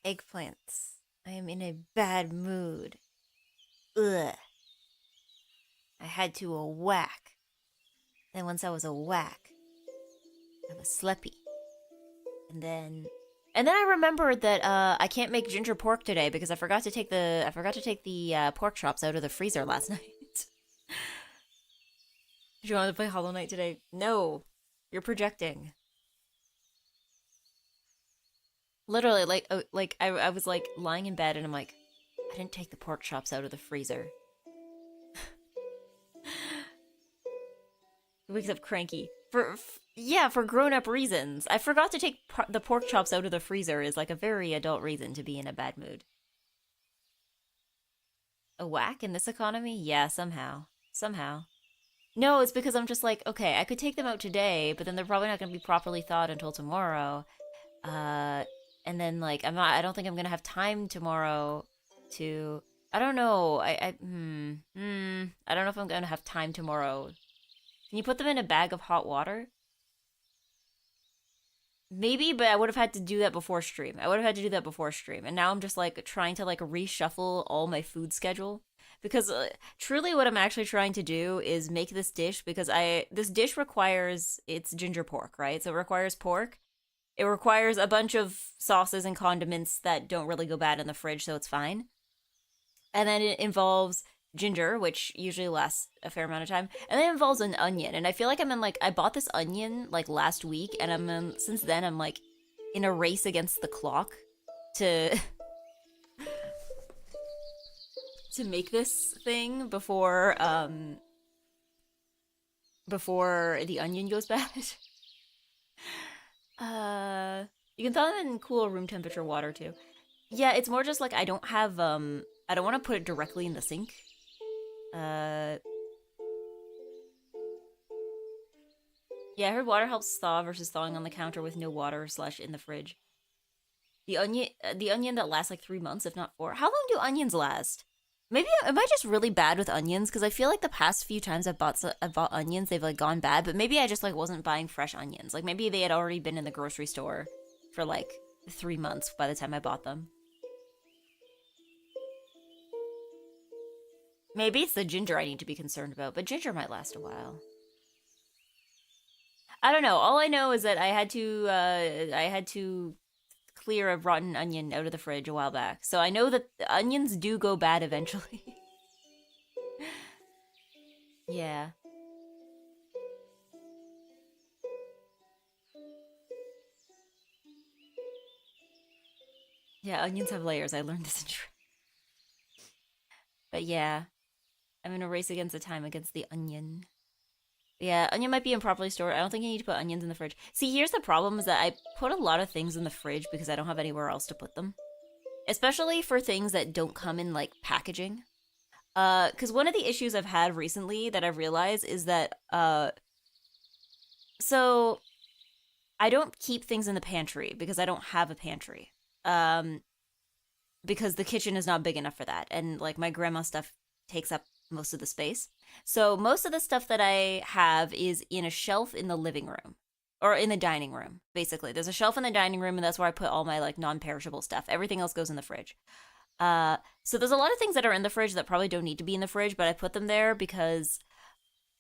Eggplants. I am in a bad mood. Ugh. I had to a whack. Then once I was a whack, I was sleepy. And then I remembered that I can't make ginger pork today because I forgot to take the pork chops out of the freezer last night. Did you want to play Hollow Knight today? No. You're projecting. Literally, I was like lying in bed and I'm like, I didn't take the pork chops out of the freezer. He wakes up cranky. For grown-up reasons. I forgot to take the pork chops out of the freezer is like a very adult reason to be in a bad mood. A whack in this economy? Yeah, somehow. Somehow. No, it's because I'm just like, okay, I could take them out today, but then they're probably not going to be properly thawed until tomorrow. Uh, and then like I don't think I'm gonna have time tomorrow to. I don't know. I don't know if I'm gonna have time tomorrow. Can you put them in a bag of hot water? Maybe, but I would have had to do that before stream. I would have had to do that before stream, and now I'm just like trying to like reshuffle all my food schedule because truly, what I'm actually trying to do is make this dish because I this dish requires it's ginger pork, right? So it requires pork. It requires a bunch of sauces and condiments that don't really go bad in the fridge, so it's fine. And then it involves ginger, which usually lasts a fair amount of time, and then it involves an onion. And I feel like I'm in like I bought this onion like last week, and since then I'm like in a race against the clock to to make this thing before the onion goes bad. You can thaw them in cool room temperature water too. Yeah, it's more just like I don't want to put it directly in the sink. Uh yeah, I heard water helps thaw versus thawing on the counter with no water slash in the fridge. The onion that lasts like 3 months, if not four. How long do onions last? Maybe am I just really bad with onions? Because I feel like the past few times I've bought onions, they've like gone bad. But maybe I just like wasn't buying fresh onions. Like maybe they had already been in the grocery store for like 3 months by the time I bought them. Maybe it's the ginger I need to be concerned about, but ginger might last a while. I don't know. All I know is that I had to clear a rotten onion out of the fridge a while back. So I know that the onions do go bad eventually. Yeah. Yeah, onions have layers. I learned this in But yeah, I'm in a race against the time against the onion. Yeah, onion might be improperly stored. I don't think you need to put onions in the fridge. See, here's the problem is that I put a lot of things in the fridge because I don't have anywhere else to put them. Especially for things that don't come in like packaging. Because one of the issues I've had recently that I've realized is that so I don't keep things in the pantry because I don't have a pantry. Um, because the kitchen is not big enough for that, and like my grandma stuff takes up most of the space. So most of the stuff that I have is in a shelf in the living room or in the dining room. Basically, there's a shelf in the dining room, and that's where I put all my like non-perishable stuff. Everything else goes in the fridge. So there's a lot of things that are in the fridge that probably don't need to be in the fridge, but I put them there because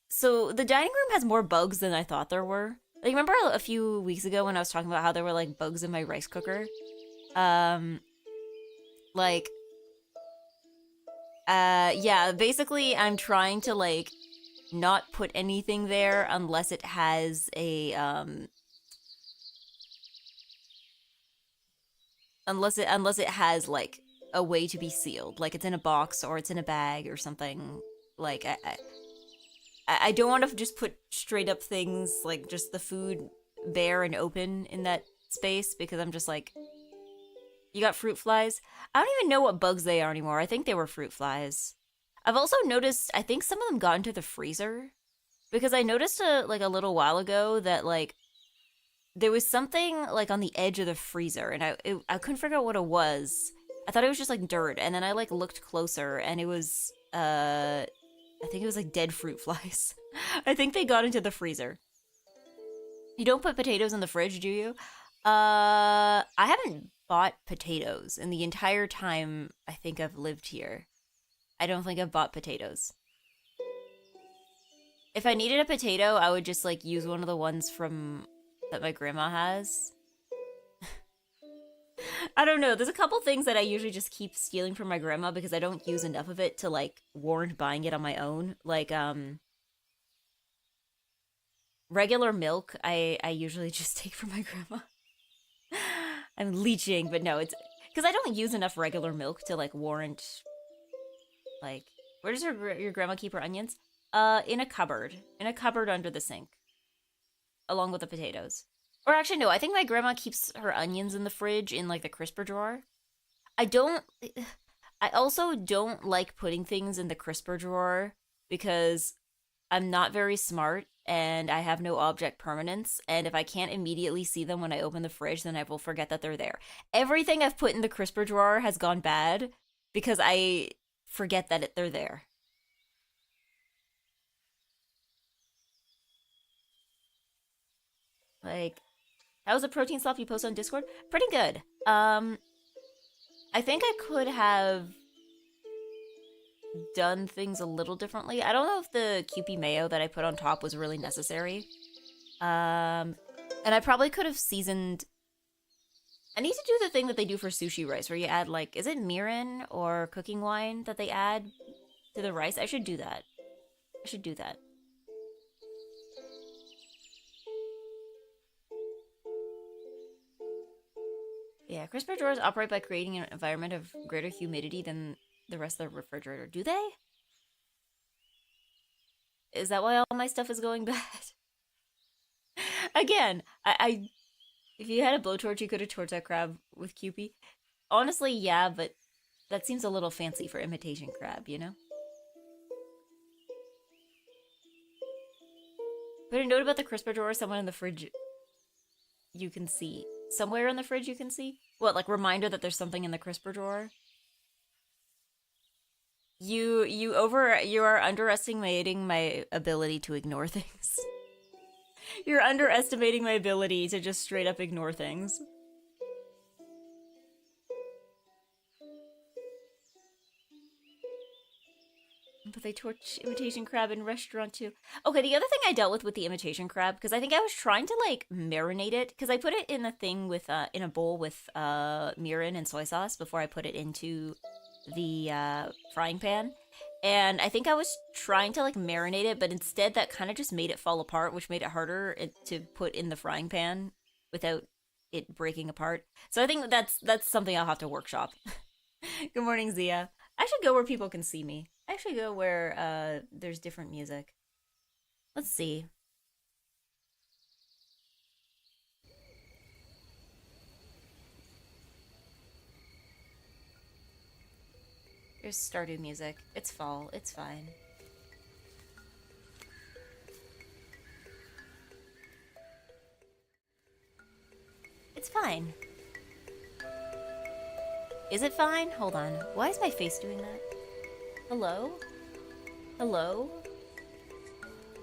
so the dining room has more bugs than I thought there were. Like remember a few weeks ago when I was talking about how there were like bugs in my rice cooker? Um like yeah, basically I'm trying to like not put anything there unless it has a unless it has like a way to be sealed, like it's in a box or it's in a bag or something. Like I don't want to just put straight up things like just the food bare and open in that space because I'm just like, you got fruit flies? I don't even know what bugs they are anymore. I think they were fruit flies. I've also noticed, I think some of them got into the freezer because I noticed like a little while ago that like there was something like on the edge of the freezer and I couldn't figure out what it was. I thought it was just like dirt and then I like looked closer and it was I think it was like dead fruit flies. I think they got into the freezer. You don't put potatoes in the fridge, do you? I haven't bought potatoes in the entire time I think I've lived here. I don't think I've bought potatoes. If I needed a potato, I would just like use one of the ones from that my grandma has. I don't know. There's a couple things that I usually just keep stealing from my grandma because I don't use enough of it to like warrant buying it on my own. Like regular milk, I usually just take from my grandma. I'm leeching, but no, it's because I don't use enough regular milk to like warrant like where does your grandma keep her onions? In a cupboard under the sink, along with the potatoes. Or actually, no, I think my grandma keeps her onions in the fridge in like the crisper drawer. I don't. I also don't like putting things in the crisper drawer because I'm not very smart and I have no object permanence. And if I can't immediately see them when I open the fridge, then I will forget that they're there. Everything I've put in the crisper drawer has gone bad because I forget that they're there. Like, how was the protein slop you post on Discord? Pretty good. I think I could have done things a little differently. I don't know if the Kewpie mayo that I put on top was really necessary. Um, and I probably could have seasoned. I need to do the thing that they do for sushi rice, where you add like, is it mirin or cooking wine that they add to the rice? I should do that. I should do that. Yeah, crisper drawers operate by creating an environment of greater humidity than the rest of the refrigerator. Do they? Is that why all my stuff is going bad? Again, I if you had a blowtorch, you could have torched that crab with Kewpie. Honestly, yeah, but that seems a little fancy for imitation crab, you know? Put a note about the crisper drawer, someone in the fridge you can see. Somewhere in the fridge you can see? What, like reminder that there's something in the crisper drawer? You are underestimating my ability to ignore things. You're underestimating my ability to just straight up ignore things. But they torch imitation crab in restaurant too. Okay, the other thing I dealt with the imitation crab, because I think I was trying to like marinate it, because I put it in a thing with in a bowl with mirin and soy sauce before I put it into the frying pan. And I think I was trying to like marinate it, but instead that kind of just made it fall apart, which made it harder to put in the frying pan without it breaking apart. So I think that's something I'll have to workshop. Good morning, Zia. I should go where people can see me. I should go where there's different music. Let's see. There's Stardew music. It's fall. It's fine. It's fine. Is it fine? Hold on. Why is my face doing that? Hello? Hello?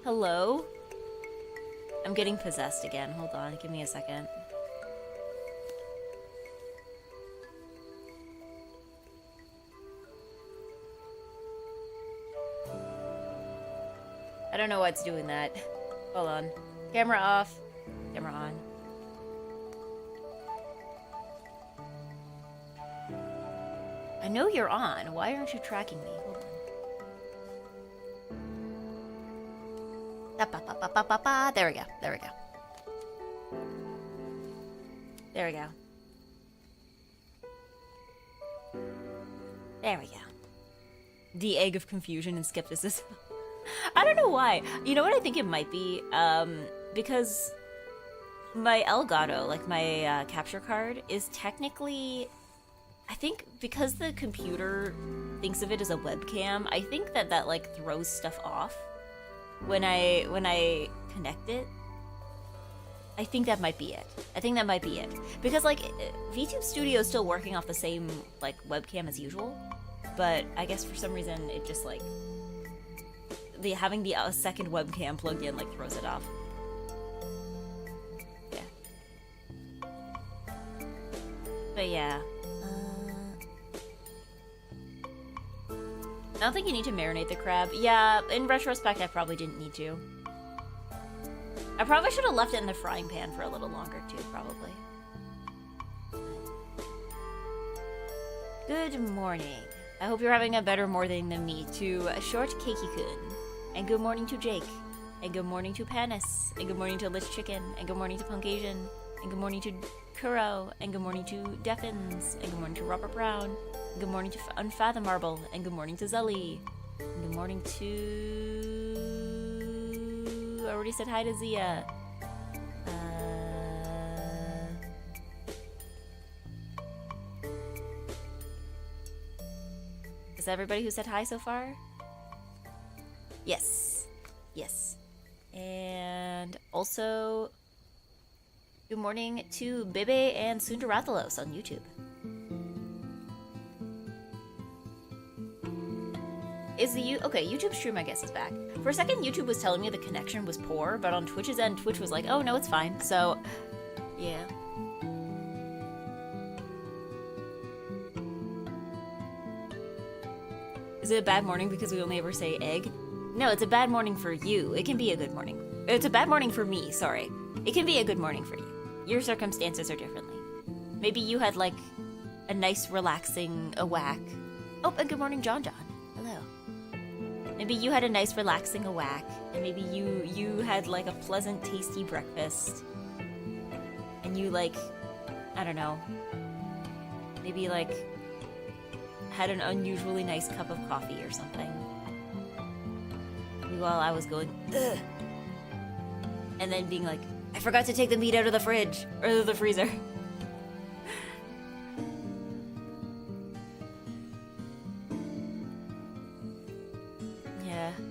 Hello? I'm getting possessed again. Hold on. Give me a second. I don't know what's doing that. Hold on. Camera off. Camera on. I know you're on. Why aren't you tracking me? Hold on. There we go. There we go. There we go. There we go. The egg of confusion and skepticism. I don't know why. You know what I think it might be? Because my Elgato, like my capture card, is technically... I think because the computer thinks of it as a webcam, I think that like throws stuff off when I connect it. I think that might be it. I think that might be it. Because like VTube Studio is still working off the same like webcam as usual, but I guess for some reason it just like having the second webcam plugged in like throws it off. Yeah. But yeah. I don't think you need to marinate the crab. Yeah, in retrospect, I probably didn't need to. I probably should have left it in the frying pan for a little longer, too, probably. Good morning. I hope you're having a better morning than me. To Short Keiki-kun. And good morning to Jake. And good morning to Panis. And good morning to Lich Chicken. And good morning to Punk Asian. And good morning to Kuro. And good morning to Deffins. And good morning to Robert Brown. Good morning to Unfathomable, and good morning to Zelly. And good morning to... I already said hi to Zia. Is that everybody who said hi so far? Yes. Yes. And also, good morning to Bebe and Sundarathalos on YouTube. Is the okay, YouTube stream I guess is back. For a second YouTube was telling me the connection was poor, but on Twitch's end, Twitch was like, oh no, it's fine. So, yeah. Is it a bad morning because we only ever say egg? No, it's a bad morning for you. It can be a good morning. It's a bad morning for me, sorry. It can be a good morning for you. Your circumstances are differently. Maybe you had like a nice relaxing whack. Oh, and good morning, John John. Hello. Maybe you had a nice relaxing whack, and maybe you had like a pleasant, tasty breakfast, and you like, I don't know, maybe like had an unusually nice cup of coffee or something. While I was going, ugh, and then being like, I forgot to take the meat out of the fridge or the freezer.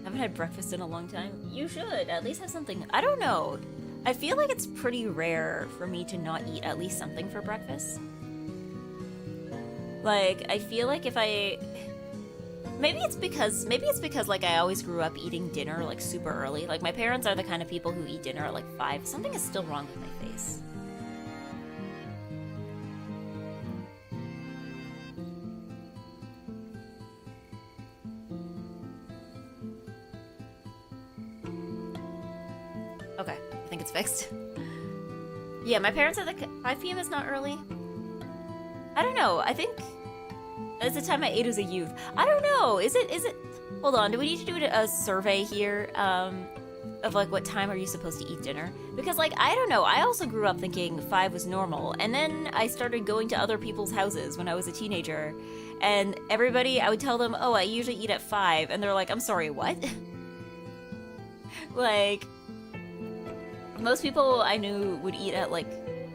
Haven't had breakfast in a long time. You should at least have something. I don't know. I feel like it's pretty rare for me to not eat at least something for breakfast. Like, I feel like if I maybe it's because like I always grew up eating dinner like super early. Like my parents are the kind of people who eat dinner at like 5. Something is still wrong with my face. Okay, I think it's fixed. Yeah, my parents are the 5 p.m. is not early. I don't know. I think that's the time I ate as a youth. I don't know. Is it? Hold on. Do we need to do a survey here of like what time are you supposed to eat dinner? Because like I don't know. I also grew up thinking 5 was normal, and then I started going to other people's houses when I was a teenager, and everybody I would tell them, oh, I usually eat at 5, and they're like, I'm sorry, what? Like most people I knew would eat at like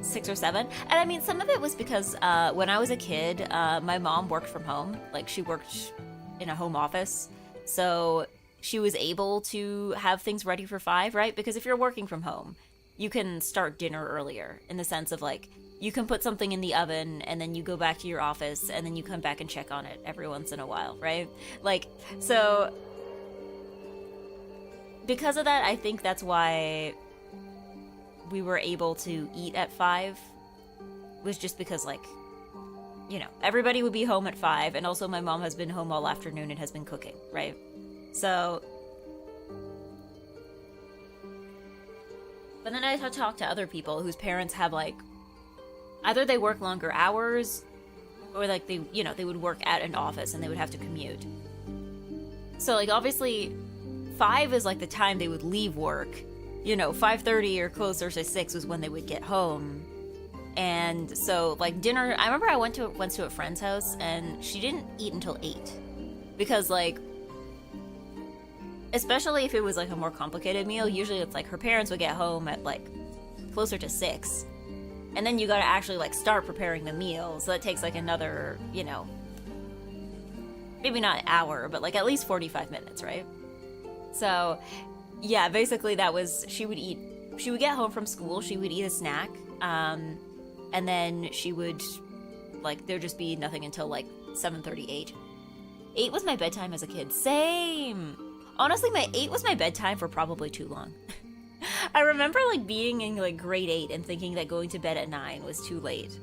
6 or 7. And I mean, some of it was because when I was a kid, my mom worked from home. Like she worked in a home office. So she was able to have things ready for 5, right? Because if you're working from home, you can start dinner earlier in the sense of like, you can put something in the oven and then you go back to your office and then you come back and check on it every once in a while, right? Like, so because of that, I think that's why we were able to eat at 5 was just because like, you know, everybody would be home at 5, and also my mom has been home all afternoon and has been cooking, right? So, but then I talk to other people whose parents have like, either they work longer hours or like they, you know, they would work at an office and they would have to commute. So like obviously 5 is like the time they would leave work. You know, 5:30 or closer to 6 was when they would get home. And so like dinner, I remember I went to a friend's house and she didn't eat until 8. Because like, especially if it was like a more complicated meal, usually it's like her parents would get home at like closer to 6. And then you gotta actually like start preparing the meal. So that takes like another, you know, maybe not an hour, but like at least 45 minutes, right? So yeah, basically that was, she would get home from school, she would eat a snack, and then she would, like, there'd just be nothing until like 7:38. 8 was my bedtime as a kid. Same! Honestly, 8 was my bedtime for probably too long. I remember like being in like grade 8 and thinking that going to bed at 9 was too late.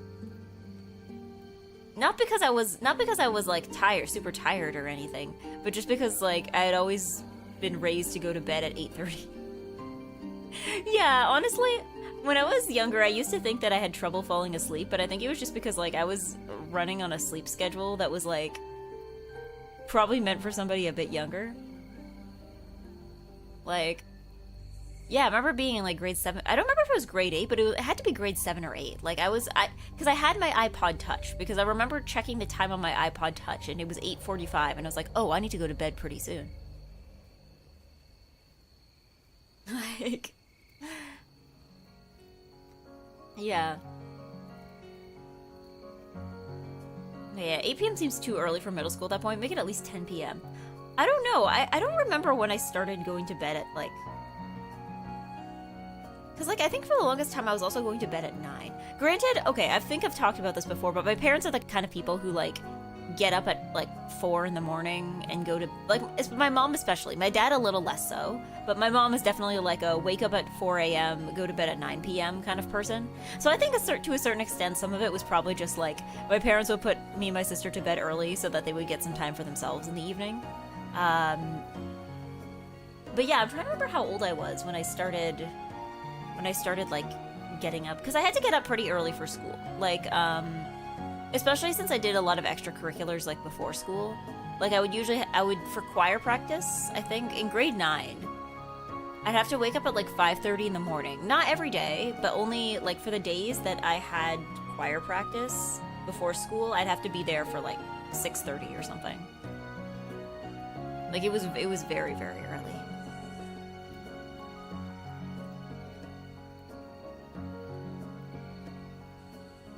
Not because I was like tired, super tired or anything, but just because like I had always been raised to go to bed at 8:30. Yeah, honestly, when I was younger, I used to think that I had trouble falling asleep, but I think it was just because like I was running on a sleep schedule that was like probably meant for somebody a bit younger. Like, yeah, I remember being in like grade 7. I don't remember if it was grade 8, but it had to be grade 7 or 8. Like because I had my iPod Touch, because I remember checking the time on my iPod Touch and it was 8:45 and I was like, oh, I need to go to bed pretty soon. Like, yeah. Yeah, 8 p.m. seems too early for middle school at that point. Make it at least 10 p.m. I don't know. I don't remember when I started going to bed at, like... Because, like, I think for the longest time I was also going to bed at 9. Granted, okay, I think I've talked about this before, but my parents are the kind of people who, like, get up at like 4 in the morning and go to, like, my mom especially. My dad a little less so, but my mom is definitely like a wake up at 4 a.m., go to bed at 9 p.m. kind of person. So I think to a certain extent, some of it was probably just like my parents would put me and my sister to bed early so that they would get some time for themselves in the evening. But yeah, I'm trying to remember how old I was when I started like getting up, because I had to get up pretty early for school. Like, especially since I did a lot of extracurriculars like before school. Like I would for choir practice, I think in grade 9, I'd have to wake up at like 5:30 in the morning. Not every day, but only like for the days that I had choir practice before school, I'd have to be there for like 6:30 or something. Like it was very, very early.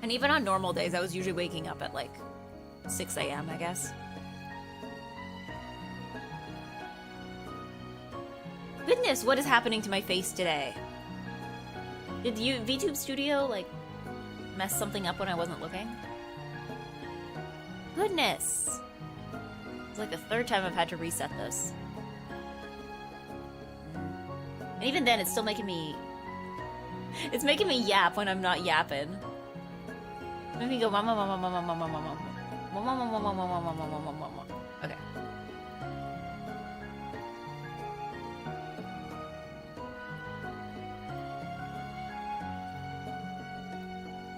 And even on normal days, I was usually waking up at like 6 a.m., I guess. Goodness, what is happening to my face today? Did VTube Studio, like, mess something up when I wasn't looking? Goodness. like the third time I've had to reset this. And even then, it's still making me... It's making me yap when I'm not yapping. Let me go mama mama mama mama mama mama mama mama mama mama mama mama mama. Okay.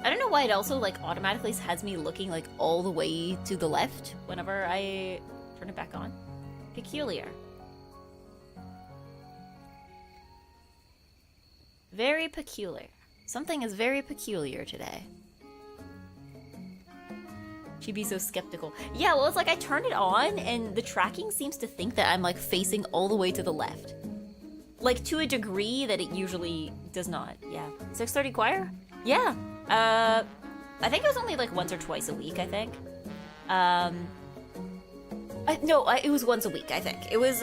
I don't know why it also like automatically has me looking like all the way to the left whenever I turn it back on. Peculiar. Very peculiar. Something is very peculiar today. She'd be so skeptical. Yeah, well, it's like I turned it on and the tracking seems to think that I'm like facing all the way to the left. Like to a degree that it usually does not. Yeah. 6:30 choir? Yeah. I think it was only like once or twice a week, I think. It was once a week, I think. It was,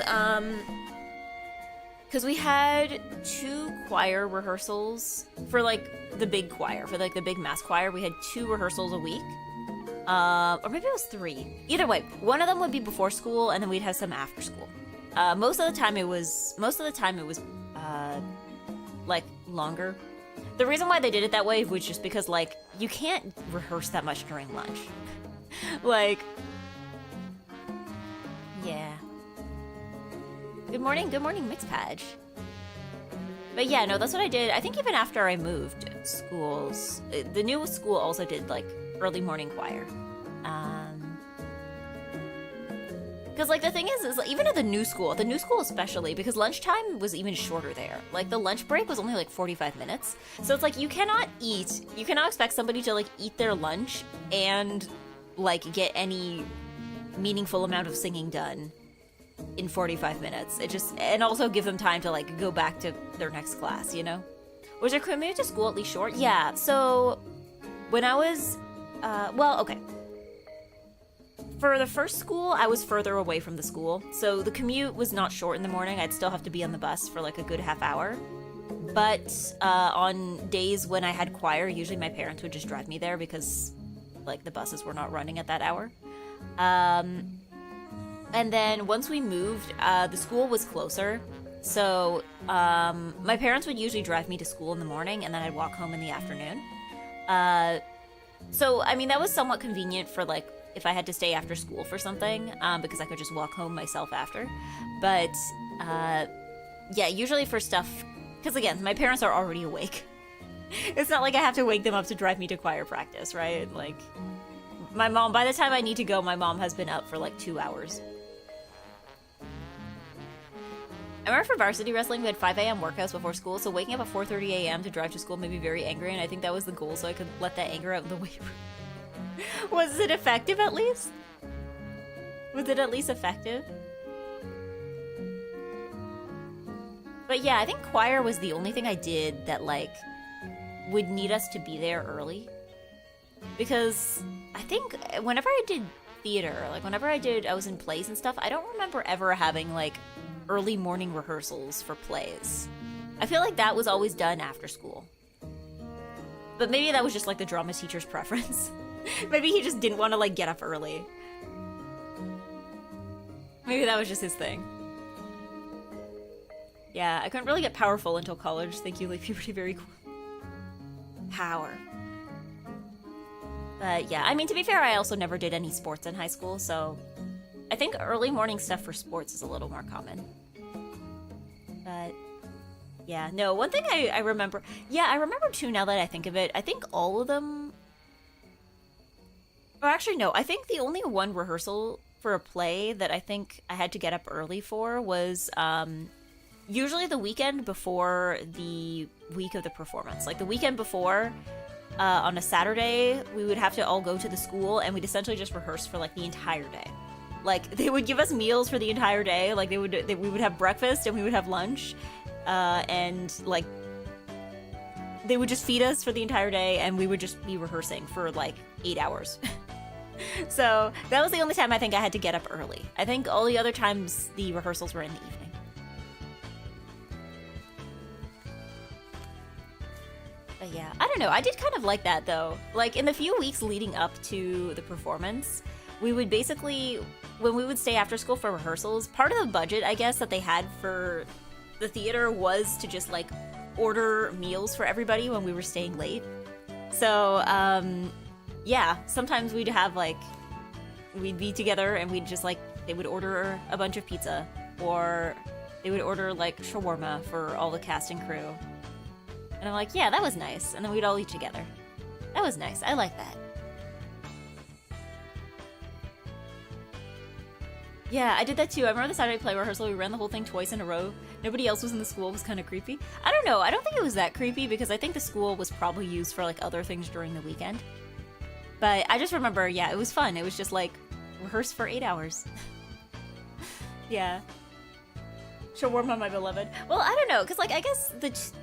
because we had 2 choir rehearsals for like the big choir, for like the big mass choir. We had 2 rehearsals a week. Or maybe it was 3. Either way, one of them would be before school and then we'd have some after school. Most of the time it was like longer. The reason why they did it that way was just because like you can't rehearse that much during lunch. Like, yeah. Good morning, Mixpatch. But yeah, no, that's what I did. I think even after I moved schools, the new school also did like early morning choir. Because like the thing is like, even at the new school especially, because lunchtime was even shorter there. Like the lunch break was only like 45 minutes. So it's like you cannot expect somebody to like eat their lunch and like get any meaningful amount of singing done in 45 minutes. And also give them time to like go back to their next class, you know? Was your commute to school at least short? Yeah, so when I was, okay. For the first school, I was further away from the school, so the commute was not short in the morning. I'd still have to be on the bus for like a good half hour. But on days when I had choir, usually my parents would just drive me there because like the buses were not running at that hour. And then once we moved, the school was closer. So my parents would usually drive me to school in the morning and then I'd walk home in the afternoon. So, I mean, that was somewhat convenient for like if I had to stay after school for something, because I could just walk home myself after. But yeah, usually for stuff, because again, my parents are already awake. It's not like I have to wake them up to drive me to choir practice, right? Like, my mom, by the time I need to go, my mom has been up for like 2 hours. I remember for varsity wrestling, we had 5 a.m. workouts before school, so waking up at 4:30 a.m. to drive to school made me very angry, and I think that was the goal, so I could let that anger out in the weight room. Was it effective at least? Was it at least effective? But yeah, I think choir was the only thing I did that like would need us to be there early. Because I think whenever I did theater, like whenever I was in plays and stuff, I don't remember ever having like early morning rehearsals for plays. I feel like that was always done after school. But maybe that was just like the drama teacher's preference. Maybe he just didn't want to like get up early. Maybe that was just his thing. Yeah, I couldn't really get powerful until college. Thank you, late puberty, very cool. Power. But yeah, I mean, to be fair, I also never did any sports in high school, so I think early morning stuff for sports is a little more common. But yeah, no, one thing I remember... Yeah, I remember too, now that I think of it, I think all of them... Or actually, no, I think the only one rehearsal for a play that I think I had to get up early for was usually the weekend before the week of the performance. Like the weekend before, on a Saturday, we would have to all go to the school and we'd essentially just rehearse for like the entire day. Like they would give us meals for the entire day. Like we would have breakfast and we would have lunch, and like they would just feed us for the entire day and we would just be rehearsing for like 8 hours. So that was the only time I think I had to get up early. I think all the other times the rehearsals were in the evening. But yeah, I don't know. I did kind of like that though. Like in the few weeks leading up to the performance, we would basically, when we would stay after school for rehearsals, part of the budget, I guess, that they had for the theater was to just like order meals for everybody when we were staying late. So, yeah, sometimes we'd have like, we'd be together and we'd just like, they would order a bunch of pizza, or they would order like shawarma for all the cast and crew. And I'm like, yeah, that was nice. And then we'd all eat together. That was nice. I like that. Yeah, I did that too. I remember the Saturday play rehearsal, we ran the whole thing twice in a row. Nobody else was in the school. It was kind of creepy. I don't know. I don't think it was that creepy because I think the school was probably used for like other things during the weekend. But I just remember, yeah, it was fun. It was just like rehearse for 8 hours. Yeah. Shawarma, my beloved. Well, I don't know, because like I guess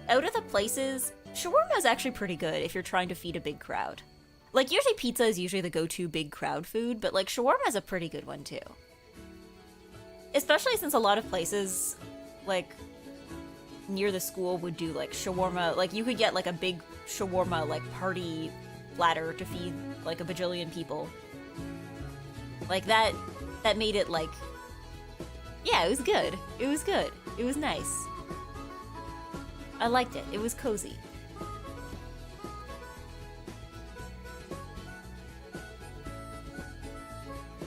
out of the places, shawarma is actually pretty good if you're trying to feed a big crowd. Like usually pizza is usually the go-to big crowd food, but like shawarma is a pretty good one too. Especially since a lot of places, like, near the school would do, like, shawarma. Like, you could get, like, a big shawarma, like, party platter to feed, like, a bajillion people. Like, that made it, like... Yeah, it was good. It was good. It was nice. I liked it. It was cozy.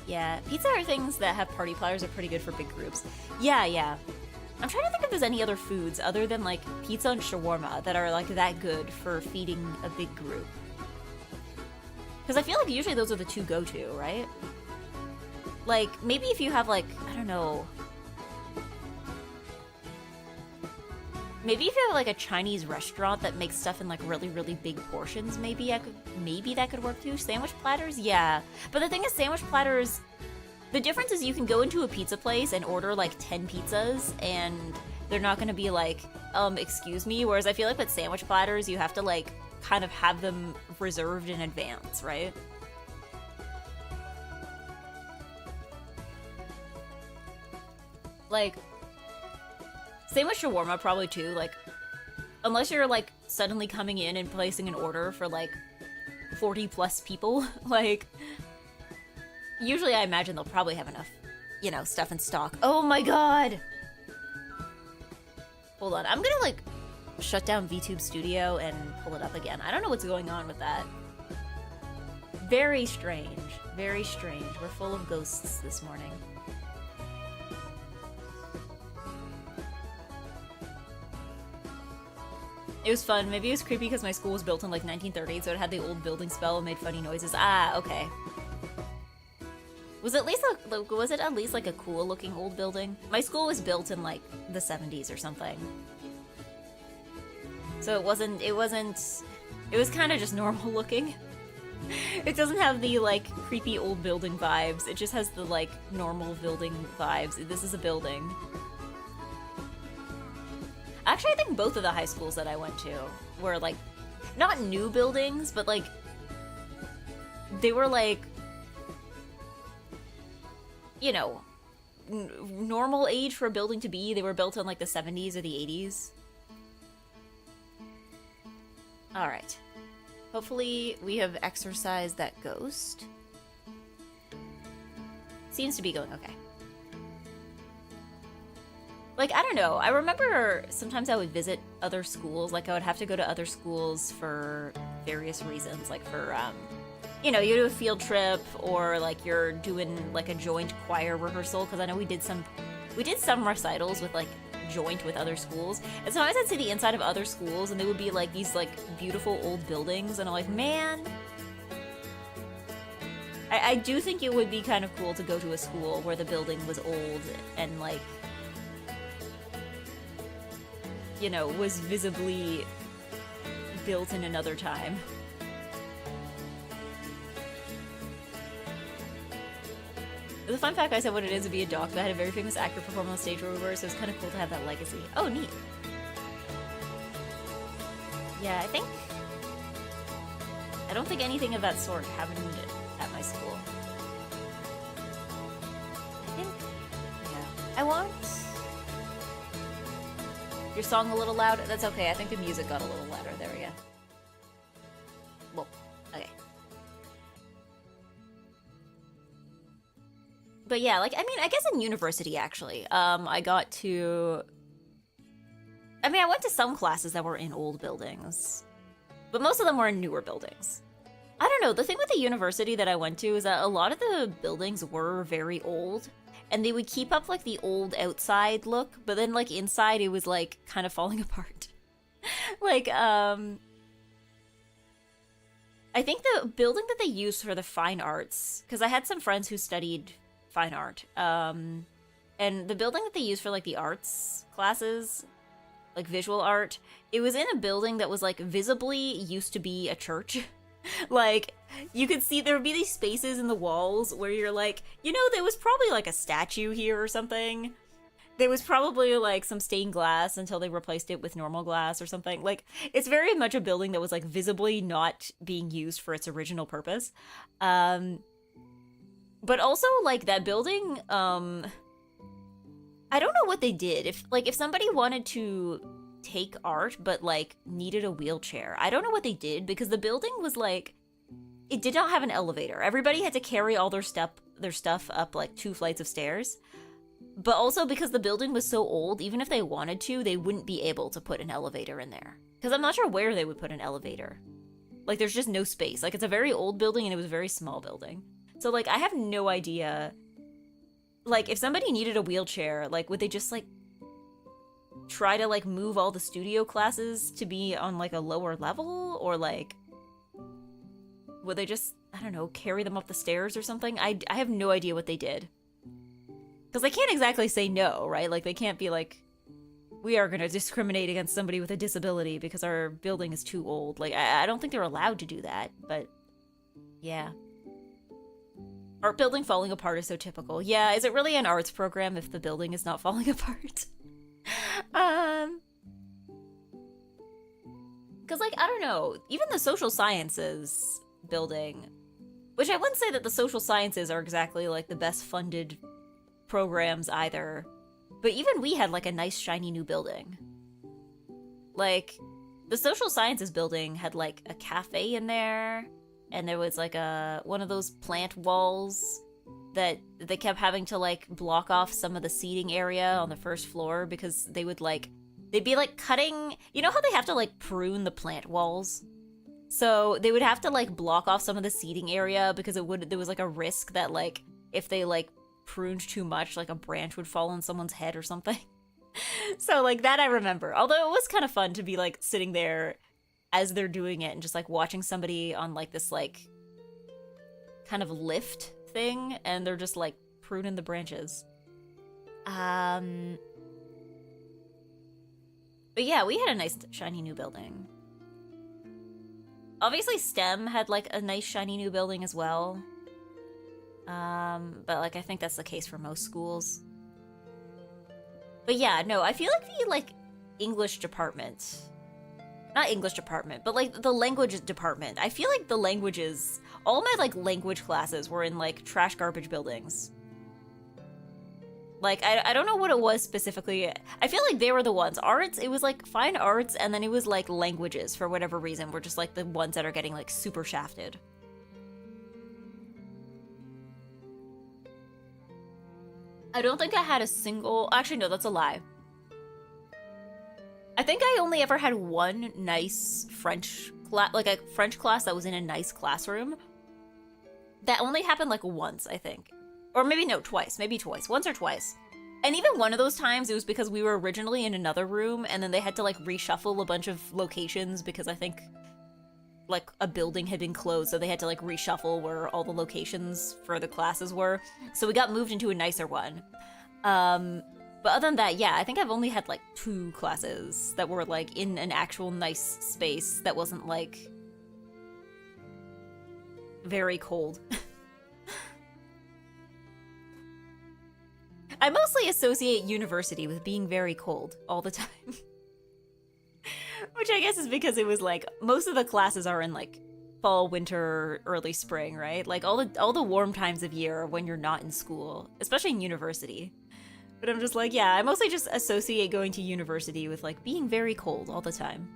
Yeah, pizza or things that have party platters are pretty good for big groups. Yeah, yeah. I'm trying to think if there's any other foods other than, like, pizza and shawarma that are, like, that good for feeding a big group. Because I feel like usually those are the two go-to, right? Like, maybe if you have, like, I don't know... Maybe if you have, like, a Chinese restaurant that makes stuff in, like, really, really big portions, maybe that could work too. Sandwich platters? Yeah. But the thing is, sandwich platters... The difference is you can go into a pizza place and order, like, 10 pizzas, and they're not gonna be like, excuse me? Whereas I feel like with sandwich platters, you have to, like, kind of have them reserved in advance, right? Like... Same with shawarma, probably, too. Like, unless you're, like, suddenly coming in and placing an order for, like, 40-plus people, like... Usually I imagine they'll probably have enough, you know, stuff in stock. Oh my god! Hold on, I'm gonna, like, shut down VTube Studio and pull it up again. I don't know what's going on with that. Very strange. Very strange. We're full of ghosts this morning. It was fun. Maybe it was creepy because my school was built in like 1930, so it had the old building spell and made funny noises. Ah, okay. Was it at least like a cool looking old building? My school was built in like the 70s or something. So it was kind of just normal looking. It doesn't have the like creepy old building vibes. It just has the like normal building vibes. This is a building. Actually, I think both of the high schools that I went to were, like, not new buildings, but, like, they were, like, you know, normal age for a building to be. They were built in, like, the 70s or the 80s. Alright. Hopefully we have exorcised that ghost. Seems to be going okay. Like, I don't know, I remember sometimes I would visit other schools, like I would have to go to other schools for various reasons, like for, you know, you do a field trip, or like you're doing like a joint choir rehearsal, because I know we did some recitals with like joint with other schools, and sometimes I'd see the inside of other schools, and they would be like these like beautiful old buildings, and I'm like, man, I do think it would be kind of cool to go to a school where the building was old and like, you know, was visibly built in another time. The fun fact, I said what it is to be a doc, that I had a very famous actor perform on stage where we were, so it's kind of cool to have that legacy. Oh, neat. Yeah, I don't think anything of that sort happened at my school. I think, yeah. I want... Your song a little loud? That's okay, I think the music got a little louder. There we go. Well, okay. But yeah, like, I mean, I guess in university, actually, I got to... I mean, I went to some classes that were in old buildings, but most of them were in newer buildings. I don't know, the thing with the university that I went to is that a lot of the buildings were very old, and they would keep up, like, the old outside look, but then, like, inside it was, like, kind of falling apart. Like, I think the building that they used for the fine arts, because I had some friends who studied fine art, and the building that they used for, like, the arts classes, like, visual art, it was in a building that was, like, visibly used to be a church. Like, you could see there would be these spaces in the walls where you're like, you know, there was probably, like, a statue here or something. There was probably, like, some stained glass until they replaced it with normal glass or something. Like, it's very much a building that was, like, visibly not being used for its original purpose. But also, like, that building, I don't know what they did. If somebody wanted to take art but, like, needed a wheelchair, I don't know what they did, because the building was, like, it did not have an elevator. Everybody had to carry all their stuff up, like, 2 flights of stairs. But also because the building was so old, even if they wanted to, they wouldn't be able to put an elevator in there. Because I'm not sure where they would put an elevator. Like, there's just no space. Like, it's a very old building, and it was a very small building. So, like, I have no idea. Like, if somebody needed a wheelchair, like, would they just, like, try to, like, move all the studio classes to be on, like, a lower level? Or, like, would they just, I don't know, carry them up the stairs or something? I have no idea what they did. Because they can't exactly say no, right? Like, they can't be like, we are going to discriminate against somebody with a disability because our building is too old. Like, I don't think they're allowed to do that, but yeah. Art building falling apart is so typical. Yeah, is it really an arts program if the building is not falling apart? Because, like, I don't know, even the social sciences building, which I wouldn't say that the social sciences are exactly, like, the best funded programs either, but even we had, like, a nice shiny new building. Like, the social sciences building had, like, a cafe in there, and there was, like, one of those plant walls that they kept having to, like, block off some of the seating area on the first floor because they would, like, they'd be, like, cutting, you know how they have to, like, prune the plant walls? So they would have to, like, block off some of the seating area because there was, like, a risk that, like, if they, like, pruned too much, like, a branch would fall on someone's head or something. So, like, that I remember. Although it was kind of fun to be, like, sitting there as they're doing it and just, like, watching somebody on, like, this, like, kind of lift thing, and they're just, like, pruning the branches. But yeah, we had a nice shiny new building. Obviously STEM had, like, a nice shiny new building as well. But, like, I think that's the case for most schools. But yeah, no, I feel like the, like, English department, not English department, but, like, the language department, I feel like the languages, all my, like, language classes were in, like, trash garbage buildings. Like, I don't know what it was specifically. I feel like they were the ones. Arts, it was, like, fine arts, and then it was, like, languages, for whatever reason, were just, like, the ones that are getting, like, super shafted. I don't think I had a single... Actually, no, that's a lie. I think I only ever had one nice French class, like a French class that was in a nice classroom. That only happened, like, once, I think. Or maybe, no, twice. Maybe twice. Once or twice. And even one of those times, it was because we were originally in another room, and then they had to, like, reshuffle a bunch of locations because I think, like, a building had been closed, so they had to, like, reshuffle where all the locations for the classes were. So we got moved into a nicer one. But other than that, yeah, I think I've only had, like, 2 classes that were, like, in an actual nice space that wasn't, like, very cold. I mostly associate university with being very cold all the time. Which I guess is because it was, like, most of the classes are in, like, fall, winter, early spring, right? Like, all the warm times of year when you're not in school, especially in university. But I'm just like, yeah, I mostly just associate going to university with, like, being very cold all the time.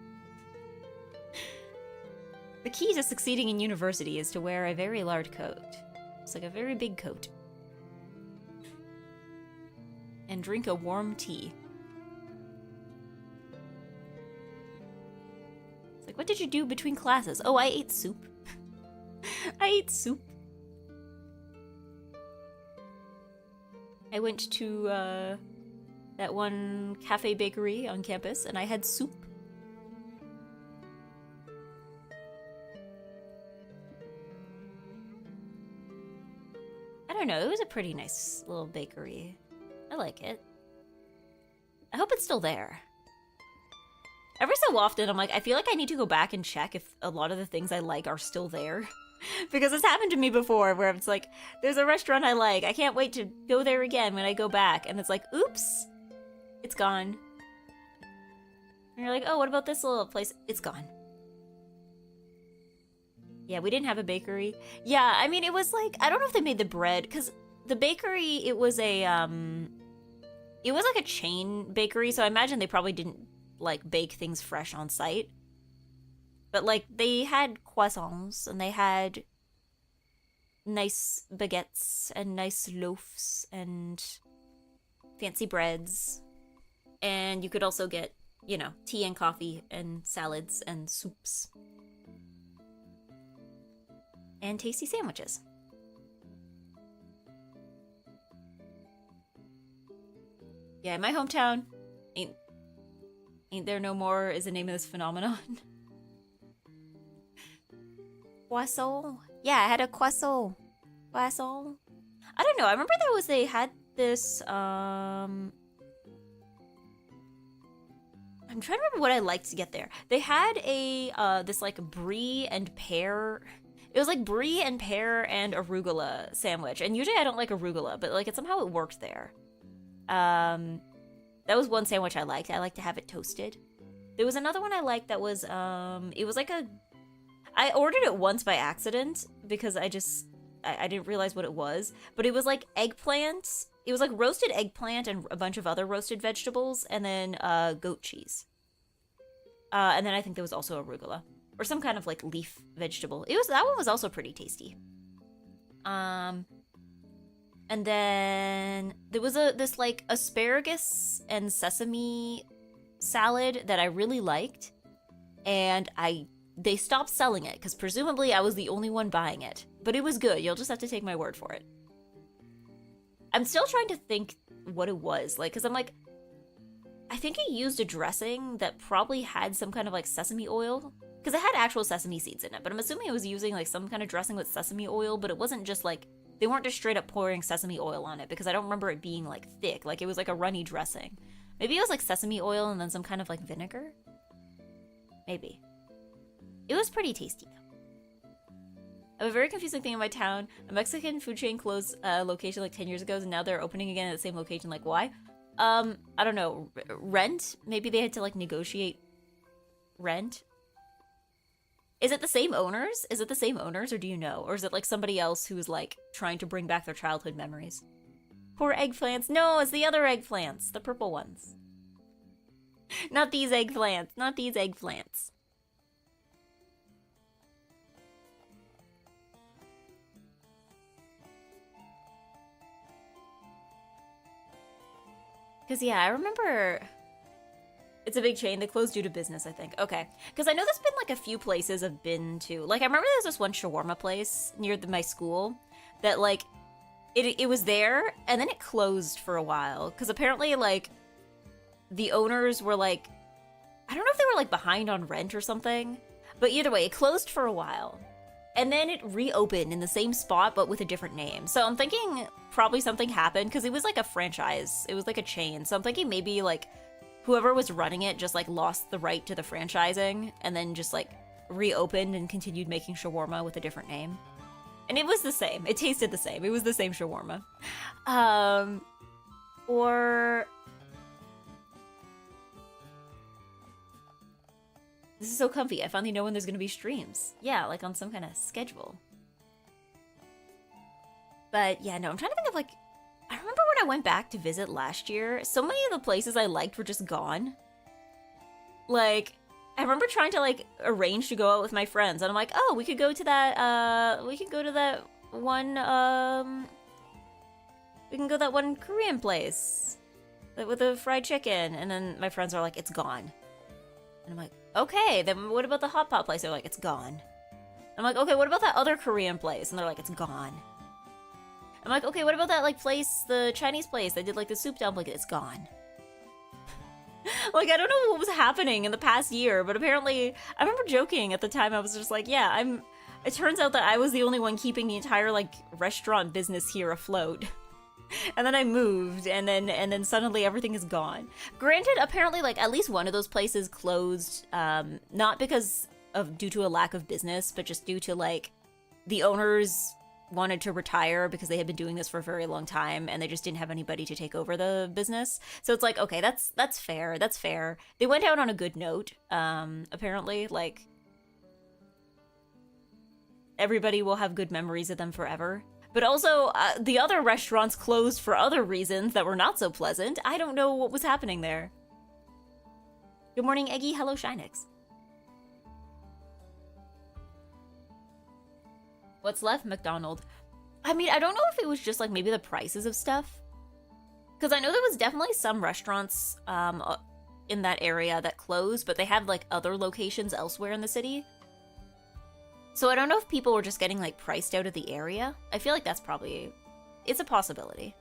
The key to succeeding in university is to wear a very large coat. It's like a very big coat. and drink a warm tea. It's like, what did you do between classes? Oh, I ate soup. I ate soup. I went to that one cafe bakery on campus and I had soup. I don't know, it was a pretty nice little bakery. I like it. I hope it's still there. Every so often, I'm like, I feel like I need to go back and check if a lot of the things I like are still there. Because it's happened to me before, where it's like, there's a restaurant I like, I can't wait to go there again when I go back, and it's like, oops, it's gone. And you're like, oh, what about this little place? It's gone. Yeah, we didn't have a bakery. Yeah, I mean, it was like, I don't know if they made the bread, because the bakery, it was like a chain bakery, so I imagine they probably didn't, like, bake things fresh on site. But, like, they had croissants, and they had nice baguettes, and nice loaves, and fancy breads. And you could also get, you know, tea and coffee, and salads, and soups. And tasty sandwiches. Yeah, in my hometown, ain't there no more is the name of this phenomenon. Croissant? Yeah, I had a croissant. Croissant? I don't know, I remember they had this, I'm trying to remember what I liked to get there. They had this like brie and pear. It was like brie and pear and arugula sandwich. And usually I don't like arugula, but like somehow it worked there. That was one sandwich I liked. I like to have it toasted. There was another one I liked that was, it was like I ordered it once by accident because I didn't realize what it was. But it was like eggplant. It was like roasted eggplant and a bunch of other roasted vegetables and then goat cheese. And then I think there was also arugula. Or some kind of like leaf vegetable. That one was also pretty tasty. And then there was this like asparagus and sesame salad that I really liked. And they stopped selling it because presumably I was the only one buying it. But it was good. You'll just have to take my word for it. I'm still trying to think what it was. Like, because I'm like, I think he used a dressing that probably had some kind of like sesame oil. Because it had actual sesame seeds in it. But I'm assuming it was using like some kind of dressing with sesame oil. But it wasn't just like, they weren't just straight up pouring sesame oil on it. Because I don't remember it being like thick. Like it was like a runny dressing. Maybe it was like sesame oil and then some kind of like vinegar. Maybe. It was pretty tasty though. I have a very confusing thing in my town. A Mexican food chain closed a location like 10 years ago, and now they're opening again at the same location. Like, why? I don't know. Rent? Maybe they had to like negotiate rent. Is it the same owners? Is it the same owners, or do you know? Or is it like somebody else who's like trying to bring back their childhood memories? Poor eggplants. No, it's the other eggplants. The purple ones. Not these eggplants. Not these eggplants. Because, yeah, I remember... It's a big chain. They closed due to business, I think. Okay. Because I know there's been, like, a few places I've been to. Like, I remember there's this one shawarma place near my school that, like, it was there, and then it closed for a while. Because apparently, like, the owners were, like... I don't know if they were, like, behind on rent or something. But either way, it closed for a while. And then it reopened in the same spot, but with a different name. So I'm thinking probably something happened, because it was like a franchise. It was like a chain. So I'm thinking maybe like whoever was running it just like lost the right to the franchising and then just like reopened and continued making shawarma with a different name. And it was the same. It tasted the same. It was the same shawarma. Or... This is so comfy. I finally know when there's going to be streams. Yeah, like on some kind of schedule. But yeah, no, I'm trying to think of like... I remember when I went back to visit last year, so many of the places I liked were just gone. Like, I remember trying to like arrange to go out with my friends, and I'm like, oh, we could go to that, we can go to that one Korean place. with the fried chicken. And then my friends are like, it's gone. And I'm like, okay, then what about the hot pot place? They're like, it's gone. I'm like, okay, what about that other Korean place? And they're like, it's gone. I'm like, okay, what about that, like, place, the Chinese place that did, like, the soup dumpling? It's gone. Like, I don't know what was happening in the past year, but apparently, I remember joking at the time, I was just like, yeah, it turns out that I was the only one keeping the entire, like, restaurant business here afloat. And then I moved, and then suddenly everything is gone. Granted, apparently, like, at least one of those places closed, not because of, due to a lack of business, but just due to, like, the owners wanted to retire because they had been doing this for a very long time and they just didn't have anybody to take over the business. So it's like, okay, that's fair. That's fair. They went out on a good note, apparently. Like, everybody will have good memories of them forever. But also, the other restaurants closed for other reasons that were not so pleasant. I don't know what was happening there. Good morning, Eggy. Hello, Shinix. What's left? McDonald's. I mean, I don't know if it was just, like, maybe the prices of stuff. Because I know there was definitely some restaurants in that area that closed, but they had, like, other locations elsewhere in the city. So I don't know if people were just getting, like, priced out of the area. I feel like that's probably... it's a possibility.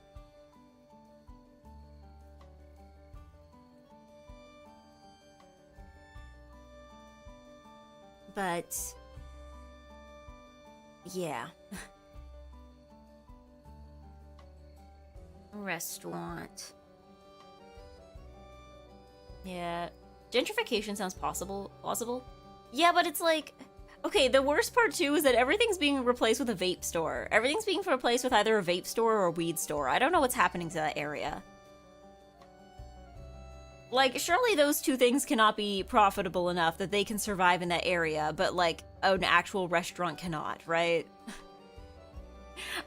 But... yeah. Restaurant. Yeah. Gentrification sounds possible. Yeah, but it's like... okay, the worst part too is that everything's being replaced with a vape store. Everything's being replaced with either a vape store or a weed store. I don't know what's happening to that area. Like, surely those two things cannot be profitable enough that they can survive in that area, but, like, an actual restaurant cannot, right?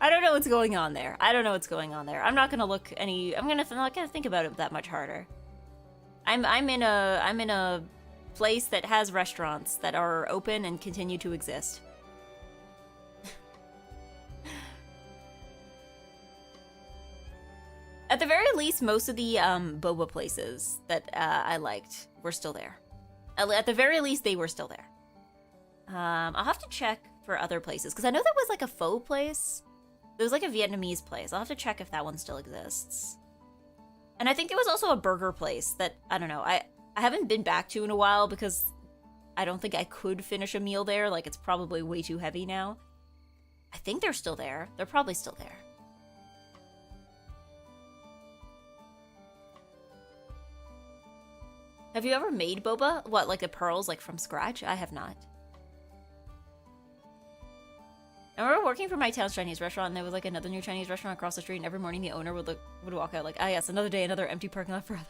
I don't know what's going on there. I'm not gonna look any... I'm not gonna think about it that much harder. I'm in a place that has restaurants that are open and continue to exist. At the very least, most of the boba places that I liked were still there. At the very least, they were still there. I'll have to check for other places, because I know there was like a pho place. There was like a Vietnamese place. I'll have to check if that one still exists. And I think there was also a burger place that, I don't know, I haven't been back to in a while because I don't think I could finish a meal there. Like, it's probably way too heavy now. I think they're still there. They're probably still there. Have you ever made boba? What, like the pearls, like from scratch? I have not. I remember working for my town's Chinese restaurant, and there was like another new Chinese restaurant across the street, and every morning the owner would walk out like, ah yes, another day, another empty parking lot for other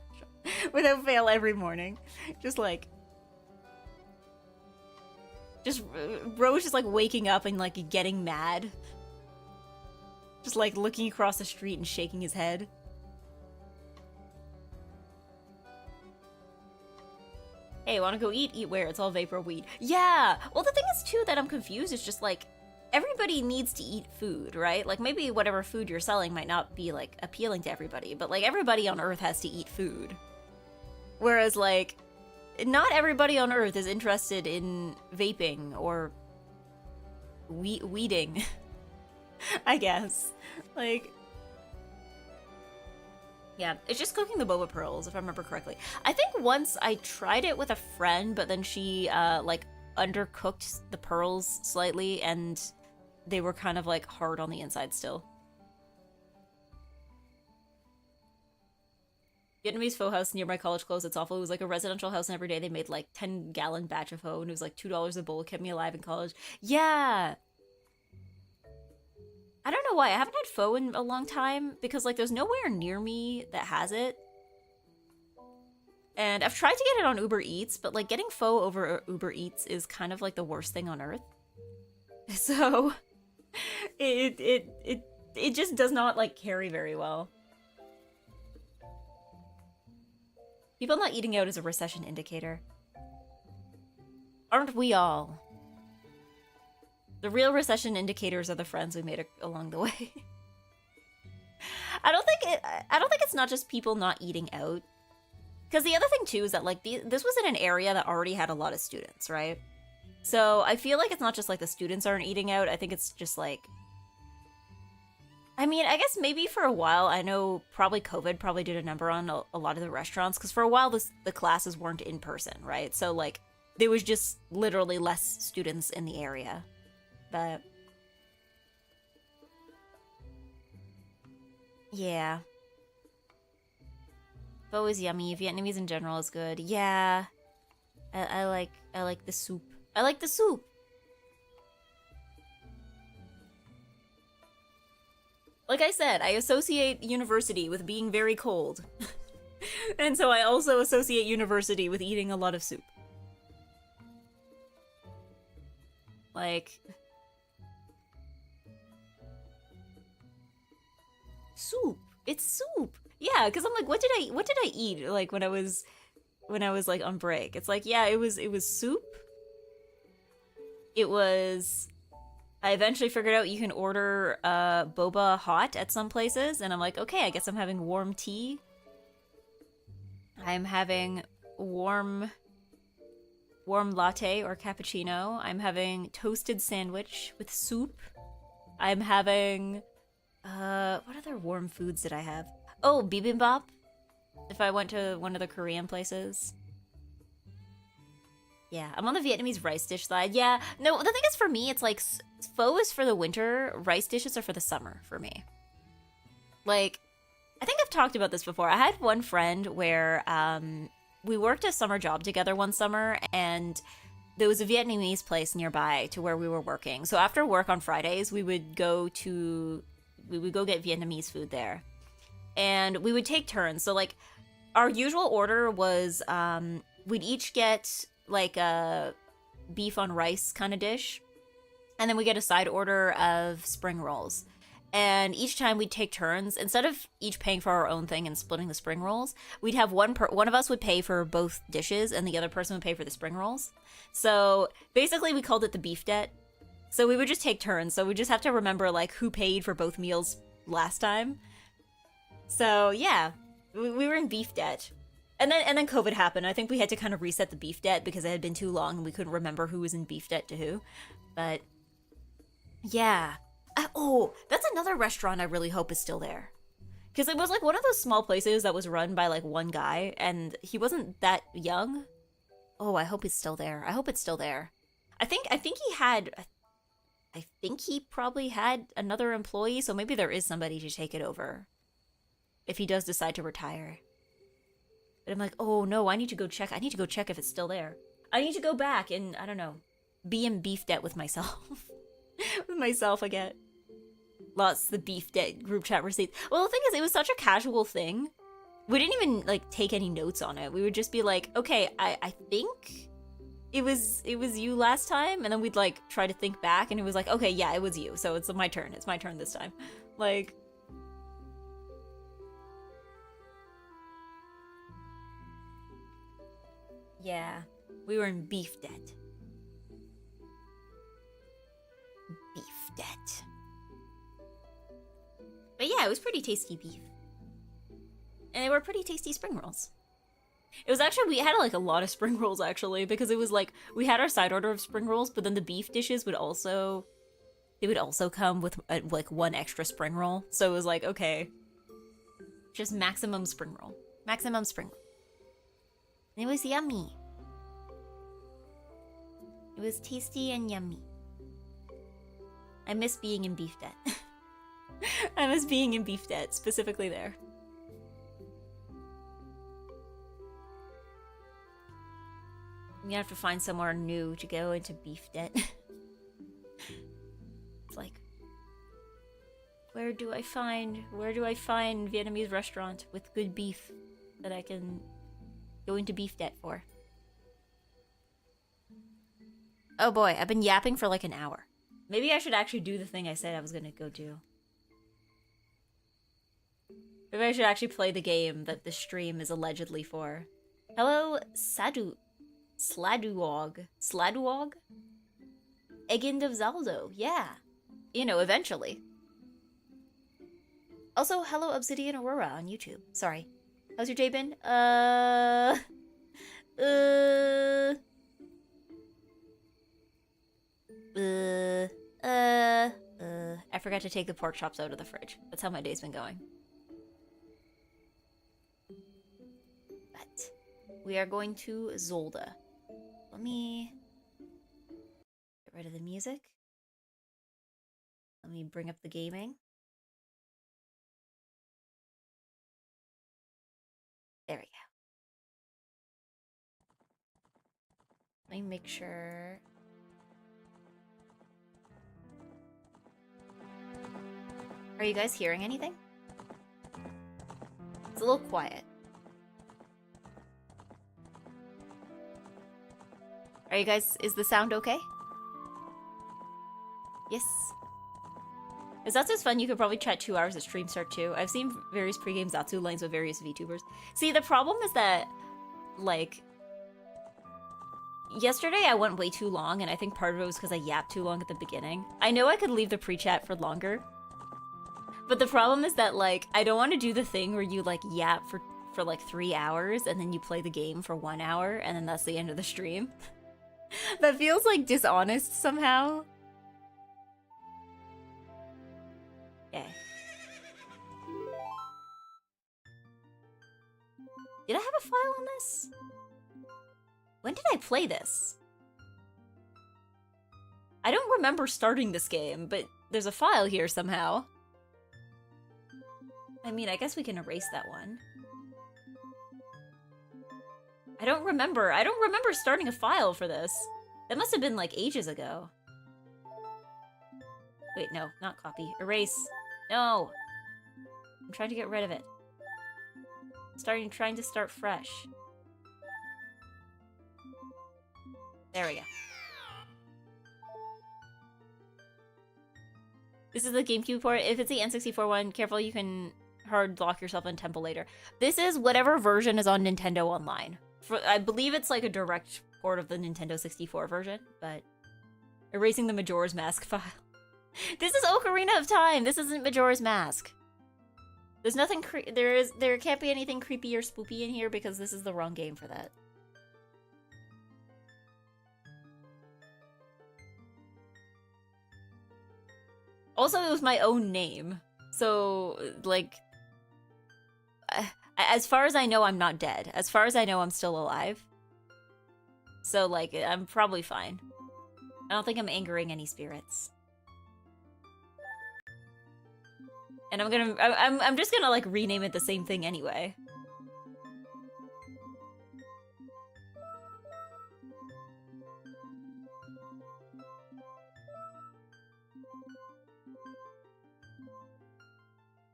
restaurant. Without fail every morning. Just like... Bro's just like waking up and like getting mad. Just like looking across the street and shaking his head. Hey, wanna go eat? Eat where? It's all vapor weed. Yeah! Well, the thing is, too, that I'm confused is just, like, everybody needs to eat food, right? Like, maybe whatever food you're selling might not be, like, appealing to everybody, but, like, everybody on Earth has to eat food. Whereas, like, not everybody on Earth is interested in vaping or weeding, I guess. Like... yeah, it's just cooking the boba pearls, if I remember correctly. I think once I tried it with a friend, but then she, like, undercooked the pearls slightly, and they were kind of, like, hard on the inside still. Vietnamese pho house near my college closed. It's awful. It was, like, a residential house, and every day they made, like, 10-gallon batch of pho, and it was, like, $2 a bowl. It kept me alive in college. Yeah! I don't know why. I haven't had pho in a long time because, like, there's nowhere near me that has it. And I've tried to get it on Uber Eats, but, like, getting pho over Uber Eats is kind of, like, the worst thing on earth. So, it just does not, like, carry very well. People not eating out is a recession indicator. Aren't we all? The real recession indicators are the friends we made along the way. I don't think it's not just people not eating out. Because the other thing too is that like this was in an area that already had a lot of students, right? So I feel like it's not just like the students aren't eating out. I think it's just like, I mean, I guess maybe for a while, I know probably COVID probably did a number on a lot of the restaurants because for a while the classes weren't in person, right? So like there was just literally less students in the area. But yeah, pho is yummy. Vietnamese in general is good. Yeah, I like the soup. I like the soup. Like I said, I associate university with being very cold. And so I also associate university with eating a lot of soup. Like soup. It's soup. Yeah, because I'm like, what did I eat like when I was like on break? It's like, yeah, it was soup. It was I eventually figured out you can order boba hot at some places, and I'm like, okay, I guess I'm having warm tea. I'm having warm latte or cappuccino. I'm having toasted sandwich with soup. I'm having what other warm foods did I have? Oh, bibimbap. If I went to one of the Korean places. Yeah, I'm on the Vietnamese rice dish side. Yeah, no, the thing is for me, it's like pho is for the winter, rice dishes are for the summer for me. Like, I think I've talked about this before. I had one friend where we worked a summer job together one summer, and there was a Vietnamese place nearby to where we were working. So after work on Fridays, we would go get Vietnamese food there, and we would take turns. So like, our usual order was we'd each get like a beef on rice kind of dish, and then we get a side order of spring rolls. And each time we'd take turns, instead of each paying for our own thing and splitting the spring rolls, we'd have one of us would pay for both dishes and the other person would pay for the spring rolls. So basically we called it the beef debt. So we would just take turns. So we just have to remember like who paid for both meals last time. So yeah, we were in beef debt. And then COVID happened. I think we had to kind of reset the beef debt because it had been too long and we couldn't remember who was in beef debt to who. But yeah. Oh, that's another restaurant I really hope is still there. Because it was like one of those small places that was run by like one guy and he wasn't that young. Oh, I hope he's still there. I hope it's still there. I think he probably had another employee, so maybe there is somebody to take it over if he does decide to retire. But I'm like, oh no, I need to go check. I need to go check if it's still there. I need to go back and, I don't know, be in beef debt with myself. With myself again. Lots of the beef debt group chat receipts. Well, the thing is, it was such a casual thing. We didn't even, like, take any notes on it. We would just be like, okay, I think it was you last time. And then we'd, like, try to think back. And it was like, okay, yeah, it was you. So it's my turn. It's my turn this time. Like... yeah, we were in beef debt. Beef debt. But yeah, it was pretty tasty beef. And they were pretty tasty spring rolls. It was actually, we had like a lot of spring rolls actually, because it was like, we had our side order of spring rolls, but then the beef dishes would also, they would also come with like one extra spring roll. So it was like, okay, just maximum spring roll. Maximum spring roll. And it was yummy. It was tasty and yummy. I miss being in beef debt. I miss being in beef debt, specifically there. You have to find somewhere new to go into beef debt. It's like, where do I find Vietnamese restaurant with good beef that I can go into beef debt for? Oh boy, I've been yapping for like an hour. Maybe I should actually do the thing I said I was gonna go do. Maybe I should actually play the game that the stream is allegedly for. Hello, Sladuog. Eggind of Zelda, yeah. You know, eventually. Also, hello Obsidian Aurora on YouTube. Sorry. How's your day been? I forgot to take the pork chops out of the fridge. That's how my day's been going. But we are going to Zelda. Let me get rid of the music. Let me bring up the gaming. There we go. Let me make sure. Are you guys hearing anything? It's a little quiet. Are you guys, is the sound okay? Yes. If Zatsu's fun, you could probably chat 2 hours at stream start too. I've seen various pregame Zatsu lines with various VTubers. See, the problem is that, like, yesterday I went way too long, and I think part of it was because I yapped too long at the beginning. I know I could leave the pre-chat for longer, but the problem is that, like, I don't want to do the thing where you, like, yap for like 3 hours, and then you play the game for 1 hour, and then that's the end of the stream. That feels, like, dishonest somehow. Okay. Did I have a file on this? When did I play this? I don't remember starting this game, but there's a file here somehow. I mean, I guess we can erase that one. I don't remember starting a file for this. That must have been like ages ago. Wait, no, not copy. Erase. No! I'm trying to get rid of it. Trying to start fresh. There we go. This is the GameCube port. If it's the N64 one, careful, you can hard lock yourself in Temple later. This is whatever version is on Nintendo Online. I believe it's like a direct port of the Nintendo 64 version, but erasing the Majora's Mask file. This is Ocarina of Time. This isn't Majora's Mask. There's nothing there can't be anything creepy or spoopy in here because this is the wrong game for that. Also, it was my own name. So, like, as far as I know, I'm not dead. As far as I know, I'm still alive. So, like, I'm probably fine. I don't think I'm angering any spirits. And I'm just gonna, like, rename it the same thing anyway.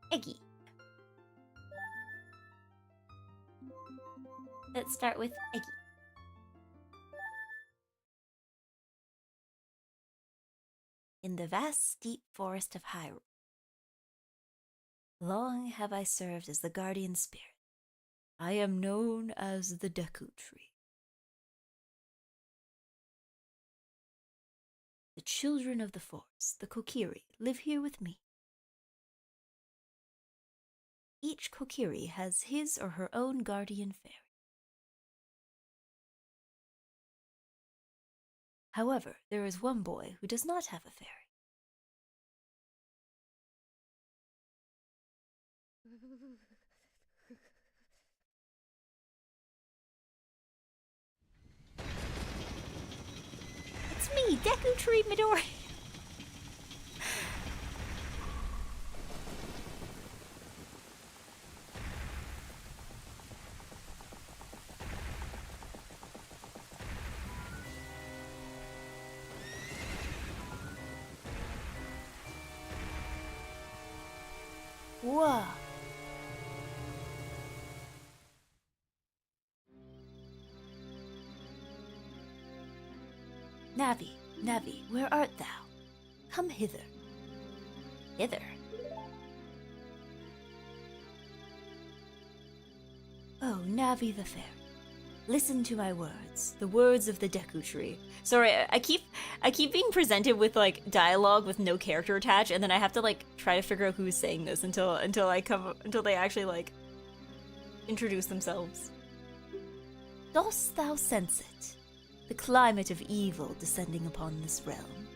Eggy. Let's start with Eggy. In the vast, deep forest of Hyrule, long have I served as the guardian spirit. I am known as the Deku Tree. The children of the forest, the Kokiri, live here with me. Each Kokiri has his or her own guardian fairy. However, there is one boy who does not have a fairy. It's me, Deku Tree Midori. Whoa. Navi, Navi, where art thou? Come hither. Hither? Oh, Navi the fair. Listen to my words, the words of the Deku Tree. Sorry, I keep being presented with like dialogue with no character attached, and then I have to like try to figure out who's saying this until they actually like introduce themselves. Dost thou sense it? The climate of evil descending upon this realm.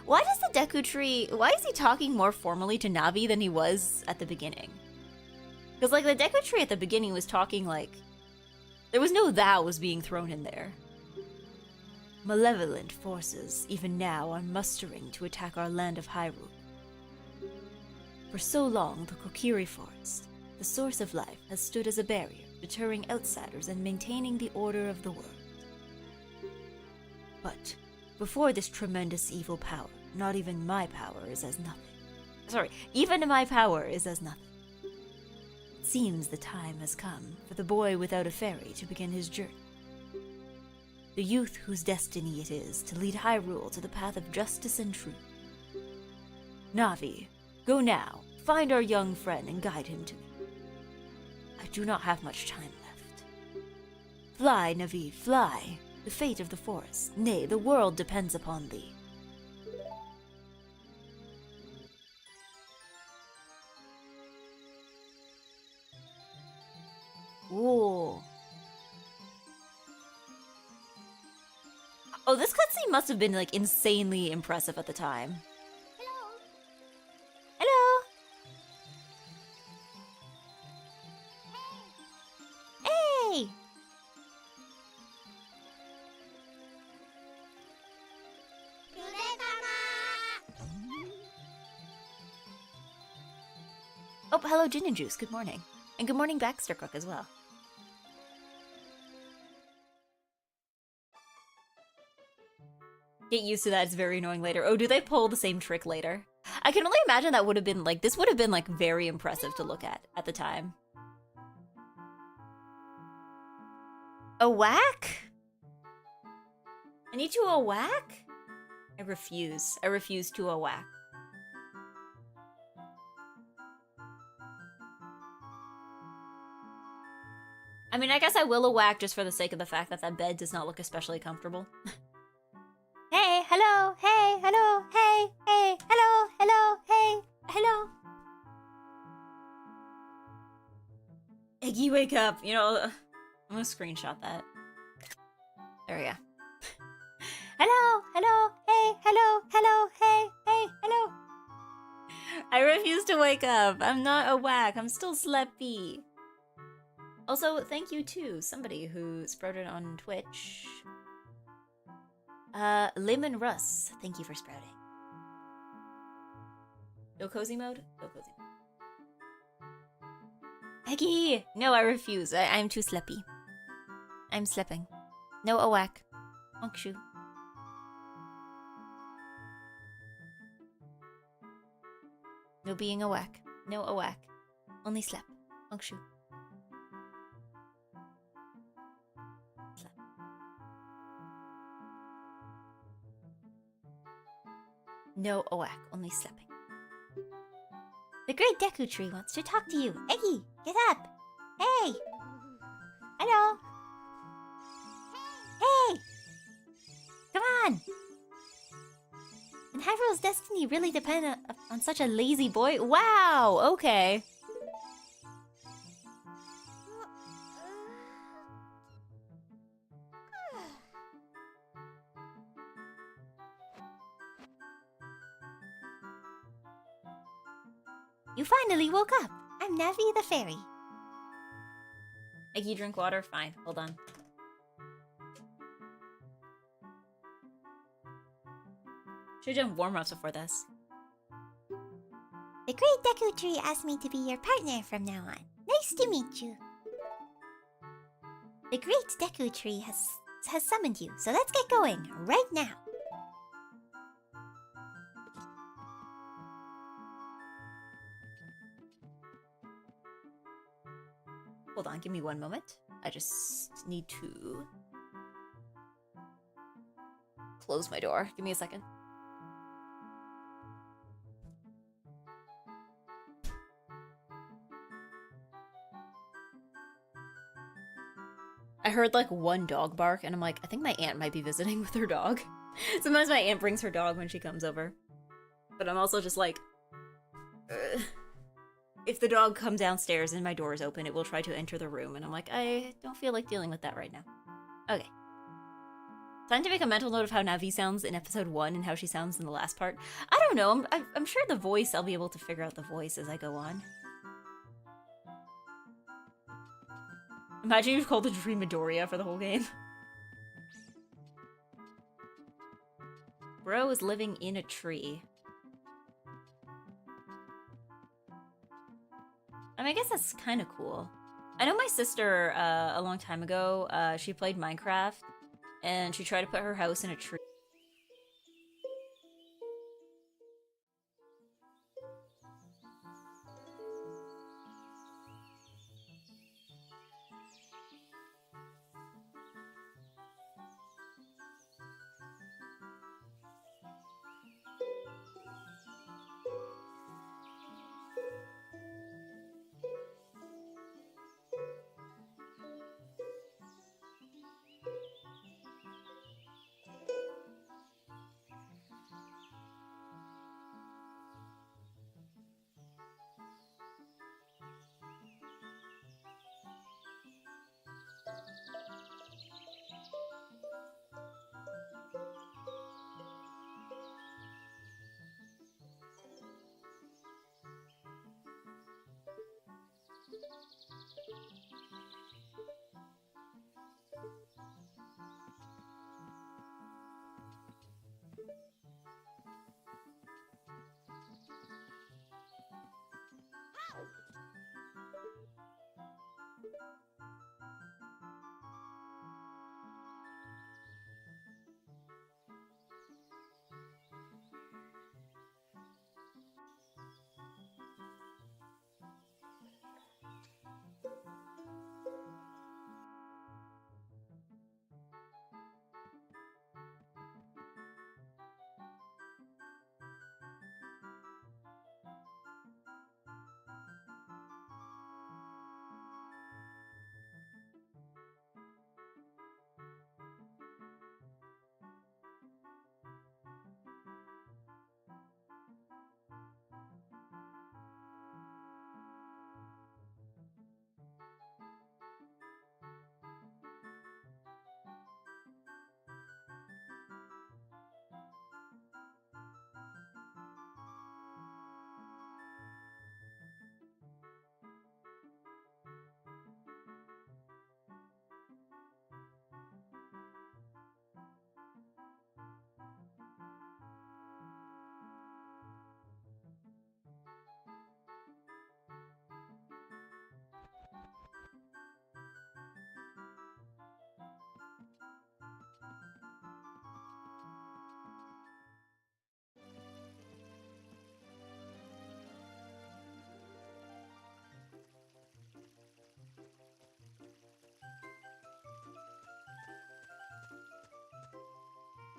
Why does the Deku Tree, why is he talking more formally to Navi than he was at the beginning? Because like the Deku Tree at the beginning was talking like, there was no thous being thrown in there. Malevolent forces, even now, are mustering to attack our land of Hyrule. For so long, the Kokiri Forest, the source of life, has stood as a barrier, deterring outsiders and maintaining the order of the world. But before this tremendous evil power, not even my power is as nothing. Sorry, even my power is as nothing. It seems the time has come for the boy without a fairy to begin his journey. The youth whose destiny it is to lead Hyrule to the path of justice and truth. Navi, go now, find our young friend and guide him to me. I do not have much time left. Fly, Navi, fly. The fate of the forest, nay, the world depends upon thee. Ooh. Oh, this cutscene must have been like insanely impressive at the time. Hello. Hello. Hey. Oh, hello, Gin and Juice. Good morning. And good morning, Baxter Crook, as well. Get used to that, it's very annoying later. Oh, do they pull the same trick later? I can only imagine that would have been, like, this would have been, like, very impressive to look at the time. A whack? I need to a whack? I refuse. I refuse to a whack. I mean, I guess I will a whack just for the sake of the fact that that bed does not look especially comfortable. Hey, hello, hey, hello, hey, hey, hello, hello, hey, hello. Eggy, wake up. You know, I'm gonna screenshot that. There we go. Hello, hello, hey, hello, hello, hey, hey, hello. I refuse to wake up. I'm not a whack. I'm still sleepy. Also, thank you to somebody who sprouted on Twitch. Lemon Russ, thank you for sprouting. Go cozy mode? Go cozy mode. Eggy! No, I refuse. I'm too sleepy. I'm slipping. No, a whack. Onkshu. No being a whack. No, a whack. Only slap. Onkshu. No, a whack. Only slapping. The great Deku Tree wants to talk to you. Eggy, get up. Hey. Hello. Hey. Come on. And Hyrule's destiny really depend on such a lazy boy? Wow, okay. You finally woke up. I'm Navi the fairy. Eggy, drink water? Fine, hold on. Should've done warm-ups before this. The great Deku Tree asked me to be your partner from now on. Nice to meet you. The great Deku Tree has summoned you, so let's get going right now. Hold on, give me one moment. I just need to close my door. Give me a second. I heard like one dog bark, and I'm like, I think my aunt might be visiting with her dog. Sometimes my aunt brings her dog when she comes over. But I'm also just like, ugh. If the dog comes downstairs and my door is open, it will try to enter the room, and I'm like, I don't feel like dealing with that right now. Okay. Time to make a mental note of how Navi sounds in episode 1 and how she sounds in the last part. I don't know, I'm sure the voice, I'll be able to figure out the voice as I go on. Imagine you've called the dream Midoriya for the whole game. Bro is living in a tree. I mean, I guess that's kind of cool. I know my sister, a long time ago, she played Minecraft, and she tried to put her house in a tree.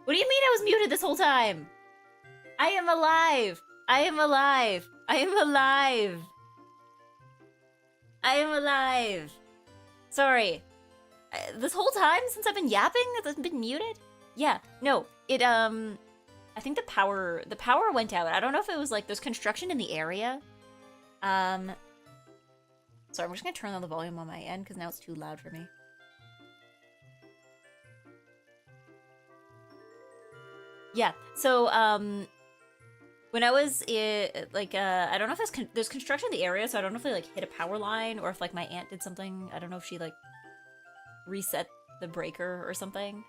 What do you mean I was muted this whole time? I am alive! I am alive! I am alive! I am alive! Sorry. This whole time since I've been yapping, I've been muted? Yeah, no, it, I think the power went out. I don't know if it was like, there's construction in the area. Sorry, I'm just gonna turn on the volume on my end, because now it's too loud for me. Yeah, so, when I was, like, I don't know if there's construction in the area, so I don't know if they, like, hit a power line, or if, like, my aunt did something. I don't know if she, like, reset the breaker or something.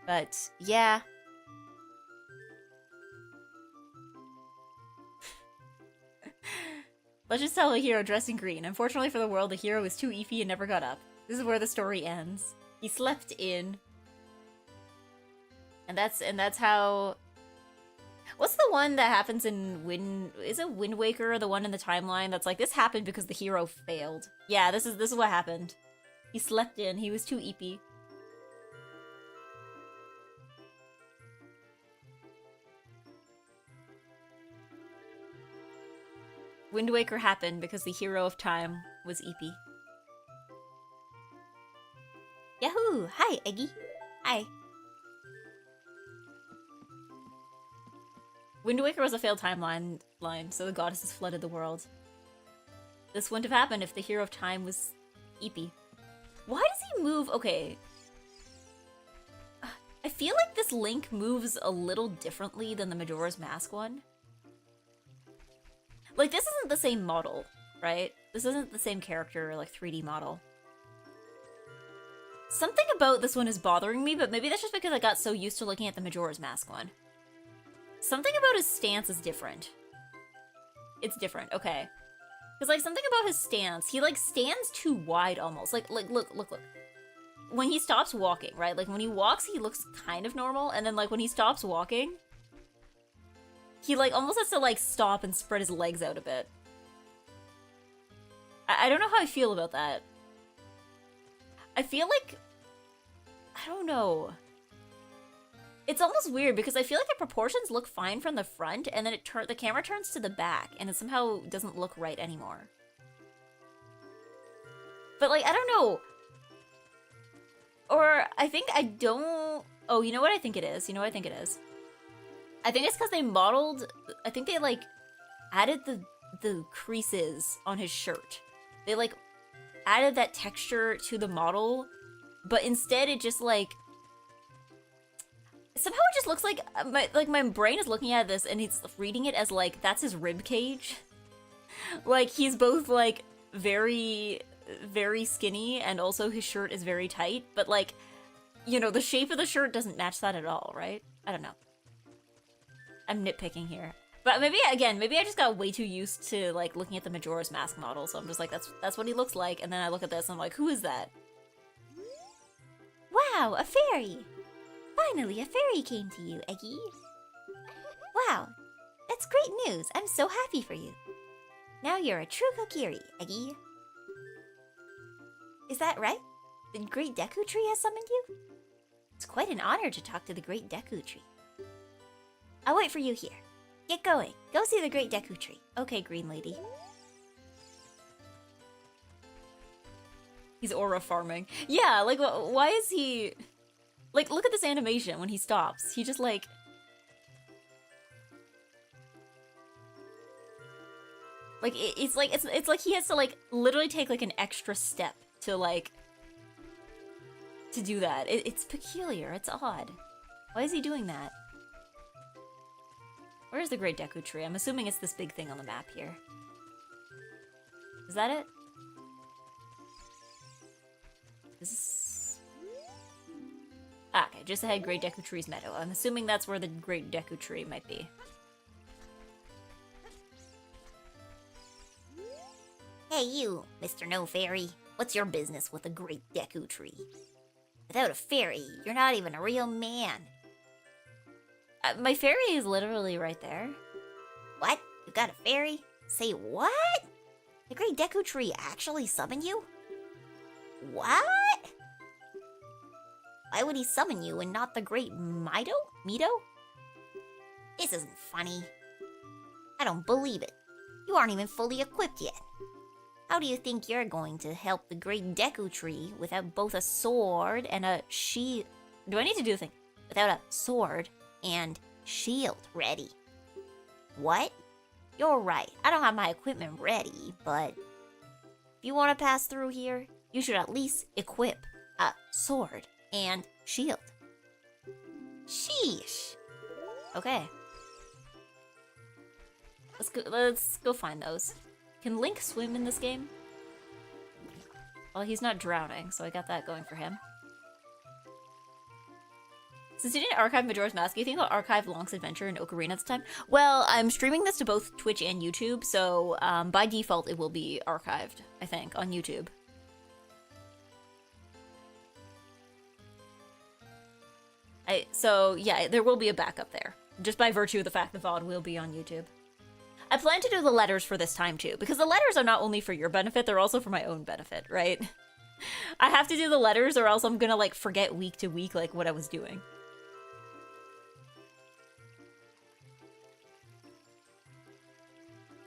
But, yeah. Let's just tell a hero dressed in green. Unfortunately for the world, the hero is too eefy and never got up. This is where the story ends. He slept in. And that's how... What's the one that happens in Is it Wind Waker, the one in the timeline that's like, this happened because the hero failed? Yeah, this is what happened. He slept in. He was too eepy. Wind Waker happened because the hero of time was eepy. Hi, Eggy. Hi. Wind Waker was a failed timeline, so the goddesses flooded the world. This wouldn't have happened if the hero of time was Eepy. Why does he move? Okay. I feel like this Link moves a little differently than the Majora's Mask one. Like, this isn't the same model, right? This isn't the same character, like, 3D model. Something about this one is bothering me, but maybe that's just because I got so used to looking at the Majora's Mask one. Something about his stance is different. It's different, okay. Because, like, something about his stance, he, like, stands too wide almost. Like, look. When he stops walking, right? Like, when he walks, he looks kind of normal, and then, like, when he stops walking, he, like, almost has to, like, stop and spread his legs out a bit. I don't know how I feel about that. I feel like... I don't know. It's almost weird, because I feel like the proportions look fine from the front, and then the camera turns to the back, and it somehow doesn't look right anymore. But, like, I don't know. Or, I think I don't... Oh, you know what I think it is? I think it's because they modeled... I think they, like, added the creases on his shirt. They, like, added that texture to the model, but instead it just, like... Somehow it just looks like my brain is looking at this and he's reading it as, like, that's his rib cage. Like, he's both, like, very... very skinny, and also his shirt is very tight, but, like, you know, the shape of the shirt doesn't match that at all, right? I don't know. I'm nitpicking here. But maybe, again, maybe I just got way too used to, like, looking at the Majora's Mask model, so I'm just like, that's what he looks like, and then I look at this and I'm like, who is that? Wow, a fairy! Finally, a fairy came to you, Eggy. Wow, that's great news. I'm so happy for you. Now you're a true Kokiri, Eggy. Is that right? The Great Deku Tree has summoned you? It's quite an honor to talk to the Great Deku Tree. I'll wait for you here. Get going. Go see the Great Deku Tree. Okay, Green Lady. He's aura farming. Yeah, like, why is he... Like, look at this animation when he stops. He just, like... Like, it's like he has to, like, literally take, like, an extra step to, like... to do that. It's peculiar. It's odd. Why is he doing that? Where's the Great Deku Tree? I'm assuming it's this big thing on the map here. Is that it? Is this... Ah, okay, just ahead Great Deku Tree's meadow. I'm assuming that's where the Great Deku Tree might be. Hey you, Mr. No Fairy. What's your business with the Great Deku Tree? Without a fairy, you're not even a real man. My fairy is literally right there. What? You got a fairy? Say what? The Great Deku Tree actually summoned you? What? Why would he summon you and not the Great Mido? This isn't funny. I don't believe it. You aren't even fully equipped yet. How do you think you're going to help the Great Deku Tree without both a sword and a shield? Do I need to do the thing? Without a sword and shield ready. What? You're right. I don't have my equipment ready, but if you want to pass through here, you should at least equip a sword and shield. Sheesh. Okay. Let's go find those. Can Link swim in this game? Well, he's not drowning, so I got that going for him. Since you didn't archive Majora's Mask, do you think I'll archive Link's Adventure and Ocarina this time? Well, I'm streaming this to both Twitch and YouTube, so by default it will be archived, I think, on YouTube. So, yeah, there will be a backup there. Just by virtue of the fact the VOD will be on YouTube. I plan to do the letters for this time, too, because the letters are not only for your benefit, they're also for my own benefit, right? I have to do the letters or else I'm gonna, like, forget week to week, like, what I was doing.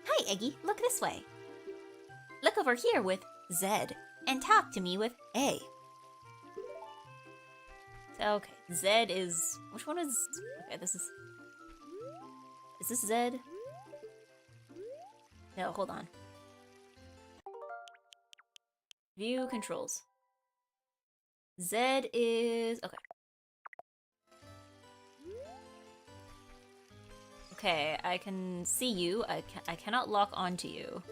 Hi, Eggy. Look this way. Look over here with Z, and talk to me with A. Okay, Zed is... Which one is... Okay, this is... Is this Zed? No, hold on. View controls. Zed is... Okay. Okay, I can see you. I cannot lock onto you.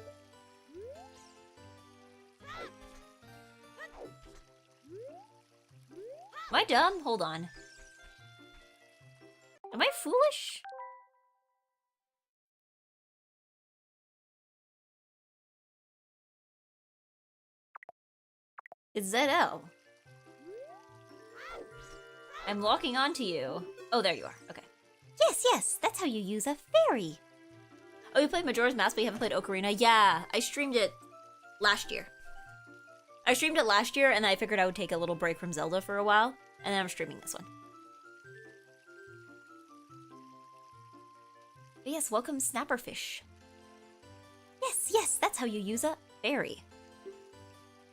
Am I dumb? Hold on. Am I foolish? It's ZL. I'm locking onto you. Oh, there you are. Okay. Yes, that's how you use a fairy. Oh, you played Majora's Mask, but you haven't played Ocarina? Yeah, I streamed it last year. I streamed it last year, and I figured I would take a little break from Zelda for a while, and then I'm streaming this one. But yes, welcome Snapperfish. Yes, that's how you use a fairy.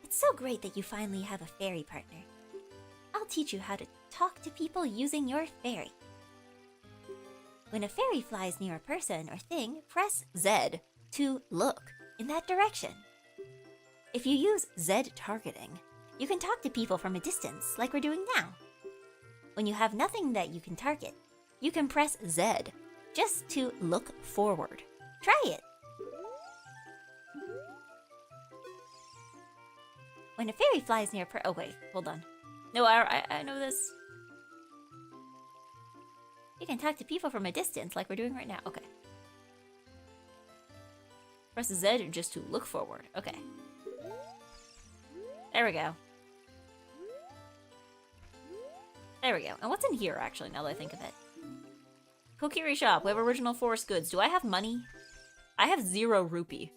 It's so great that you finally have a fairy partner. I'll teach you how to talk to people using your fairy. When a fairy flies near a person or thing, press Z to look in that direction. If you use Z targeting, you can talk to people from a distance, like we're doing now. When you have nothing that you can target, you can press Z just to look forward. Try it! When a fairy flies near oh wait, hold on. No, I know this. You can talk to people from a distance, like we're doing right now. Okay. Press Z just to look forward. Okay. There we go. There we go. And what's in here, actually, now that I think of it? Kokiri shop. We have original forest goods. Do I have money? I have 0 rupee.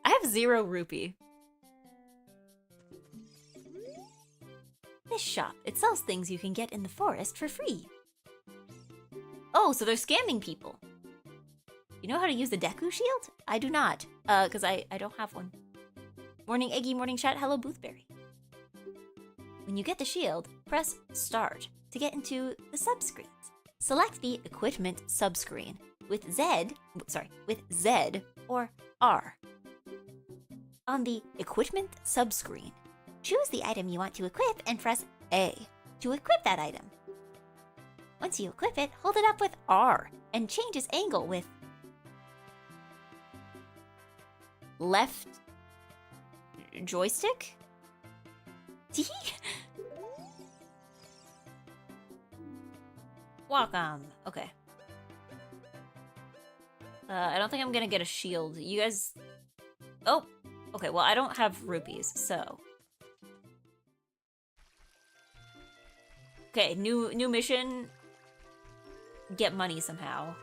I have 0 rupee. This shop, it sells things you can get in the forest for free. Oh, so they're scamming people. You know how to use the Deku shield? I do not, because I don't have one. Morning Eggy, morning chat, hello Boothberry. When you get the shield, press Start to get into the subscreens. Select the Equipment subscreen with Z or R. On the Equipment subscreen, choose the item you want to equip and press A to equip that item. Once you equip it, hold it up with R and change its angle with left joystick? Welcome. Okay. I don't think I'm gonna get a shield. You guys... Oh! Okay, well, I don't have rupees, so... Okay, new mission. Get money somehow.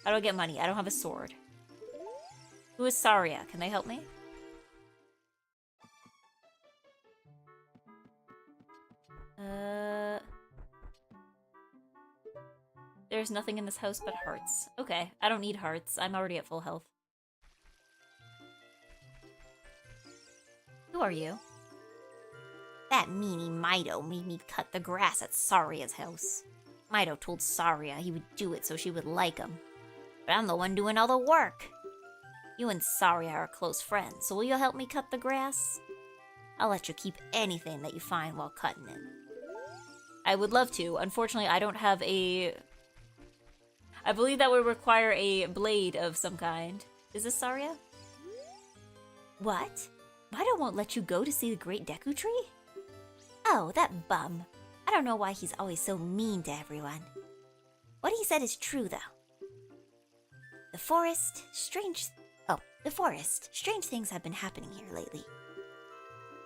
How do I get money? I don't have a sword. Who is Saria? Can they help me? There's nothing in this house but hearts. Okay, I don't need hearts. I'm already at full health. Who are you? That meanie Mido made me cut the grass at Saria's house. Mido told Saria he would do it so she would like him. But I'm the one doing all the work. You and Saria are close friends, so will you help me cut the grass? I'll let you keep anything that you find while cutting it. I would love to. Unfortunately, I don't have a... I believe that would require a blade of some kind. Is this Saria? What? Mido won't let you go to see the great Deku Tree? Oh, that bum. I don't know why he's always so mean to everyone. What he said is true, though. The forest, strange things have been happening here lately.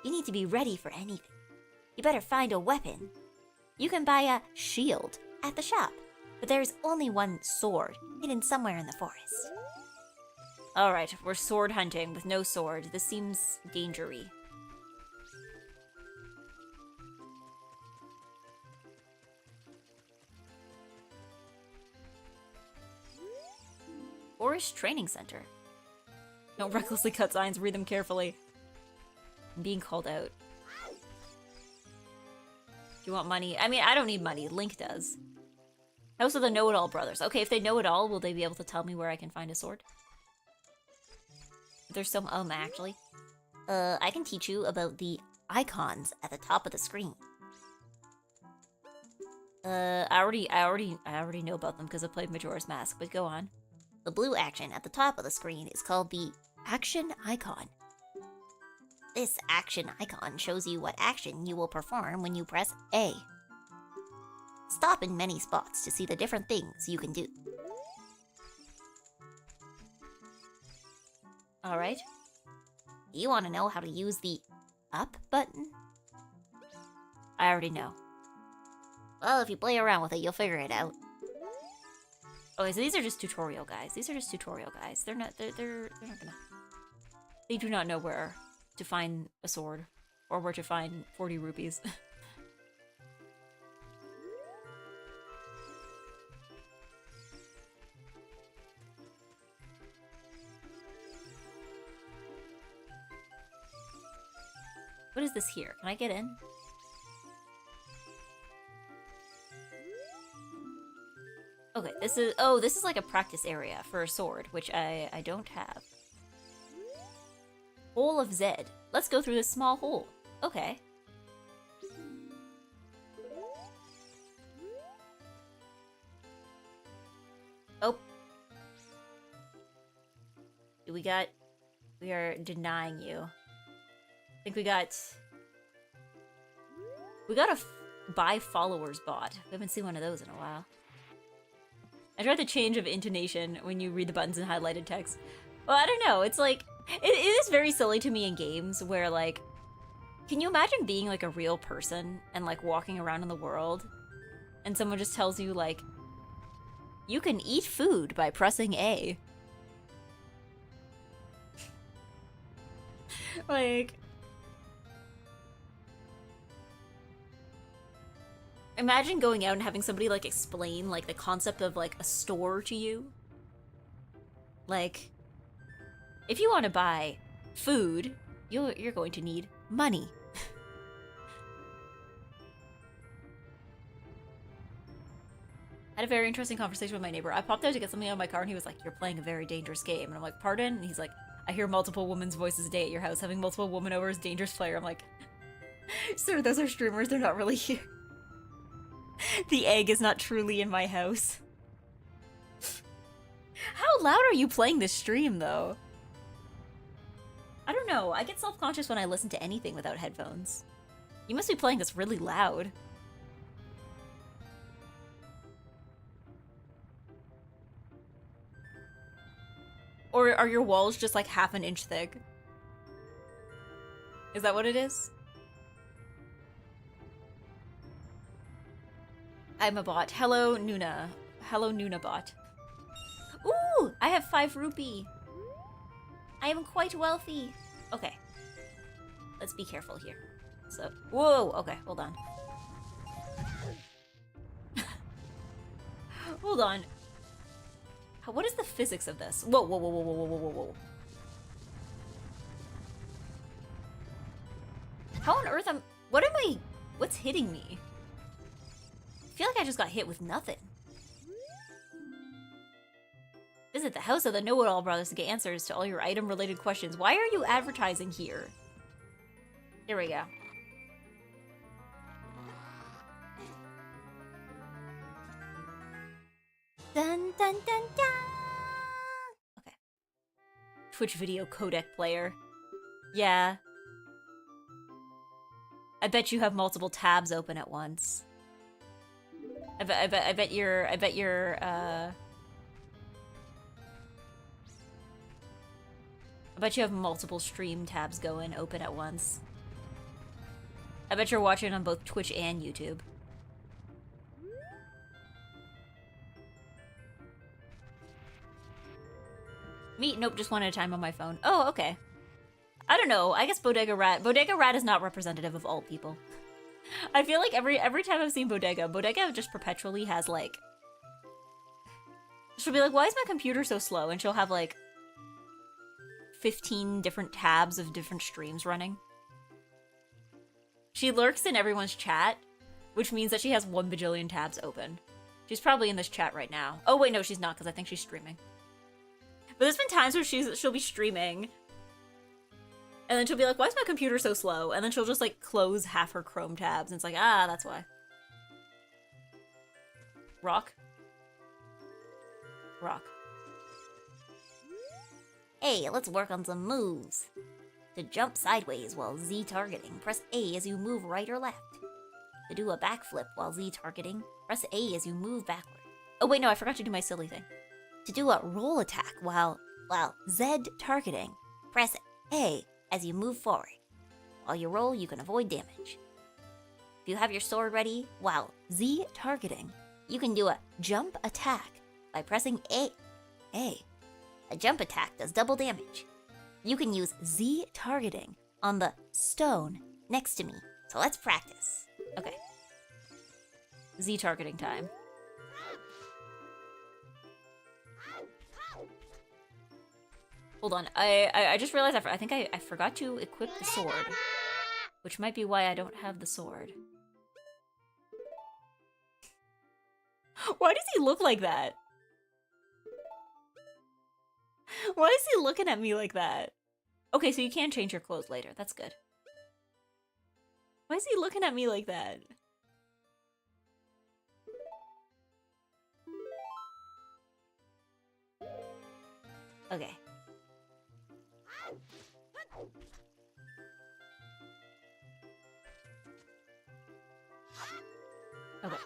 You need to be ready for anything. You better find a weapon. You can buy a shield at the shop, but there's only one sword hidden somewhere in the forest. Alright, we're sword hunting with no sword. This seems dangery. Forest Training Center. Don't recklessly cut signs, read them carefully. I'm being called out. you want money? I mean, I don't need money. Link does. House of the Know-It-All Brothers. Okay, if they know it all, will they be able to tell me where I can find a sword? There's some actually. I can teach you about the icons at the top of the screen. I already know about them because I played Majora's Mask, but go on. The blue action at the top of the screen is called the action icon. This action icon shows you what action you will perform when you press A. Stop in many spots to see the different things you can do. Alright. You want to know how to use the up button? I already know. Well, if you play around with it, you'll figure it out. Okay, so these are just tutorial guys. These are just tutorial guys. They're not gonna... They do not know where to find a sword. Or where to find 40 rupees. What is this here? Can I get in? Okay, this is... Oh, this is like a practice area for a sword, which I don't have. Hole of Zed. Let's go through this small hole. Okay. Oh. We are denying you. I think we got a buy followers bot. We haven't seen one of those in a while. I tried the change of intonation when you read the buttons in highlighted text. Well, I don't know. It's like, it is very silly to me in games where, like, can you imagine being, like, a real person and, like, walking around in the world and someone just tells you, like, you can eat food by pressing A. Like... Imagine going out and having somebody, like, explain, like, the concept of, like, a store to you. Like, if you want to buy food, you're going to need money. I had a very interesting conversation with my neighbor. I popped out to get something out of my car, and he was like, you're playing a very dangerous game. And I'm like, pardon? And he's like, I hear multiple women's voices a day at your house. Having multiple women over is dangerous player. I'm like, sir, those are streamers. They're not really here. The egg is not truly in my house. How loud are you playing this stream, though? I don't know. I get self-conscious when I listen to anything without headphones. You must be playing this really loud. Or are your walls just like half an inch thick? Is that what it is? I'm a bot. Hello, Nuna. Hello, Nuna bot. Ooh! I have 5 rupee. I am quite wealthy. Okay. Let's be careful here. So, whoa! Okay, hold on. Hold on. What is the physics of this? Whoa, whoa, whoa, whoa, whoa, whoa, whoa, whoa. How on earth what am I... What's hitting me? I feel like I just got hit with nothing. Visit the House of the Know-It-All Brothers to get answers to all your item-related questions. Why are you advertising here? Here we go. Dun dun dun dun! Okay. Twitch video codec player. Yeah. I bet you have multiple tabs open at once. I bet your I bet you have multiple stream tabs going open at once. I bet you're watching on both Twitch and YouTube. Me? Nope, just one at a time on my phone. Oh, okay. I don't know. I guess Bodega Rat is not representative of all people. I feel like every time I've seen Bodega just perpetually has, like... She'll be like, why is my computer so slow? And she'll have, like, 15 different tabs of different streams running. She lurks in everyone's chat, which means that she has 1 bajillion tabs open. She's probably in this chat right now. Oh wait, no, she's not, because I think she's streaming. But there's been times where she'll be streaming, and then she'll be like, why is my computer so slow? And then she'll just like close half her Chrome tabs, and it's like, ah, that's why. Rock? Rock. Hey, let's work on some moves. To jump sideways while Z targeting, press A as you move right or left. To do a backflip while Z targeting, press A as you move backward. Oh wait, no, I forgot to do my silly thing. To do a roll attack while Z targeting, press A as you move forward. While you roll, you can avoid damage. If you have your sword ready while Z targeting, you can do a jump attack by pressing A. A jump attack does double damage. You can use Z targeting on the stone next to me. So let's practice. Okay. Z targeting time. Hold on, I just realized I think I forgot to equip the sword, which might be why I don't have the sword. Why does he look like that? Why is he looking at me like that? Okay, so you can change your clothes later. That's good. Why is he looking at me like that? Okay. Okay.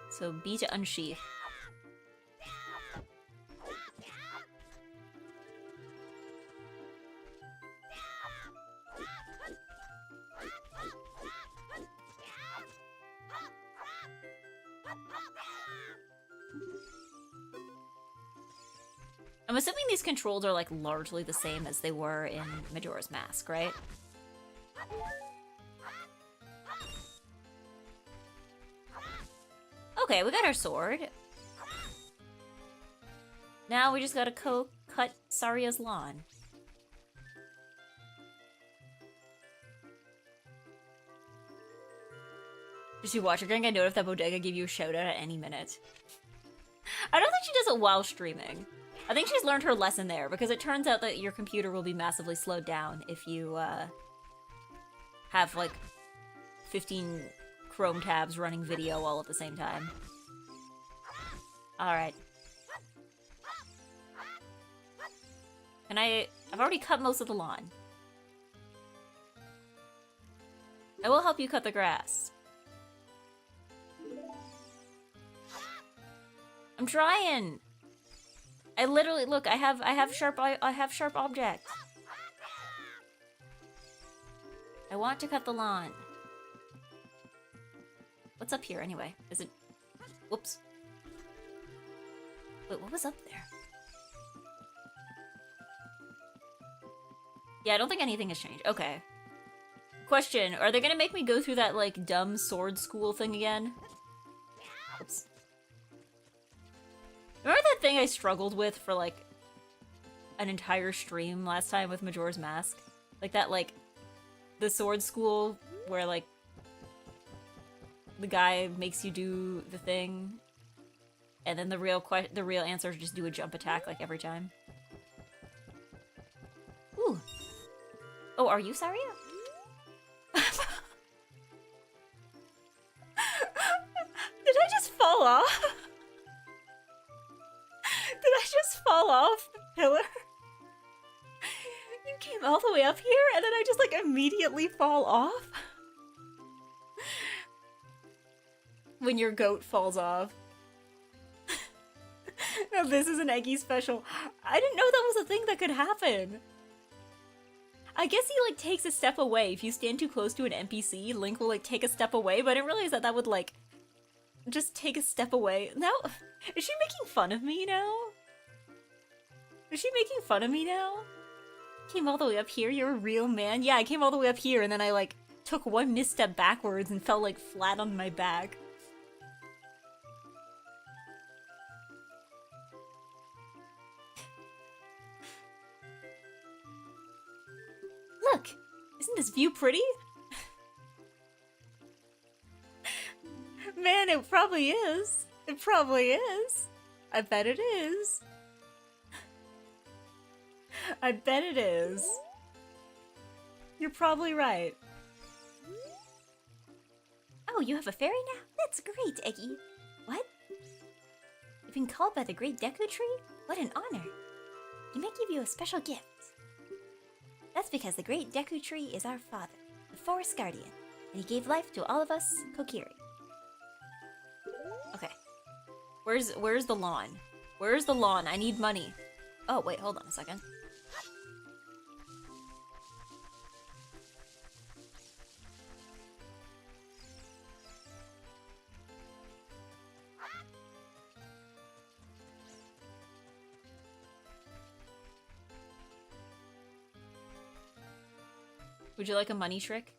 So B to unsheath. I'm assuming these controls are like largely the same as they were in Majora's Mask, right? Okay, we got our sword. Now we just gotta cut Saria's lawn. Just you watch, you're gonna get notified that Bodega give you a shout out at any minute. I don't think she does it while streaming. I think she's learned her lesson there, because it turns out that your computer will be massively slowed down if you have like 15 Chrome tabs running video all at the same time. Alright. I've already cut most of the lawn. I will help you cut the grass. I'm trying! I literally, look, I have sharp objects. I want to cut the lawn. What's up here anyway? Is it, whoops. Wait, what was up there? Yeah, I don't think anything has changed. Okay. Question, are they gonna make me go through that, like, dumb sword school thing again? Oops. Remember that thing I struggled with for, like, an entire stream last time with Majora's Mask? Like that, like, the sword school where, like, the guy makes you do the thing, and then the real answer is just do a jump attack, like, every time. Ooh. Oh, are you Saria? Did I just fall off? Did I just fall off the pillar? You came all the way up here, and then I just, like, immediately fall off? When your goat falls off. Now this is an Eggy special. I didn't know that was a thing that could happen. I guess he, like, takes a step away. If you stand too close to an NPC, Link will, like, take a step away, but I didn't realize that that would, like, just take a step away. Now, is she making fun of me now? Is she making fun of me now? Came all the way up here, you're a real man? Yeah, I came all the way up here, and then I, like, took one misstep backwards and fell, like, flat on my back. Look! Isn't this view pretty? It probably is. It probably is. I bet it is. I bet it is. You're probably right. Oh, you have a fairy now? That's great, Eggy. What? You've been called by the great Deku Tree? What an honor. He may give you a special gift. That's because the great Deku Tree is our father, the forest guardian, and he gave life to all of us Kokiri. Okay. Where's the lawn? Where's the lawn? I need money. Oh, wait, hold on a second. Would you like a money trick?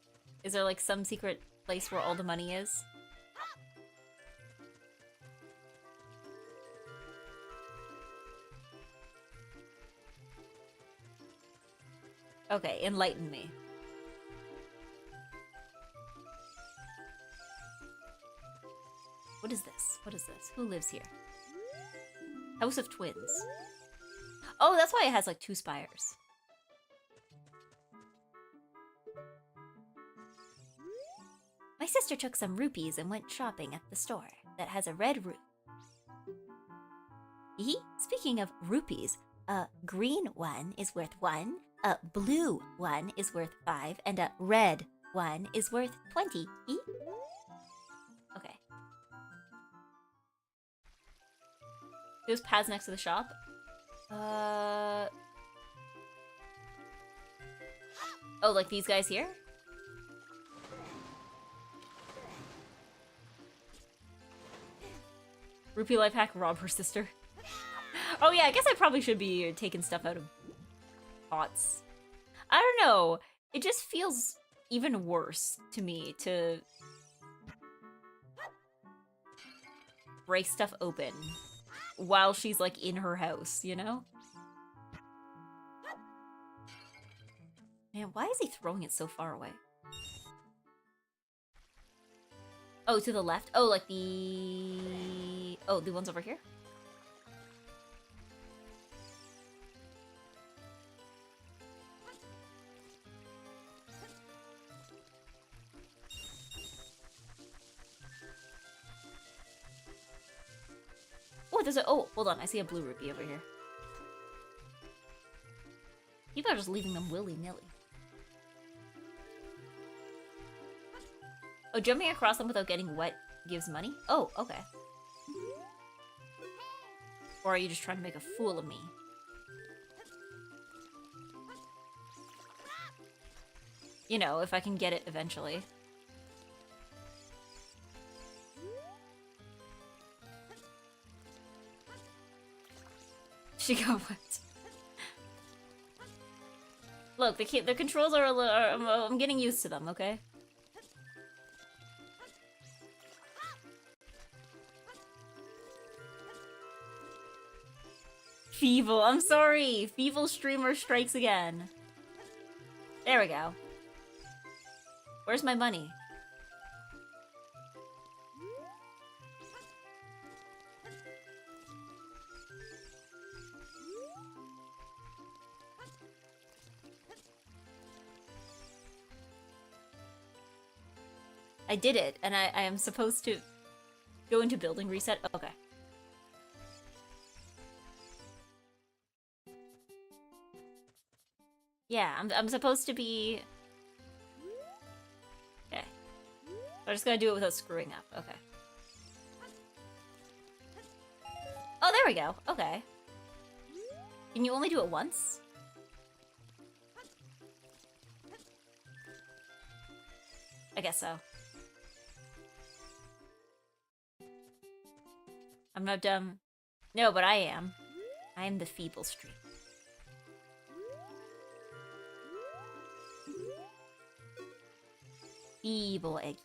Is there like some secret place where all the money is? Okay, enlighten me. What is this? What is this? Who lives here? House of Twins. Oh, that's why it has like 2 spires. My sister took some rupees and went shopping at the store that has a red roof. Speaking of rupees, a green one is worth 1, a blue one is worth 5, and a red one is worth 20. Okay. Those paths next to the shop? Oh, like these guys here? Rupee life hack, rob her sister. Oh yeah, I guess I probably should be taking stuff out of pots. I don't know. It just feels even worse to me to break stuff open while she's like in her house, you know? Man, why is he throwing it so far away? Oh, to the left? Oh, like the... Oh, the ones over here? Oh, there's a... Oh, hold on. I see a blue rupee over here. People are just leaving them willy-nilly. Oh, jumping across them without getting wet gives money? Oh, okay. Or are you just trying to make a fool of me? You know, if I can get it eventually. She got wet. Look, the controls are a little... I'm getting used to them, okay? Feeble, I'm sorry! Feeble streamer strikes again. There we go. Where's my money? I did it, and I am supposed to go into building reset? Okay. Yeah, I'm supposed to be... Okay. I'm just gonna do it without screwing up. Okay. Oh, there we go. Okay. Can you only do it once? I guess so. I'm not dumb. No, but I am. I am the feeble stream. Feeble Eggy.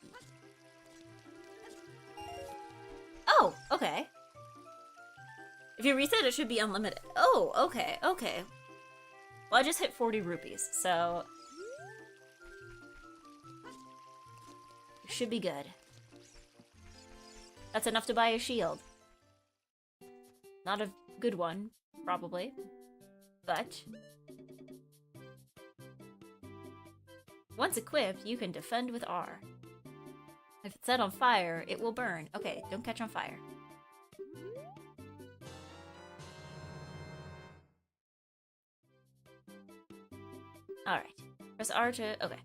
Oh, okay. If you reset, it should be unlimited. Oh, okay, okay. Well, I just hit 40 rupees, so... Should be good. That's enough to buy a shield. Not a good one, probably. But once equipped, you can defend with R. If it's set on fire, it will burn. Okay, don't catch on fire. Alright. Press R to... okay.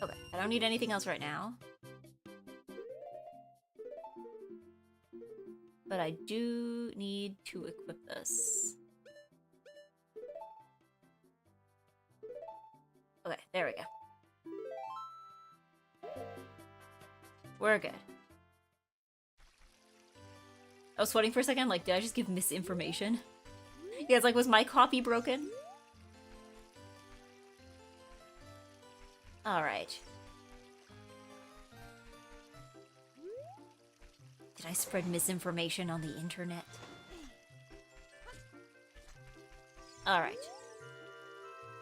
Okay, I don't need anything else right now. But I do need to equip this. Okay, there we go. We're good. I was sweating for a second, like, did I just give misinformation? Yeah, it's like, was my copy broken? Alright. Did I spread misinformation on the internet? Alright.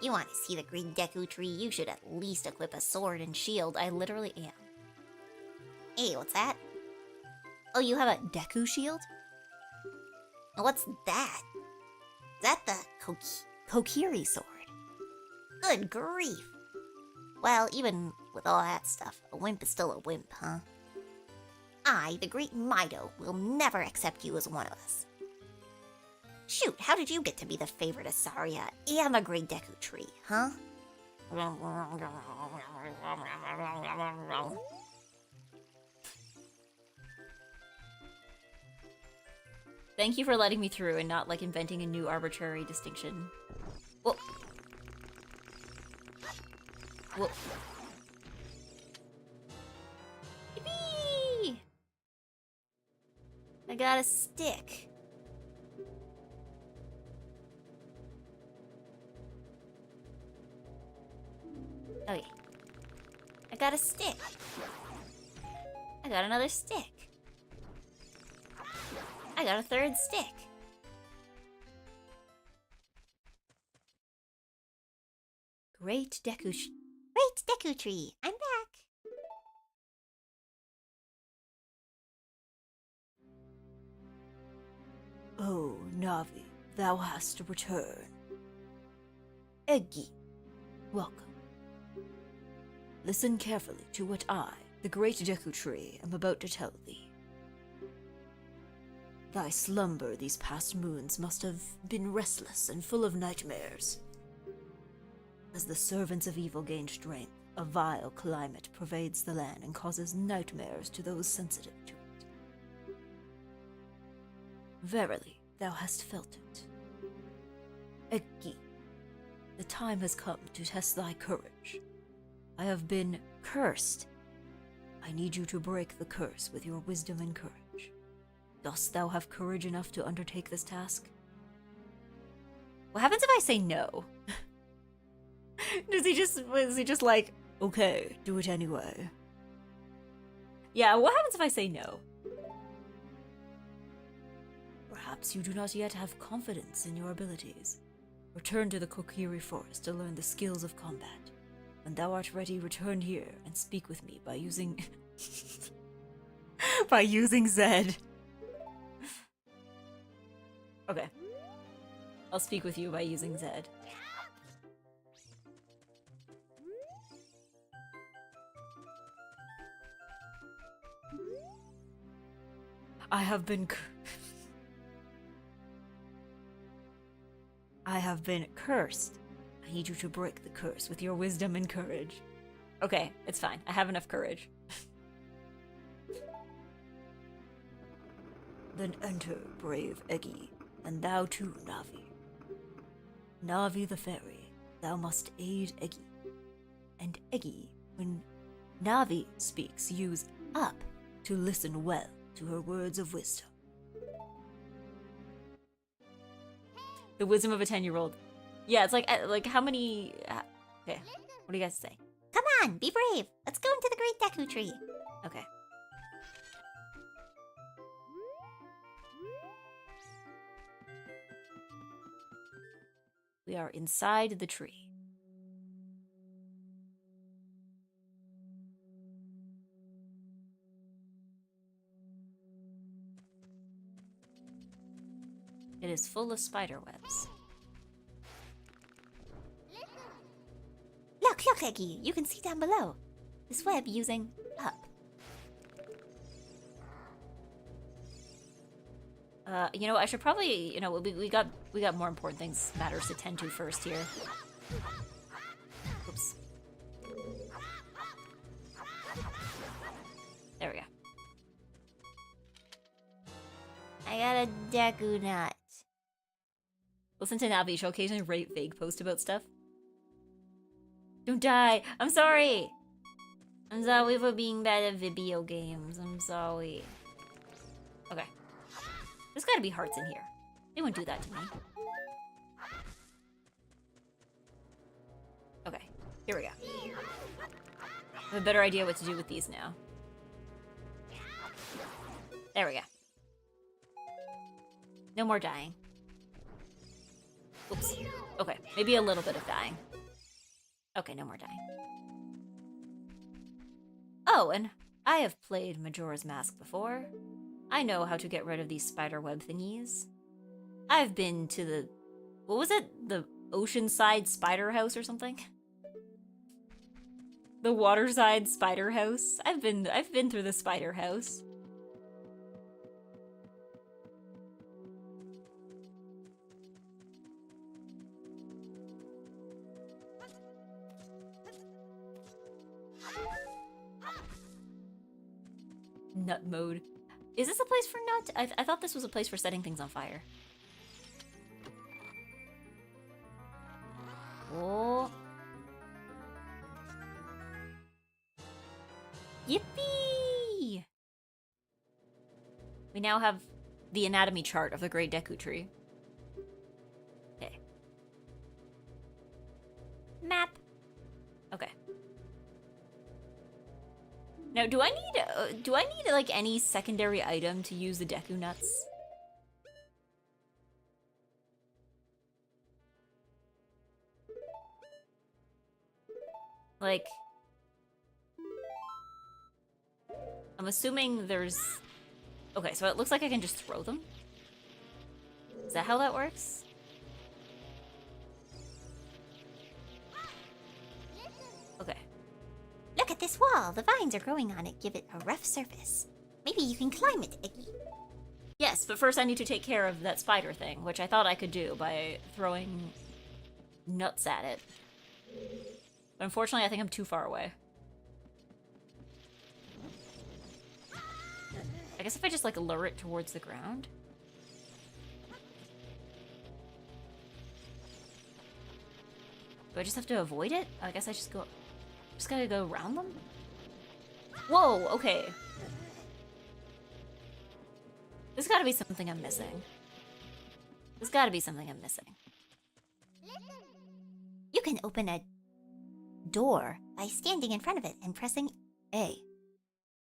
You want to see the green Deku Tree? You should at least equip a sword and shield. I literally am. Hey, what's that? Oh, you have a Deku shield? What's that? Is that the Kokiri sword? Good grief. Well, even with all that stuff, a wimp is still a wimp, huh? I, the great Mido, will never accept you as one of us. Shoot, how did you get to be the favorite of Saria and the Great Deku Tree, huh? Thank you for letting me through and not, like, inventing a new arbitrary distinction. Whoa. Whoa. Yippee! I got a stick. Oh yeah. I got a stick. I got another stick. I got a third stick. Great Deku Tree, I'm back. Oh, Navi, thou hast returned. Eggy, welcome. Listen carefully to what I, the Great Deku Tree, am about to tell thee. Thy slumber these past moons must have been restless and full of nightmares. As the servants of evil gain strength, a vile climate pervades the land and causes nightmares to those sensitive to it. Verily, thou hast felt it. Eggy, the time has come to test thy courage. I have been cursed. I need you to break the curse with your wisdom and courage. Dost thou have courage enough to undertake this task? What happens if I say no? is he just like, okay, do it anyway? Yeah, what happens if I say no? Perhaps you do not yet have confidence in your abilities. Return to the Kokiri Forest to learn the skills of combat. When thou art ready, return here and speak with me by using... by using Zed. Okay. I'll speak with you by using Zed. I have been cursed. I need you to break the curse with your wisdom and courage. Okay, it's fine. I have enough courage. Then enter, brave Eggy, and thou too, Navi. Navi the fairy, thou must aid Eggy. And Eggy, when Navi speaks, use up to listen well to her words of wisdom. The wisdom of a 10-year-old. Yeah, it's like how many... okay, what do you guys say? Come on, be brave. Let's go into the Great Deku Tree. Okay. We are inside the tree. It is full of spider webs. Look, Eggy. You can see down below. This web using up. You know, I should probably, you know, we got more important matters to tend to first here. Oops. There we go. I got a Deku nut. Listen to Navi. She'll occasionally write vague posts about stuff. Don't die. I'm sorry. I'm sorry for being bad at video games. I'm sorry. Okay. There's gotta be hearts in here. They wouldn't do that to me. Okay. Here we go. I have a better idea what to do with these now. There we go. No more dying. Oops. Okay, maybe a little bit of dying. Okay, no more dying. Oh, and I have played Majora's Mask before. I know how to get rid of these spider web thingies. I've been to the... what was it? The Oceanside Spider House or something? The Waterside Spider House? I've been through the Spider House. Nut mode. Is this a place for nut? I thought this was a place for setting things on fire. Oh. Yippee! We now have the anatomy chart of the Great Deku Tree. Okay. Map. Okay. Now, do I need like any secondary item to use the Deku nuts? Like, I'm assuming there's... okay, so it looks like I can just throw them? Is that how that works? Okay. Look at this wall. The vines are growing on it. Give it a rough surface. Maybe you can climb it, Eggy. Yes, but first I need to take care of that spider thing, which I thought I could do by throwing nuts at it. But unfortunately, I think I'm too far away. I guess if I just, like, lure it towards the ground? Do I just have to avoid it? I guess I just gotta go around them? Whoa, okay. There's gotta be something I'm missing. There's gotta be something I'm missing. You can open a door by standing in front of it and pressing A.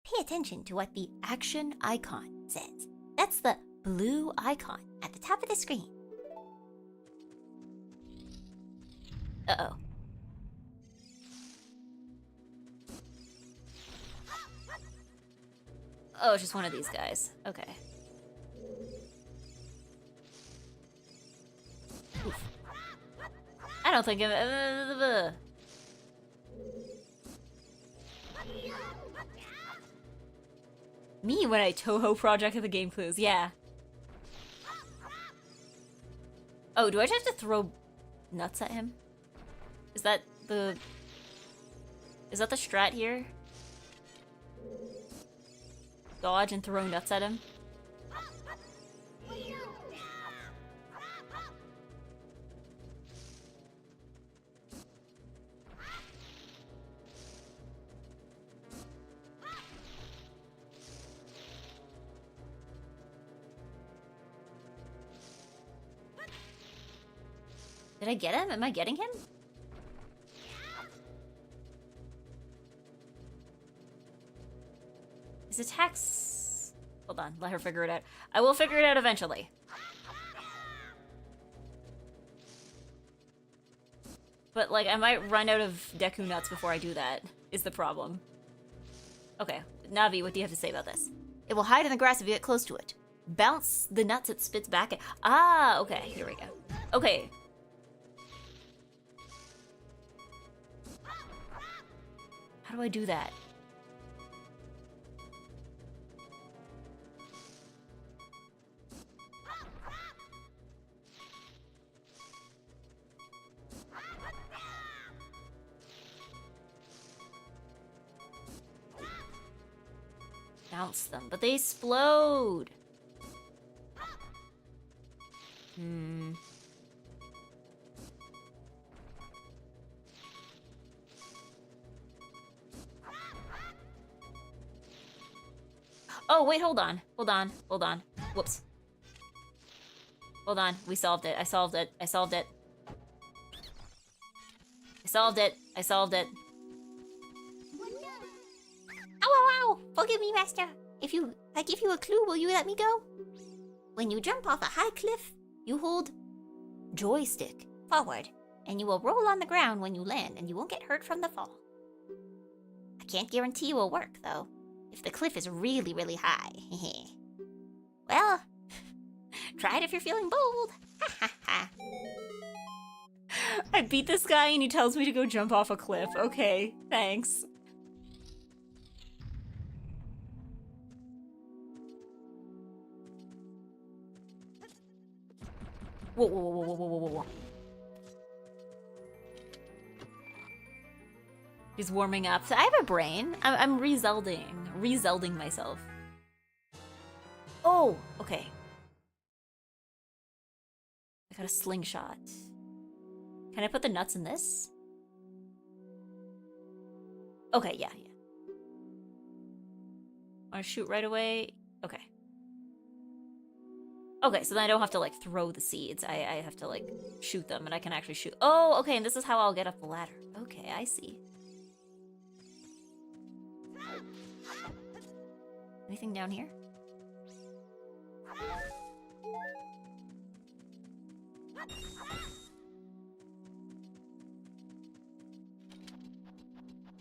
Pay attention to what the action icon says. That's the blue icon at the top of the screen. Uh-oh. Oh, it's just one of these guys. Okay. Oof. I don't think of... Me when I Toho Project the game clues, yeah. Oh, do I just have to throw nuts at him? Is that the strat here? Dodge and throw nuts at him? Did I get him? Am I getting him? His attacks... hold on, let her figure it out. I will figure it out eventually. But, like, I might run out of Deku nuts before I do that, is the problem. Okay, Navi, what do you have to say about this? It will hide in the grass if you get close to it. Bounce the nuts it spits back at. Ah, okay, here we go. Okay. How do I do that? Bounce them, but they explode. Oh, wait, hold on. Hold on. Hold on. Whoops. Hold on. We solved it. I solved it. I solved it. I solved it. I solved it. Ow, ow, ow! Forgive me, Master. If I give you a clue, will you let me go? When you jump off a high cliff, you hold joystick forward, and you will roll on the ground when you land, and you won't get hurt from the fall. I can't guarantee it will work, though, if the cliff is really, really high. Well, try it if you're feeling bold. Ha ha ha. I beat this guy and he tells me to go jump off a cliff. Okay, thanks. Whoa, whoa, whoa, whoa, whoa, whoa, whoa. He's warming up. So I have a brain. I'm re-Zelding myself. Oh, okay. I got a slingshot. Can I put the nuts in this? Okay, yeah. Wanna shoot right away? Okay. Okay, so then I don't have to, like, throw the seeds. I have to, like, shoot them, and I can actually shoot. Oh, okay, and this is how I'll get up the ladder. Okay, I see. Anything down here?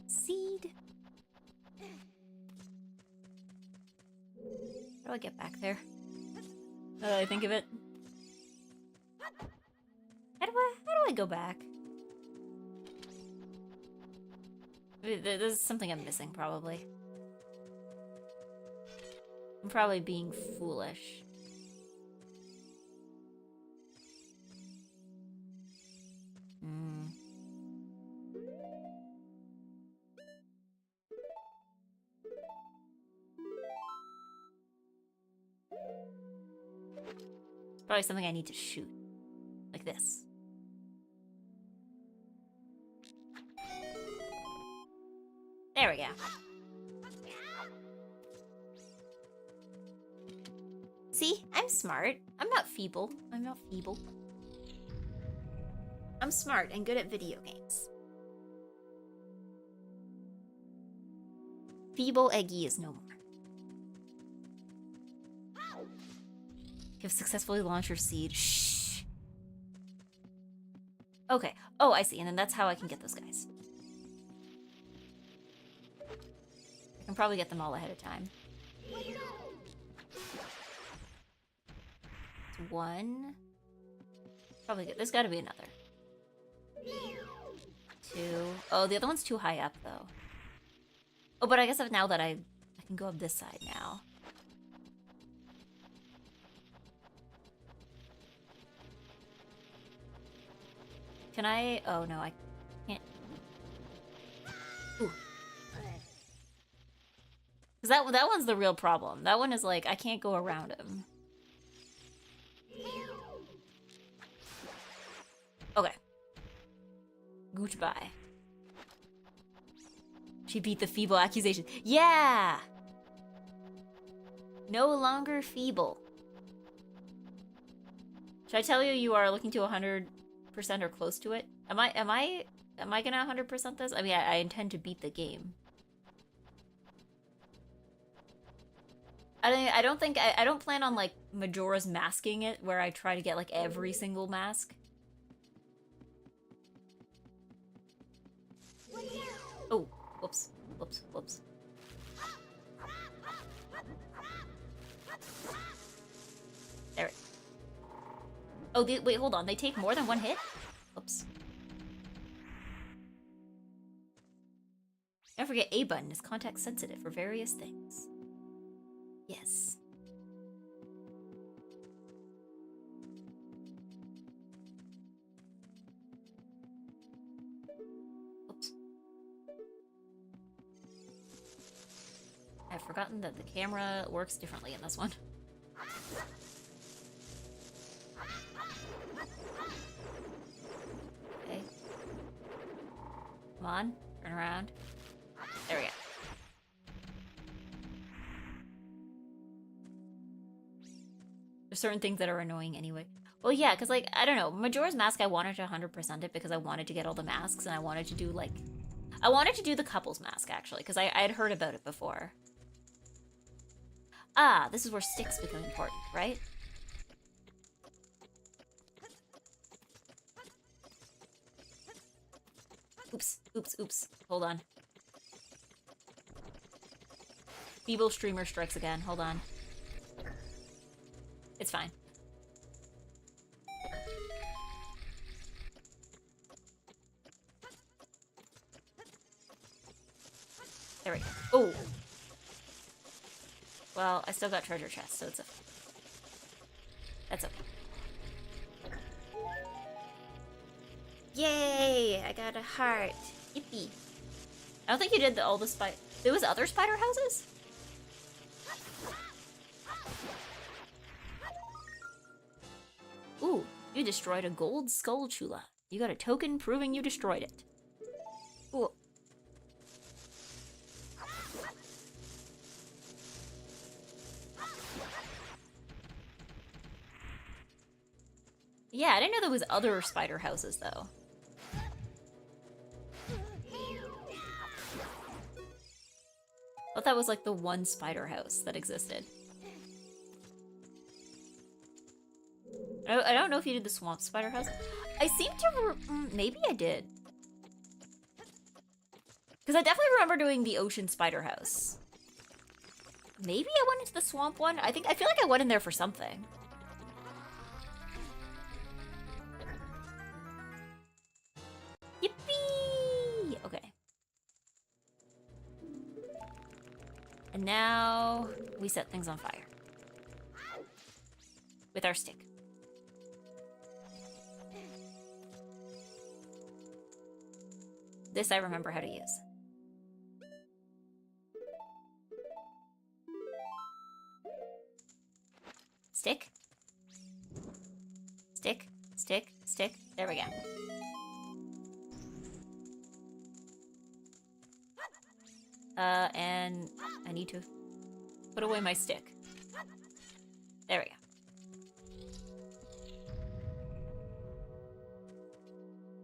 Seed. How do I get back there? Now that I think of it. How do I go back? There's something I'm missing, probably. I'm probably being foolish. Probably something I need to shoot. Like this. There we go. See? I'm smart. I'm not feeble. I'm not feeble. I'm smart and good at video games. Feeble Eggy is no more. You've successfully launched your seed. Shh. Okay. Oh, I see. And then that's how I can get those guys. I can probably get them all ahead of time. It's one. Probably good. There's got to be another. Two. Oh, the other one's too high up, though. Oh, but I guess now that I can go up this side now. Can I? Oh, no, I can't. Ooh. Because that one's the real problem. That one is like, I can't go around him. Okay. Goodbye. She beat the feeble accusation. Yeah! No longer feeble. Should I tell you you are looking to 100% or close to it? Am I gonna 100% this? I mean, I intend to beat the game. I don't plan on, like, Majora's masking it, where I try to get, like, every single mask. Oh, whoops, whoops, whoops. There. Oh, wait, hold on. They take more than one hit? Oops. Don't forget A button is context sensitive for various things. Yes. Oops. I've forgotten that the camera works differently in this one. Okay. Come on, turn around. There we go. There's certain things that are annoying anyway. Well, yeah, because, like, I don't know. Majora's Mask, I wanted to 100% it because I wanted to get all the masks, and I wanted to do, like... I wanted to do the couple's mask, actually, because I had heard about it before. Ah, this is where sticks become important, right? Oops, oops, oops. Hold on. Feeble streamer strikes again. Hold on. It's fine. There we go. Oh! Well, I still got treasure chests, so it's okay. That's okay. Yay! I got a heart. Yippee. I don't think you did all the spider... There was other spider houses? Ooh, you destroyed a gold skull chula. You got a token proving you destroyed it. Cool. Yeah, I didn't know there was other spider houses, though. I thought that was like the one spider house that existed. I don't know if you did the swamp spider house. I seem to maybe I did. Because I definitely remember doing the ocean spider house. Maybe I went into the swamp one? I feel like I went in there for something. Yippee! Okay. And now we set things on fire. With our stick. This I remember how to use. Stick. Stick, stick, stick. There we go. And I need to put away my stick. There we go.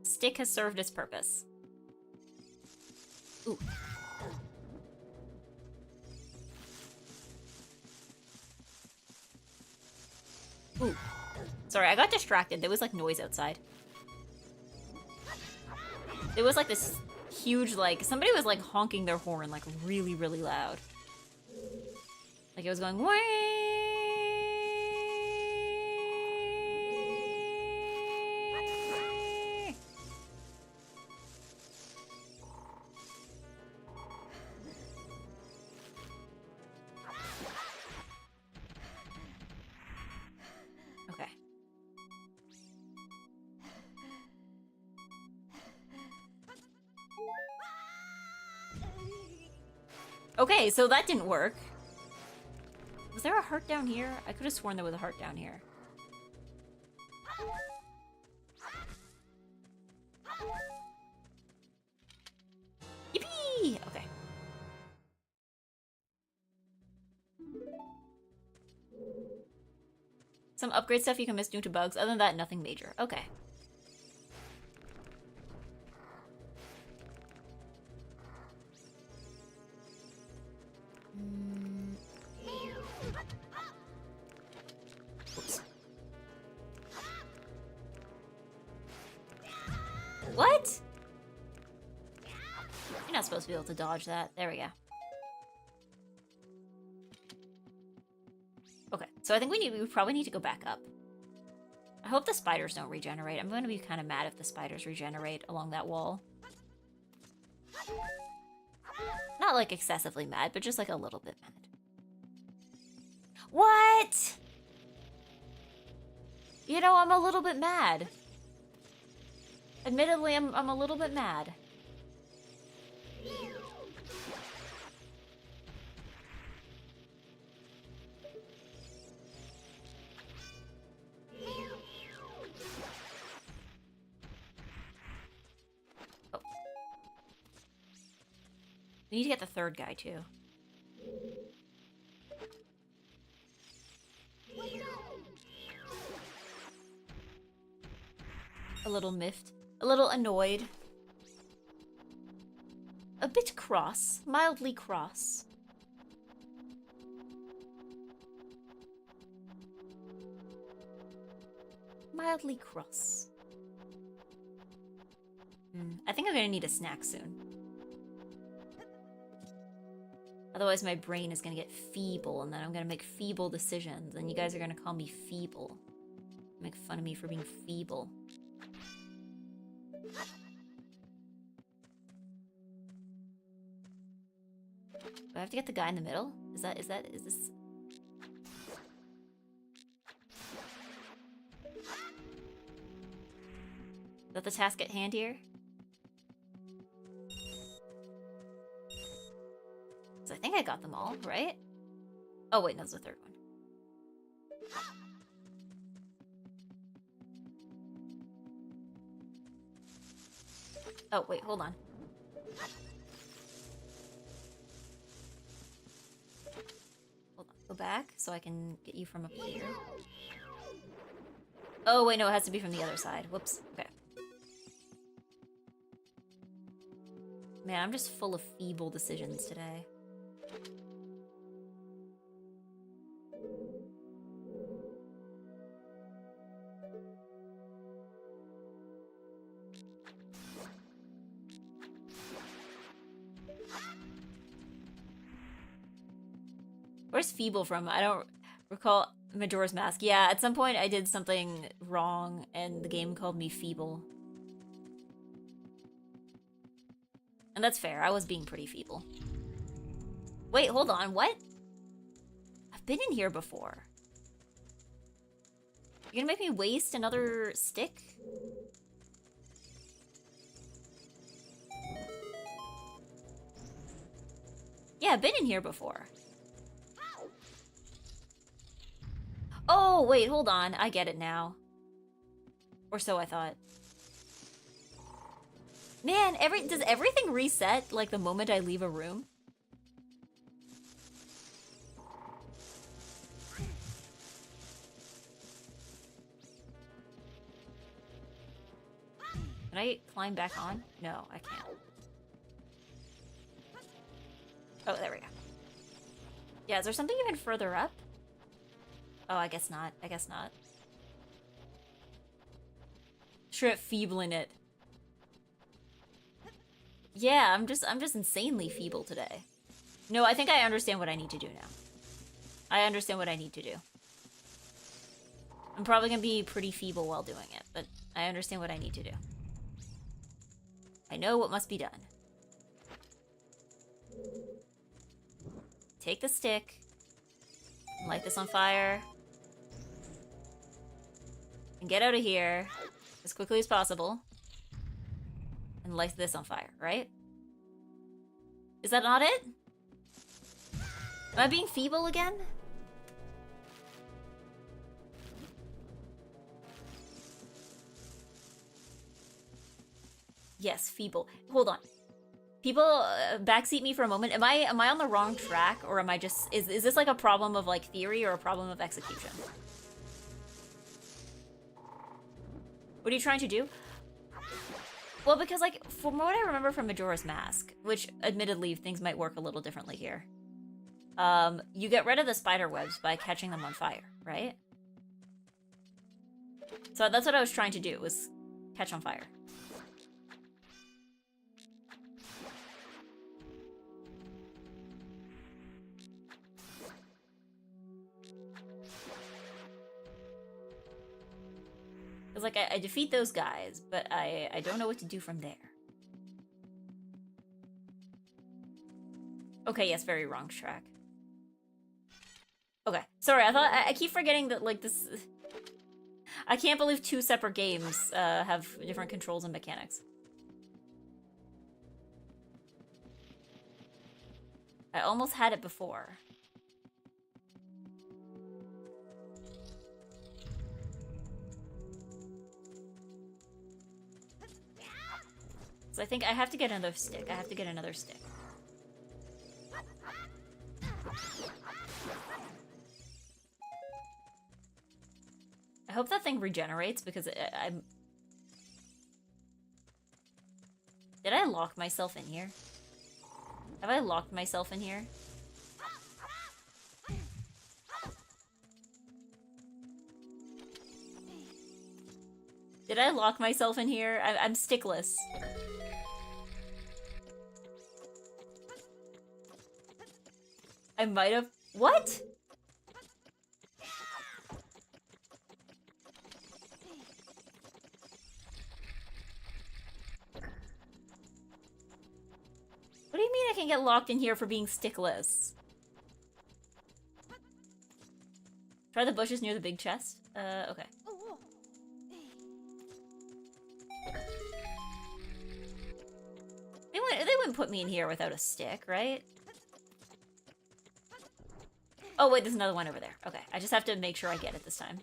Stick has served its purpose. Ooh. Ooh. Sorry, I got distracted. There was like noise outside. There was like this huge, like, somebody was like honking their horn like really, really loud. Like it was going, wah! Okay, so that didn't work. Was there a heart down here? I could have sworn there was a heart down here. Yippee! Okay. Some upgrade stuff you can miss due to bugs. Other than that, nothing major. Okay. Oops. What? You're not supposed to be able to dodge that. There we go. Okay, So I think we probably need to go back up. I hope the spiders don't regenerate. I'm going to be kind of mad if the spiders regenerate along that wall. Not like excessively mad, but just like a little bit mad. What? You know, I'm a little bit mad. Admittedly, I'm a little bit mad. Oh. We need to get the third guy, too. A little miffed. A little annoyed. A bit cross. Mildly cross. Mildly cross. I think I'm gonna need a snack soon. Otherwise my brain is gonna get feeble and then I'm gonna make feeble decisions and you guys are gonna call me feeble. Make fun of me for being feeble. Do I have to get the guy in the middle? Is this... Is that the task at hand here? So I think I got them all, right? Oh wait, no, there's a third one. Oh wait, hold on. Hold on, go back so I can get you from up here. Oh wait, no, it has to be from the other side. Whoops, okay. Man, I'm just full of feeble decisions today. Where's feeble from? I don't recall. Majora's Mask. Yeah, at some point I did something wrong and the game called me feeble. And that's fair, I was being pretty feeble. Wait, hold on, what? I've been in here before. You're gonna make me waste another stick? Yeah, I've been in here before. Oh, wait, hold on. I get it now. Or so I thought. Man, does everything reset, like, the moment I leave a room? Can I climb back on? No, I can't. Oh, there we go. Yeah, is there something even further up? Oh, I guess not. I guess not. Straight feebling it. Yeah, I'm just insanely feeble today. No, I think I understand what I need to do now. I understand what I need to do. I'm probably gonna be pretty feeble while doing it, but I understand what I need to do. I know what must be done. Take the stick. Light this on fire. And get out of here as quickly as possible. And light this on fire, right? Is that not it? Am I being feeble again? Yes, feeble. Hold on. People backseat me for a moment. Am I on the wrong track, or am I just is this like a problem of like theory or a problem of execution? What are you trying to do? Well, because like from what I remember from Majora's Mask, which admittedly things might work a little differently here. You get rid of the spider webs by catching them on fire, right? So that's what I was trying to do, was catch on fire. Because, like, I defeat those guys, but I don't know what to do from there. Okay, yes, very wrong track. Okay, sorry, I keep forgetting that, like, this... I can't believe 2 separate games have different controls and mechanics. I almost had it before. So I think I have to get another stick. I have to get another stick. I hope that thing regenerates because I'm... Did I lock myself in here? Have I locked myself in here? Did I lock myself in here? I'm stickless. I might have... What? What do you mean I can get locked in here for being stickless? Try the bushes near the big chest? Okay. They wouldn't put me in here without a stick, right? Oh, wait, there's another one over there. Okay, I just have to make sure I get it this time.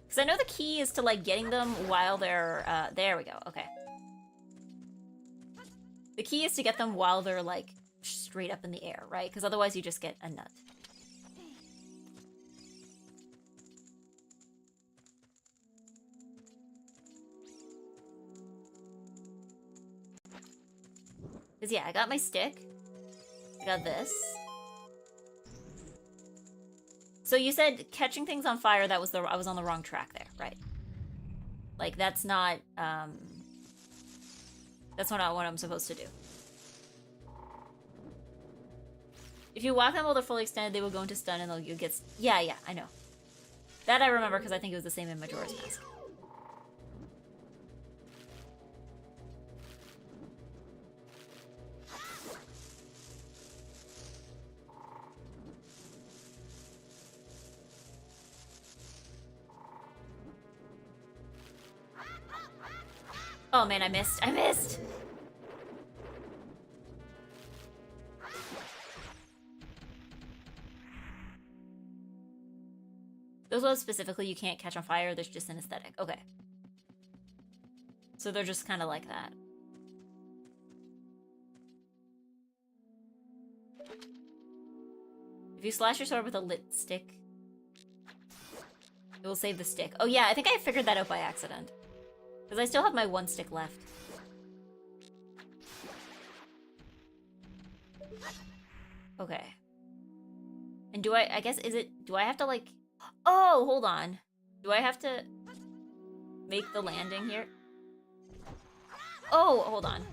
Because I know the key is to, like, getting them while they're, there we go, okay. The key is to get them while they're, like, straight up in the air, right? Because otherwise you just get a nut. Because, yeah, I got my stick. I got this. So you said catching things on fire, that was I was on the wrong track there, right? Like, that's not what I'm supposed to do. If you whack them while they're fully extended, they will go into stun and you'll get... Yeah, I know. That I remember because I think it was the same in Majora's Mask. Oh man, I missed. I missed! Those ones specifically you can't catch on fire, there's just an aesthetic. Okay. So they're just kind of like that. If you slash your sword with a lit stick, it will save the stick. Oh yeah, I think I figured that out by accident. Because I still have my 1 stick left. Okay. And do I guess, do I have to, like... Oh, hold on. Do I have to make the landing here? Oh, hold on.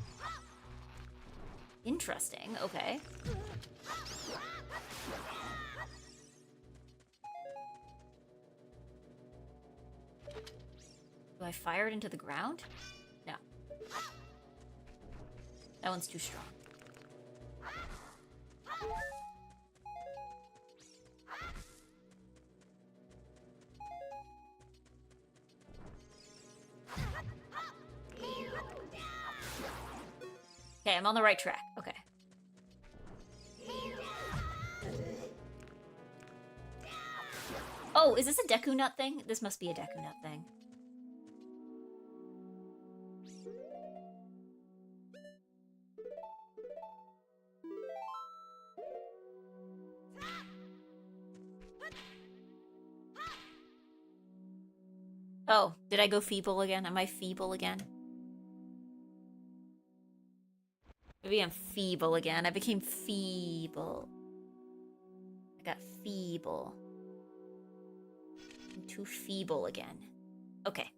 Interesting, okay. Do I fire it into the ground? No. That one's too strong. Okay, I'm on the right track. Okay. Oh, is this a Deku Nut thing? This must be a Deku Nut thing. Oh, did I go feeble again? Am I feeble again? Maybe I'm feeble again. I became feeble. I got feeble. I'm too feeble again. Okay.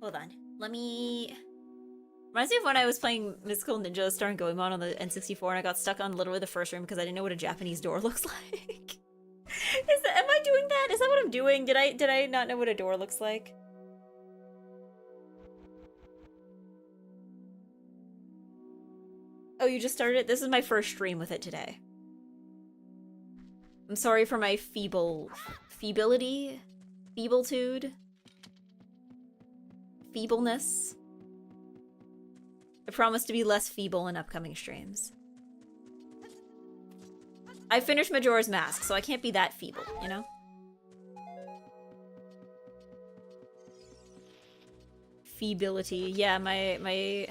Hold on. Let me... Reminds me of when I was playing Mystical Ninja Star and Goemon on the N64 and I got stuck on literally the first room because I didn't know what a Japanese door looks like. Am I doing that? Is that what I'm doing? Did I not know what a door looks like? Oh, you just started it? This is my first stream with it today. I'm sorry for my feebility, feeblitude, feebleness. I promise to be less feeble in upcoming streams. I finished Majora's Mask, so I can't be that feeble, you know? Feebility. Yeah, my...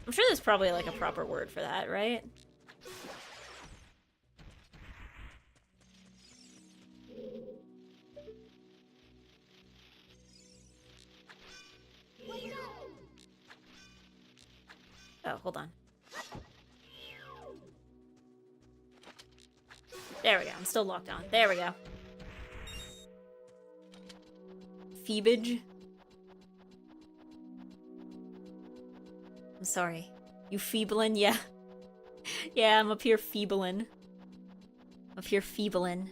I'm sure there's probably like a proper word for that, right? Oh, hold on. There we go. I'm still locked on. There we go. Feebage. I'm sorry. You feeblin'? Yeah. Yeah, I'm up here feeblin'. Up here feeblin'.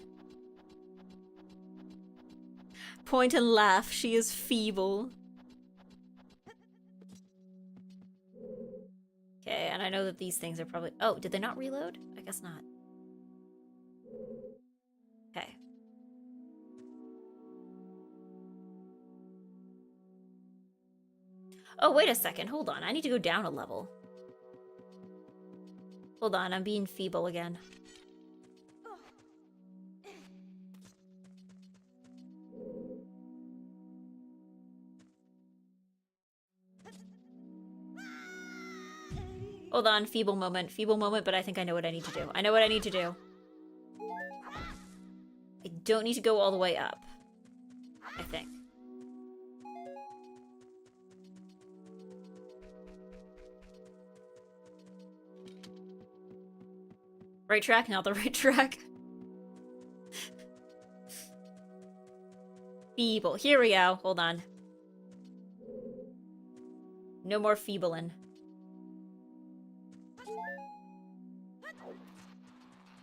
Point and laugh. She is feeble. Okay, and I know that these things are probably... Oh, did they not reload? I guess not. Okay. Oh, wait a second. Hold on. I need to go down a level. Hold on. I'm being feeble again. Hold on. Feeble moment. Feeble moment, but I think I know what I need to do. I know what I need to do. I don't need to go all the way up. I think. Right track, not the right track. Feeble. Here we go. Hold on. No more feebling.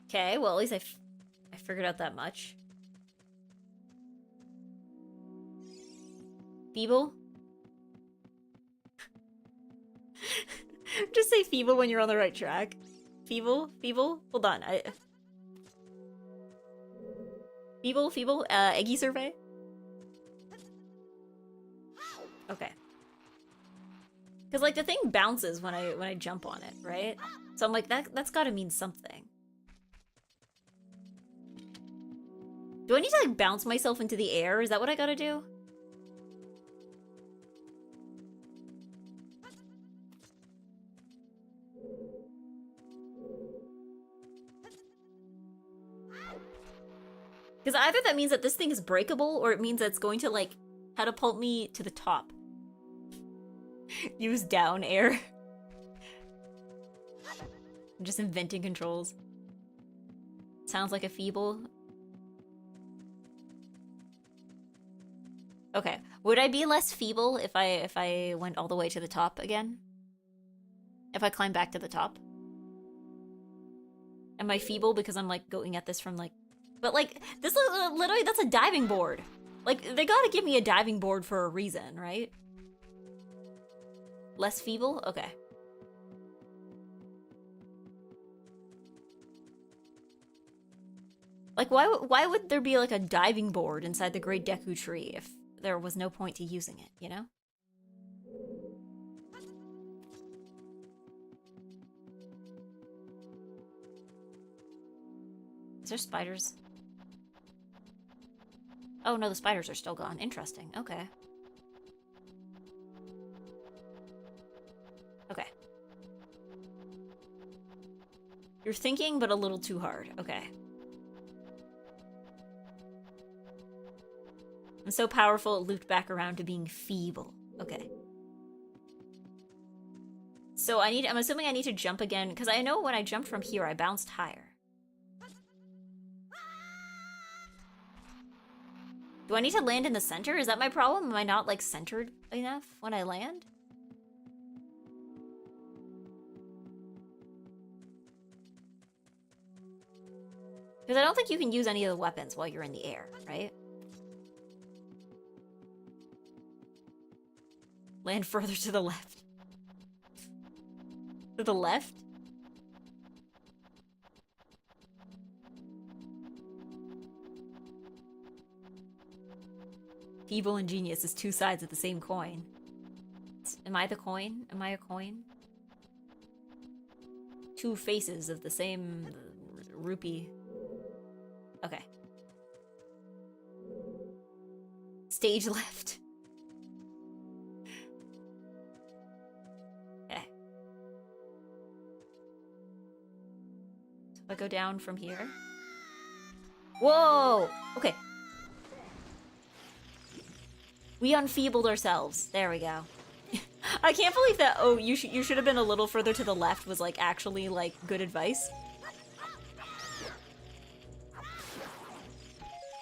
Okay, well at least I figured out that much. Feeble? Just say feeble when you're on the right track. Feeble? Feeble? Hold on. Feeble? Feeble? Eggy survey? Okay. Because like the thing bounces when I jump on it, right? So I'm like that's got to mean something. Do I need to like bounce myself into the air? Is that what I gotta do? Because either that means that this thing is breakable, or it means that it's going to, like, catapult me to the top. Use down air. I'm just inventing controls. Sounds like a feeble. Okay. Would I be less feeble if I went all the way to the top again? If I climb back to the top? Am I feeble because I'm, like, going at this from, like... But, like, this literally, that's a diving board. Like, they gotta give me a diving board for a reason, right? Less feeble? Okay. Like, why would there be, like, a diving board inside the Great Deku Tree if there was no point to using it, you know? Is there spiders? Oh no, the spiders are still gone. Interesting. Okay. Okay. You're thinking, but a little too hard. Okay. I'm so powerful it looped back around to being feeble. Okay. So I'm assuming I need to jump again, because I know when I jumped from here, I bounced higher. Do I need to land in the center? Is that my problem? Am I not, like, centered enough when I land? Because I don't think you can use any of the weapons while you're in the air, right? Land further to the left. To the left? Feeble and genius is two sides of the same coin. Am I the coin? Am I a coin? Two faces of the same rupee. Okay. Stage left. Okay. So if I go down from here. Whoa! Okay. We unfeebled ourselves. There we go. I can't believe that. Oh, you should have been a little further to the left was like actually like good advice.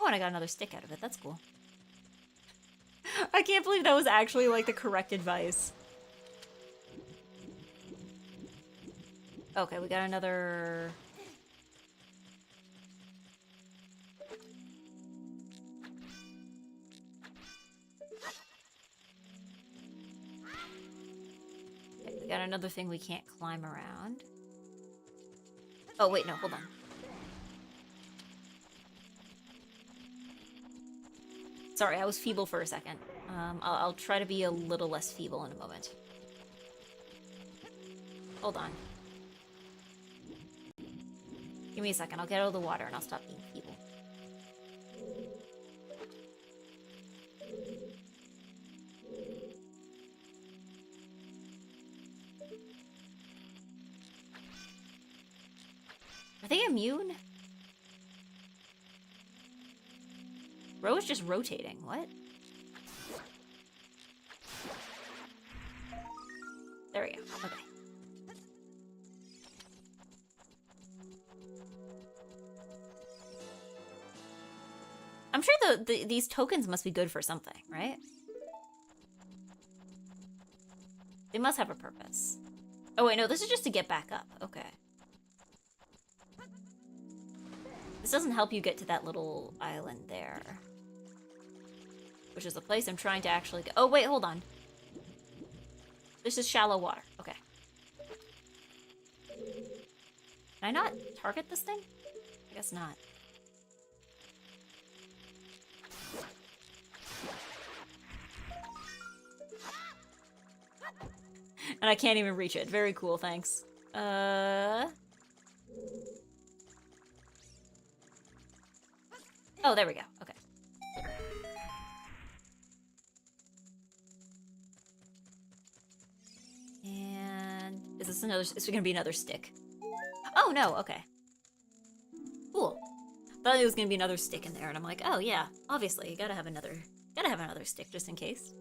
Oh, and I got another stick out of it. That's cool. I can't believe that was actually like the correct advice. Okay, we got another. We got another thing we can't climb around. Oh, wait, no, hold on. Sorry, I was feeble for a second. I'll try to be a little less feeble in a moment. Hold on. Give me a second, I'll get out of the water and I'll stop being feeble. Are they immune? Row is just rotating. What? There we go. Okay. I'm sure these tokens must be good for something, right? They must have a purpose. Oh wait, no, this is just to get back up. Okay. This doesn't help you get to that little island there. Which is the place I'm trying to actually go. Oh, wait, hold on. This is shallow water. Okay. Can I not target this thing? I guess not. And I can't even reach it. Very cool, thanks. Oh, there we go. Okay. And is this another? Is it gonna be another stick? Oh no. Okay. Cool. Thought it was gonna be another stick in there, and I'm like, oh yeah, obviously, you gotta have another stick just in case.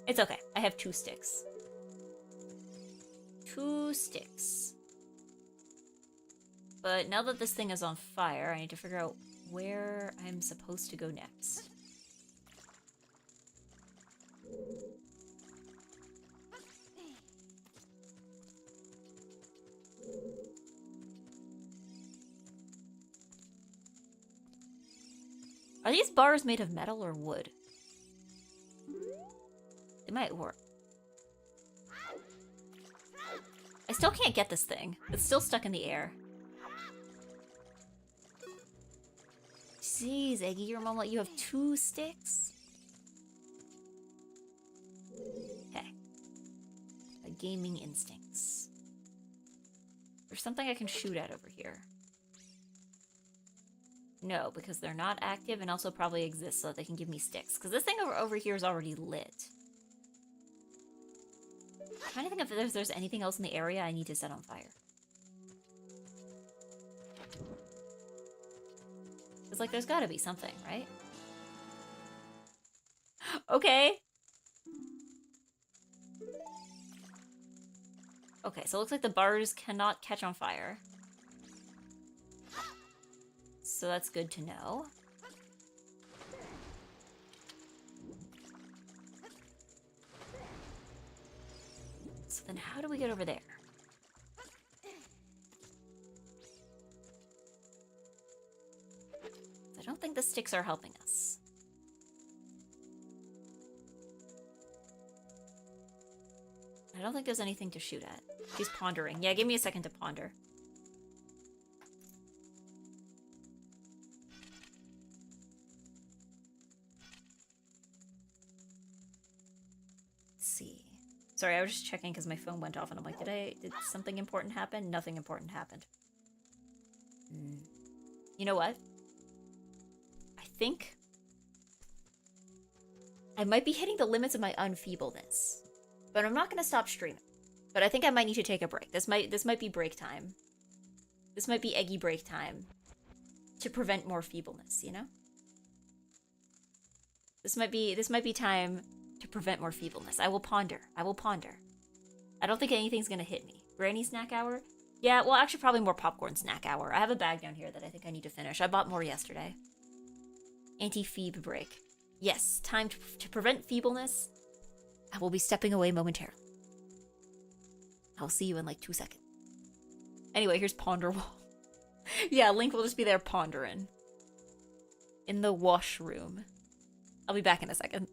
It's okay. I have 2 sticks. 2 sticks. But now that this thing is on fire, I need to figure out where I'm supposed to go next. Are these bars made of metal or wood? They might work. I still can't get this thing. It's still stuck in the air. Jeez, Eggy, your mom let you have 2 sticks? Okay. My gaming instincts. There's something I can shoot at over here. No, because they're not active and also probably exist so that they can give me sticks. Because this thing over here is already lit. I'm trying to think if there's anything else in the area I need to set on fire. It's like there's gotta be something, right? Okay. Okay, so it looks like the bars cannot catch on fire. So that's good to know. So then how do we get over there? the sticks are helping us. I don't think there's anything to shoot at. She's pondering. Yeah, give me a second to ponder. Let's see. Sorry, I was just checking because my phone went off and I'm like, did something important happen? Nothing important happened. You know what? I think I might be hitting the limits of my unfeebleness. But I'm not gonna stop streaming. But I think I might need to take a break. This might be break time. This might be Eggy break time. To prevent more feebleness, you know? This might be time to prevent more feebleness. I will ponder. I will ponder. I don't think anything's gonna hit me. Granny snack hour? Yeah, well, actually, probably more popcorn snack hour. I have a bag down here that I think I need to finish. I bought more yesterday. Anti-feeb break. Yes, time to prevent feebleness. I will be stepping away momentarily. I'll see you in like 2 seconds. Anyway, here's Ponder Wall. Yeah, Link will just be there pondering. In the washroom. I'll be back in a second.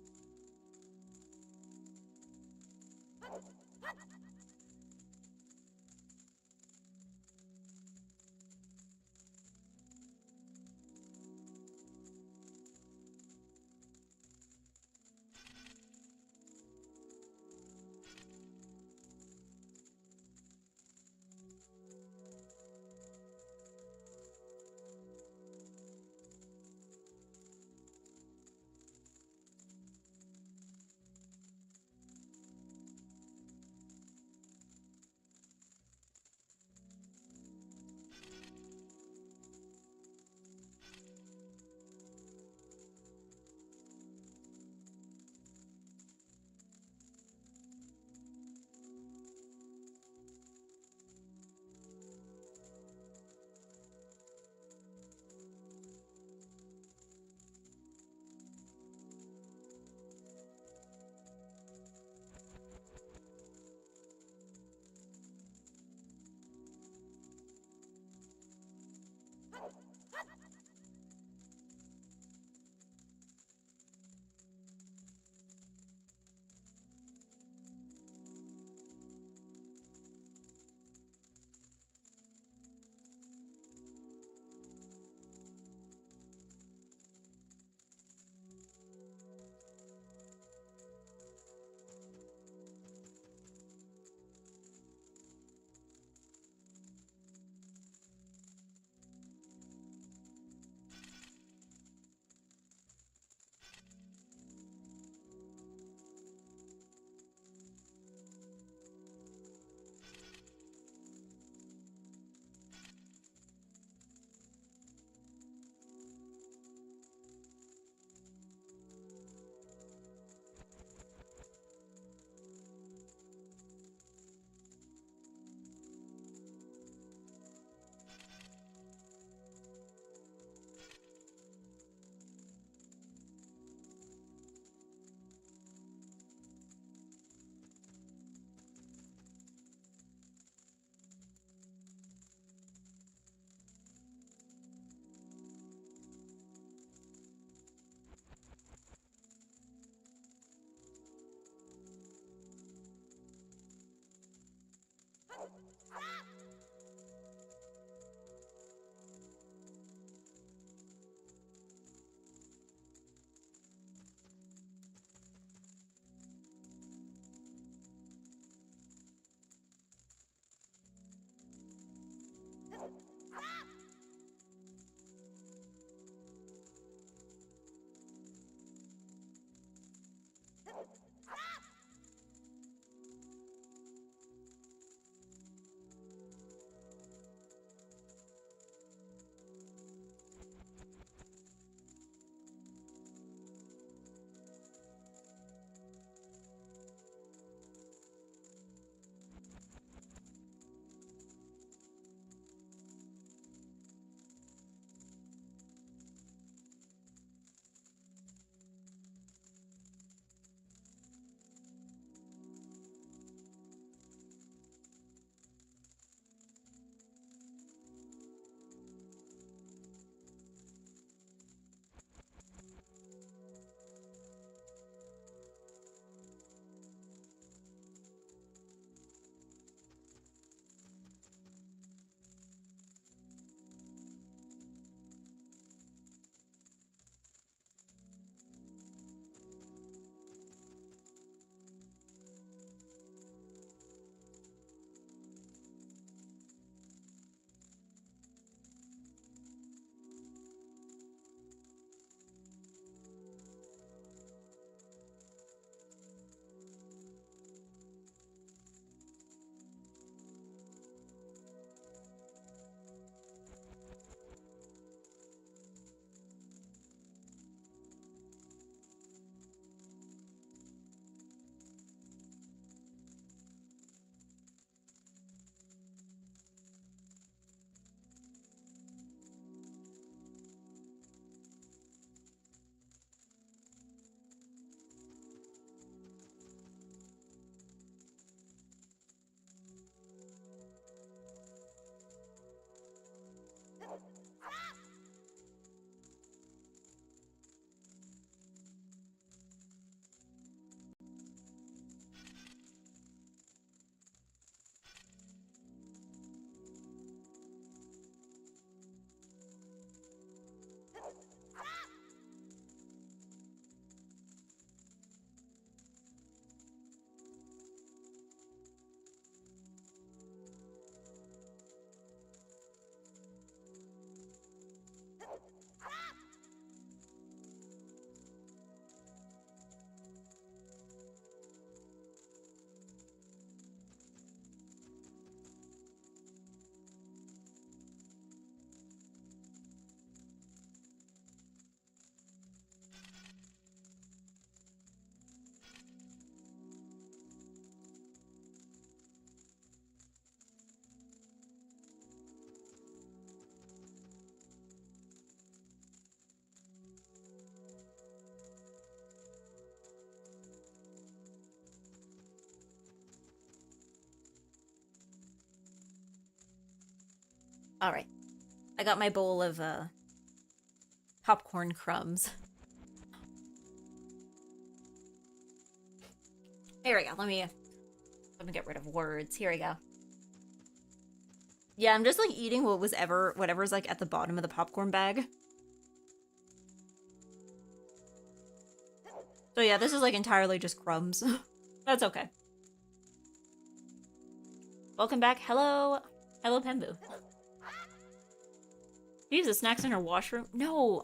Alright. I got my bowl of, popcorn crumbs. Here we go. Let me get rid of words. Here we go. Yeah, I'm just like eating whatever's like at the bottom of the popcorn bag. So yeah, this is like entirely just crumbs. That's okay. Welcome back. Hello. Hello, Pembu. Jeez, the snack's in her washroom? No.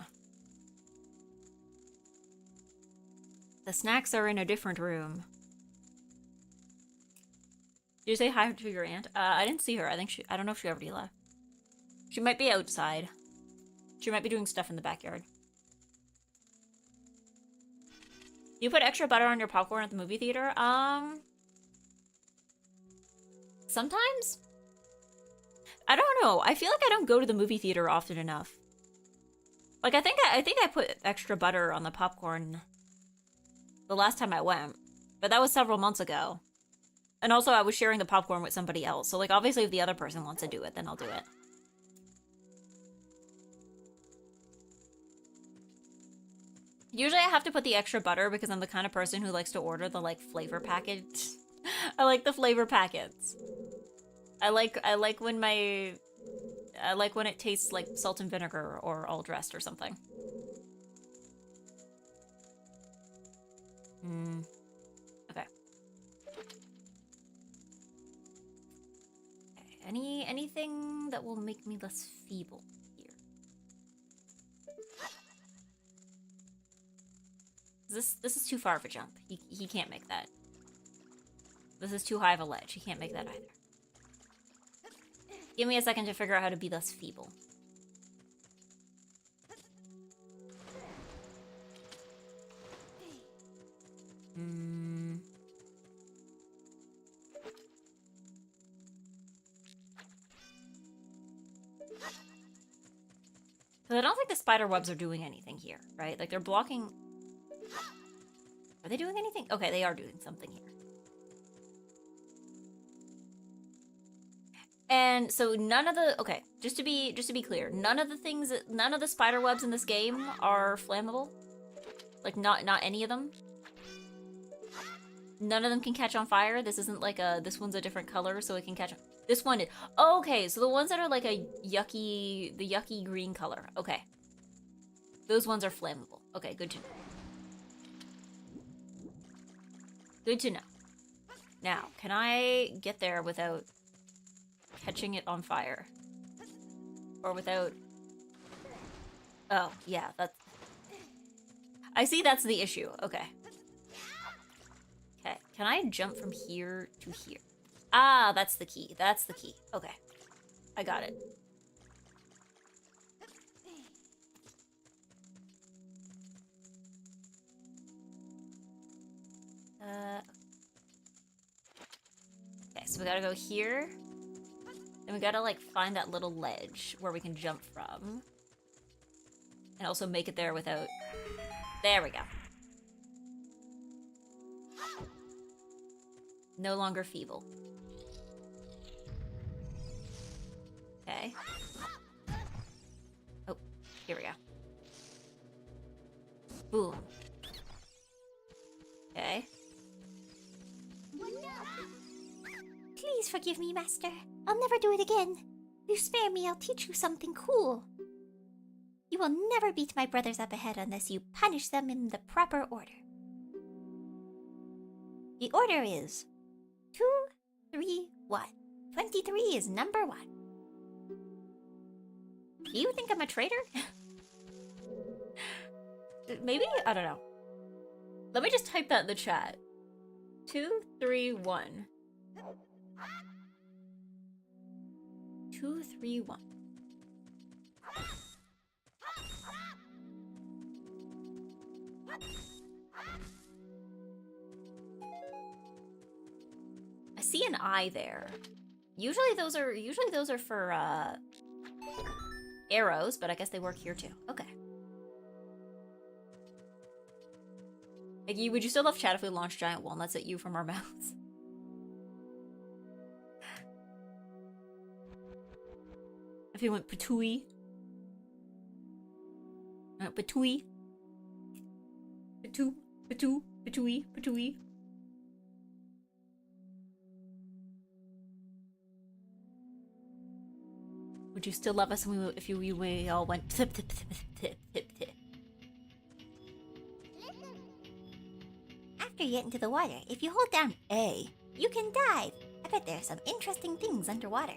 The snacks are in a different room. Did you say hi to your aunt? I didn't see her. I don't know if she already left. She might be outside. She might be doing stuff in the backyard. You put extra butter on your popcorn at the movie theater? Sometimes? I don't know. I feel like I don't go to the movie theater often enough. Like, I think I put extra butter on the popcorn the last time I went. But that was several months ago. And also, I was sharing the popcorn with somebody else. So, like, obviously, if the other person wants to do it, then I'll do it. Usually, I have to put the extra butter because I'm the kind of person who likes to order the, like, flavor package. I like the flavor packets. I like when it tastes like salt and vinegar or all dressed or something. Okay. Anything that will make me less feeble here? This is too far of a jump. He can't make that. This is too high of a ledge. He can't make that either. Give me a second to figure out how to be less feeble. Because I don't think the spider webs are doing anything here, right? Like, they're blocking... Are they doing anything? Okay, they are doing something here. And so none of the... Okay, just to be clear, none of the spider webs in this game are flammable. Like, not any of them. None of them can catch on fire. This isn't like this one's a different color, so it can catch on... This one is... Oh, okay, so the ones that are like the yucky green color. Okay. Those ones are flammable. Okay, good to know. Good to know. Now, can I get there without catching it on fire? Or without... Oh, yeah, that's... I see that's the issue. Okay. Okay, can I jump from here to here? Ah, that's the key. That's the key. Okay. I got it. Okay, so we gotta go here. And we gotta, like, find that little ledge where we can jump from. And also make it there without... There we go. No longer feeble. Okay. Oh, here we go. Boom. Okay. Please forgive me, Master. I'll never do it again. You spare me, I'll teach you something cool. You will never beat my brothers up ahead unless you punish them in the proper order. The order is 2, 3, 1. 23 is number 1. Do you think I'm a traitor? Maybe? I don't know. Let me just type that in the chat. 2, 3, 1. 2, 3, 1. I see an eye there. Usually those are for arrows, but I guess they work here too. Okay. Like, would you still love chat if we launched giant walnuts at you from our mouths? If you went patooey. Patooey. Patooey. Would you still love us if we all went tip tip tip tip tip tip? After you get into the water, if you hold down A, you can dive. I bet there are some interesting things underwater.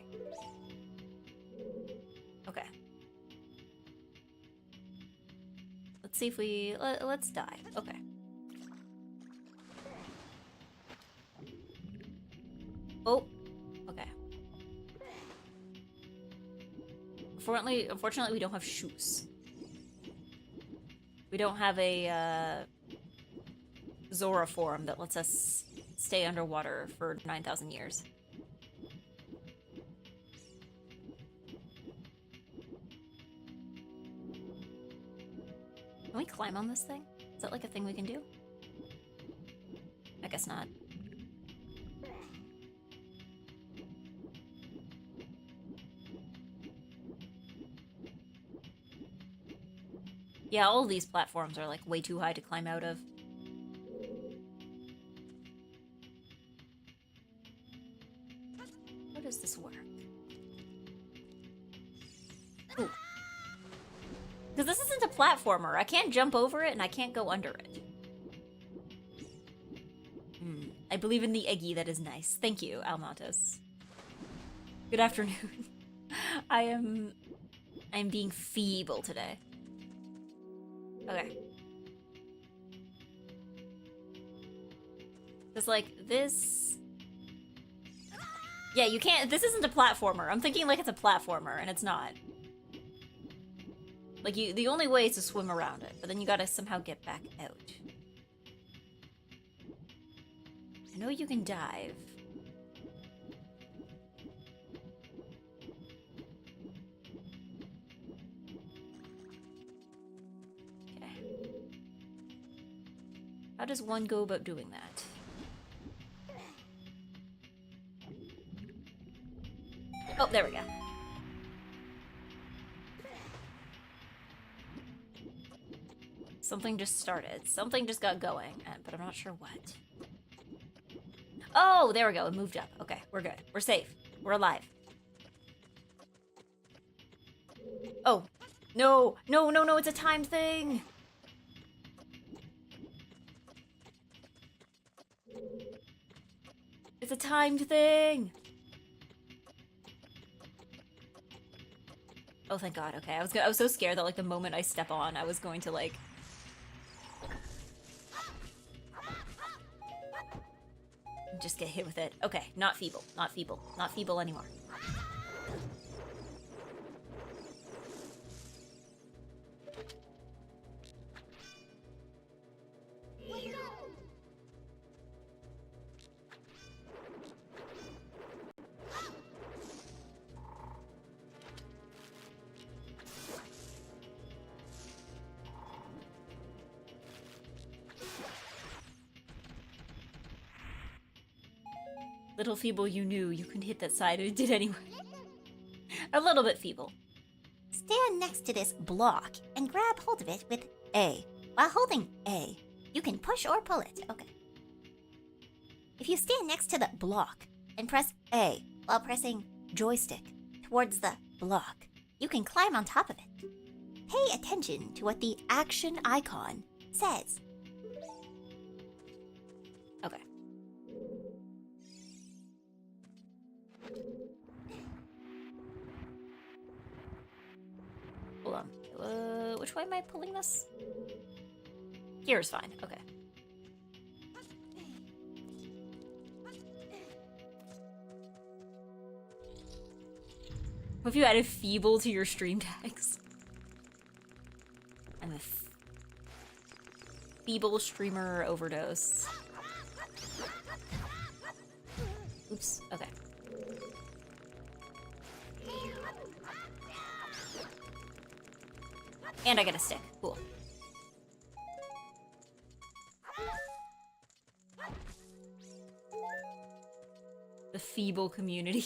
Okay. Let's see if we... let's dive. Okay. Oh. Okay. Unfortunately, we don't have shoes. We don't have a, Zora form that lets us stay underwater for 9,000 years. Can we climb on this thing? Is that like a thing we can do? I guess not. Yeah, all of these platforms are like way too high to climb out of. How does this work? Ooh. Because this isn't a platformer. I can't jump over it and I can't go under it. I believe in the EGGY that is nice. Thank you, Almatos. Good afternoon. I'm being feeble today. Okay. Because, like, this... Yeah, you can't... This isn't a platformer. I'm thinking like it's a platformer, and it's not. Like, the only way is to swim around it, but then you gotta somehow get back out. I know you can dive. How does one go about doing that? Oh, there we go. Something just started. Something just got going, but I'm not sure what. Oh, there we go. It moved up. Okay, we're good. We're safe. We're alive. Oh. No, no, no, no, it's a timed thing! It's a timed thing! Oh, thank God. Okay, I was so scared that, like, the moment I step on, I was going to, like... just get hit with it. Okay, not feeble. Not feeble. Not feeble anymore. Little feeble, you knew you couldn't hit that side, and it did anyway. A little bit feeble. Stand next to this block and grab hold of it with A. While holding A, you can push or pull it. Okay. If you stand next to the block and press A while pressing joystick towards the block, you can climb on top of it. Pay attention to what the action icon says. Okay. Hold on. Which way am I pulling this? Here is fine. Okay. What if you added feeble to your stream tags? I'm a feeble streamer overdose. Oops. Okay. And I get a stick. Cool. The feeble community.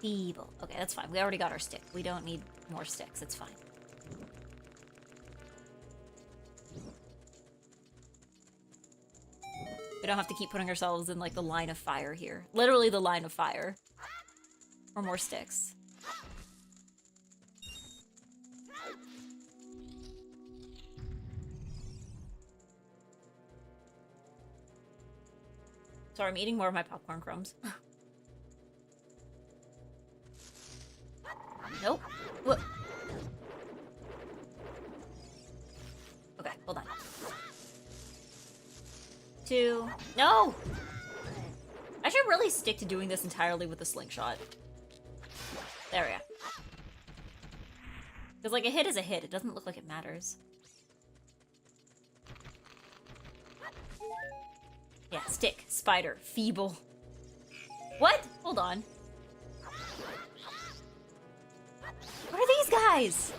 Feeble. Okay, that's fine. We already got our stick. We don't need more sticks. It's fine. We don't have to keep putting ourselves in, like, the line of fire here. Literally the line of fire. Or more sticks. Sorry, I'm eating more of my popcorn crumbs. Nope. What? Okay, hold on. 2. No! I should really stick to doing this entirely with the slingshot. There we go. Because, like, a hit is a hit. It doesn't look like it matters. Yeah, stick, spider, feeble. What? Hold on. What are these guys?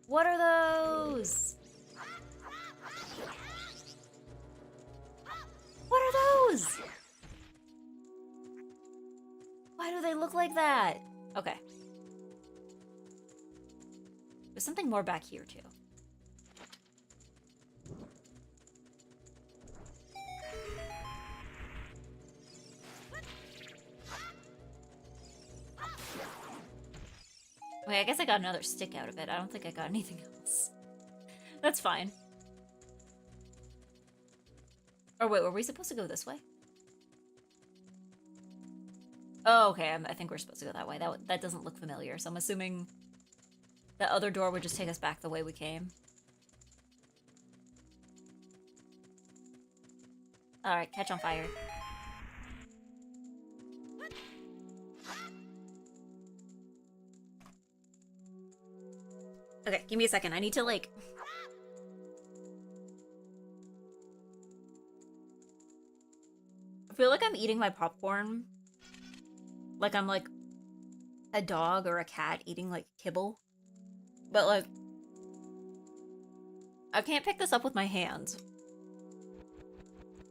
What are those? What are those? Why do they look like that? Okay. There's something more back here, too. Wait, I guess I got another stick out of it. I don't think I got anything else. That's fine. Or wait, were we supposed to go this way? Oh, okay. I think we're supposed to go that way. That doesn't look familiar, so I'm assuming the other door would just take us back the way we came. Alright, catch on fire. Okay, give me a second. I need to, like... I feel like I'm eating my popcorn. Like I'm, like, a dog or a cat eating, like, kibble. But, like... I can't pick this up with my hands.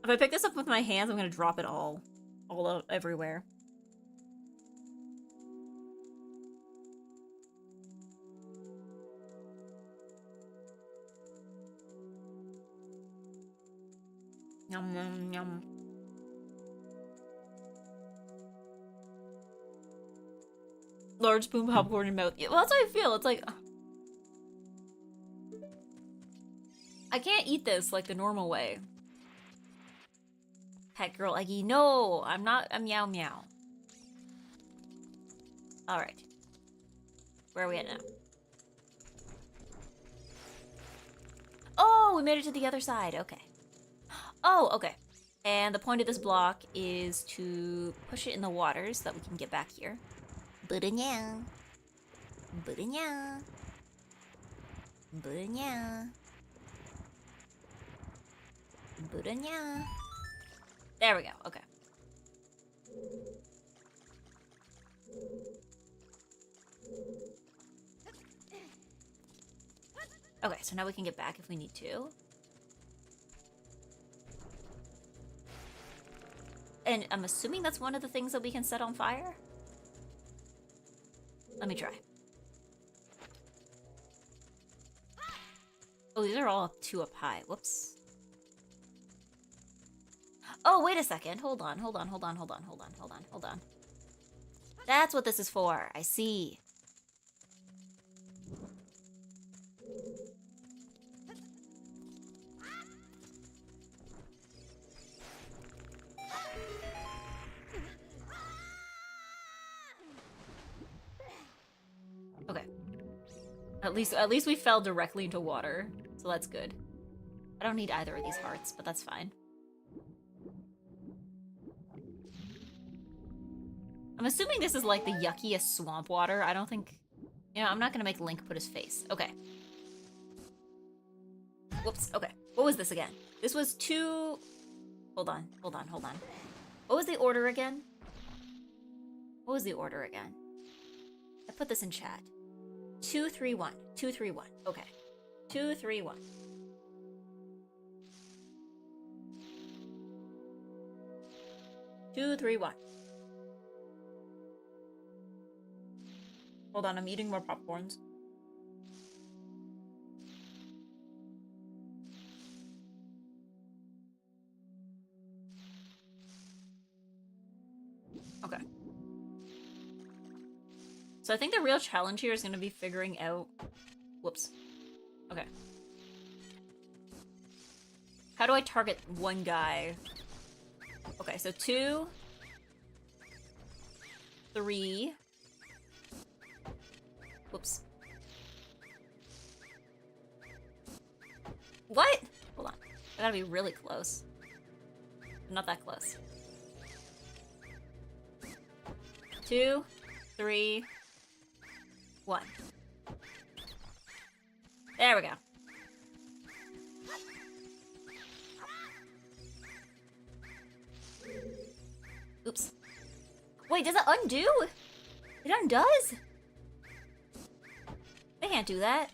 If I pick this up with my hands, I'm gonna drop it all. All out everywhere. Yum, yum, yum. Large spoon popcorn in mouth. Yeah, well, that's how I feel. It's like... I can't eat this like the normal way. Pet girl Eggy. No, I'm not a meow meow. Alright. Where are we at now? Oh, we made it to the other side. Okay. Oh, okay. And the point of this block is to push it in the water so that we can get back here. Buddha-nya. Buddha-nya. Buddha-nya. Buddha-nya. There we go. Okay. Okay, so now we can get back if we need to. And I'm assuming that's one of the things that we can set on fire? Let me try. Oh, these are all 2 up high. Whoops. Oh, wait a second. Hold on. That's what this is for. I see. Okay. At least we fell directly into water, so that's good. I don't need either of these hearts, but that's fine. I'm assuming this is like the yuckiest swamp water. I don't think... You know, I'm not gonna make Link put his face. Okay. Whoops, okay. What was this again? This was 2... Hold on. What was the order again? I put this in chat. 231. 231. Okay. 231. 2, 3, 1. Hold on, I'm eating more popcorns. Okay. So I think the real challenge here is going to be figuring out... Whoops. Okay. How do I target one guy? Okay, so 2, 3... Whoops. What? Hold on. I gotta be really close. I'm not that close. 2, 3, 1. There we go. Oops. Wait, does it undo? It undoes? They can't do that.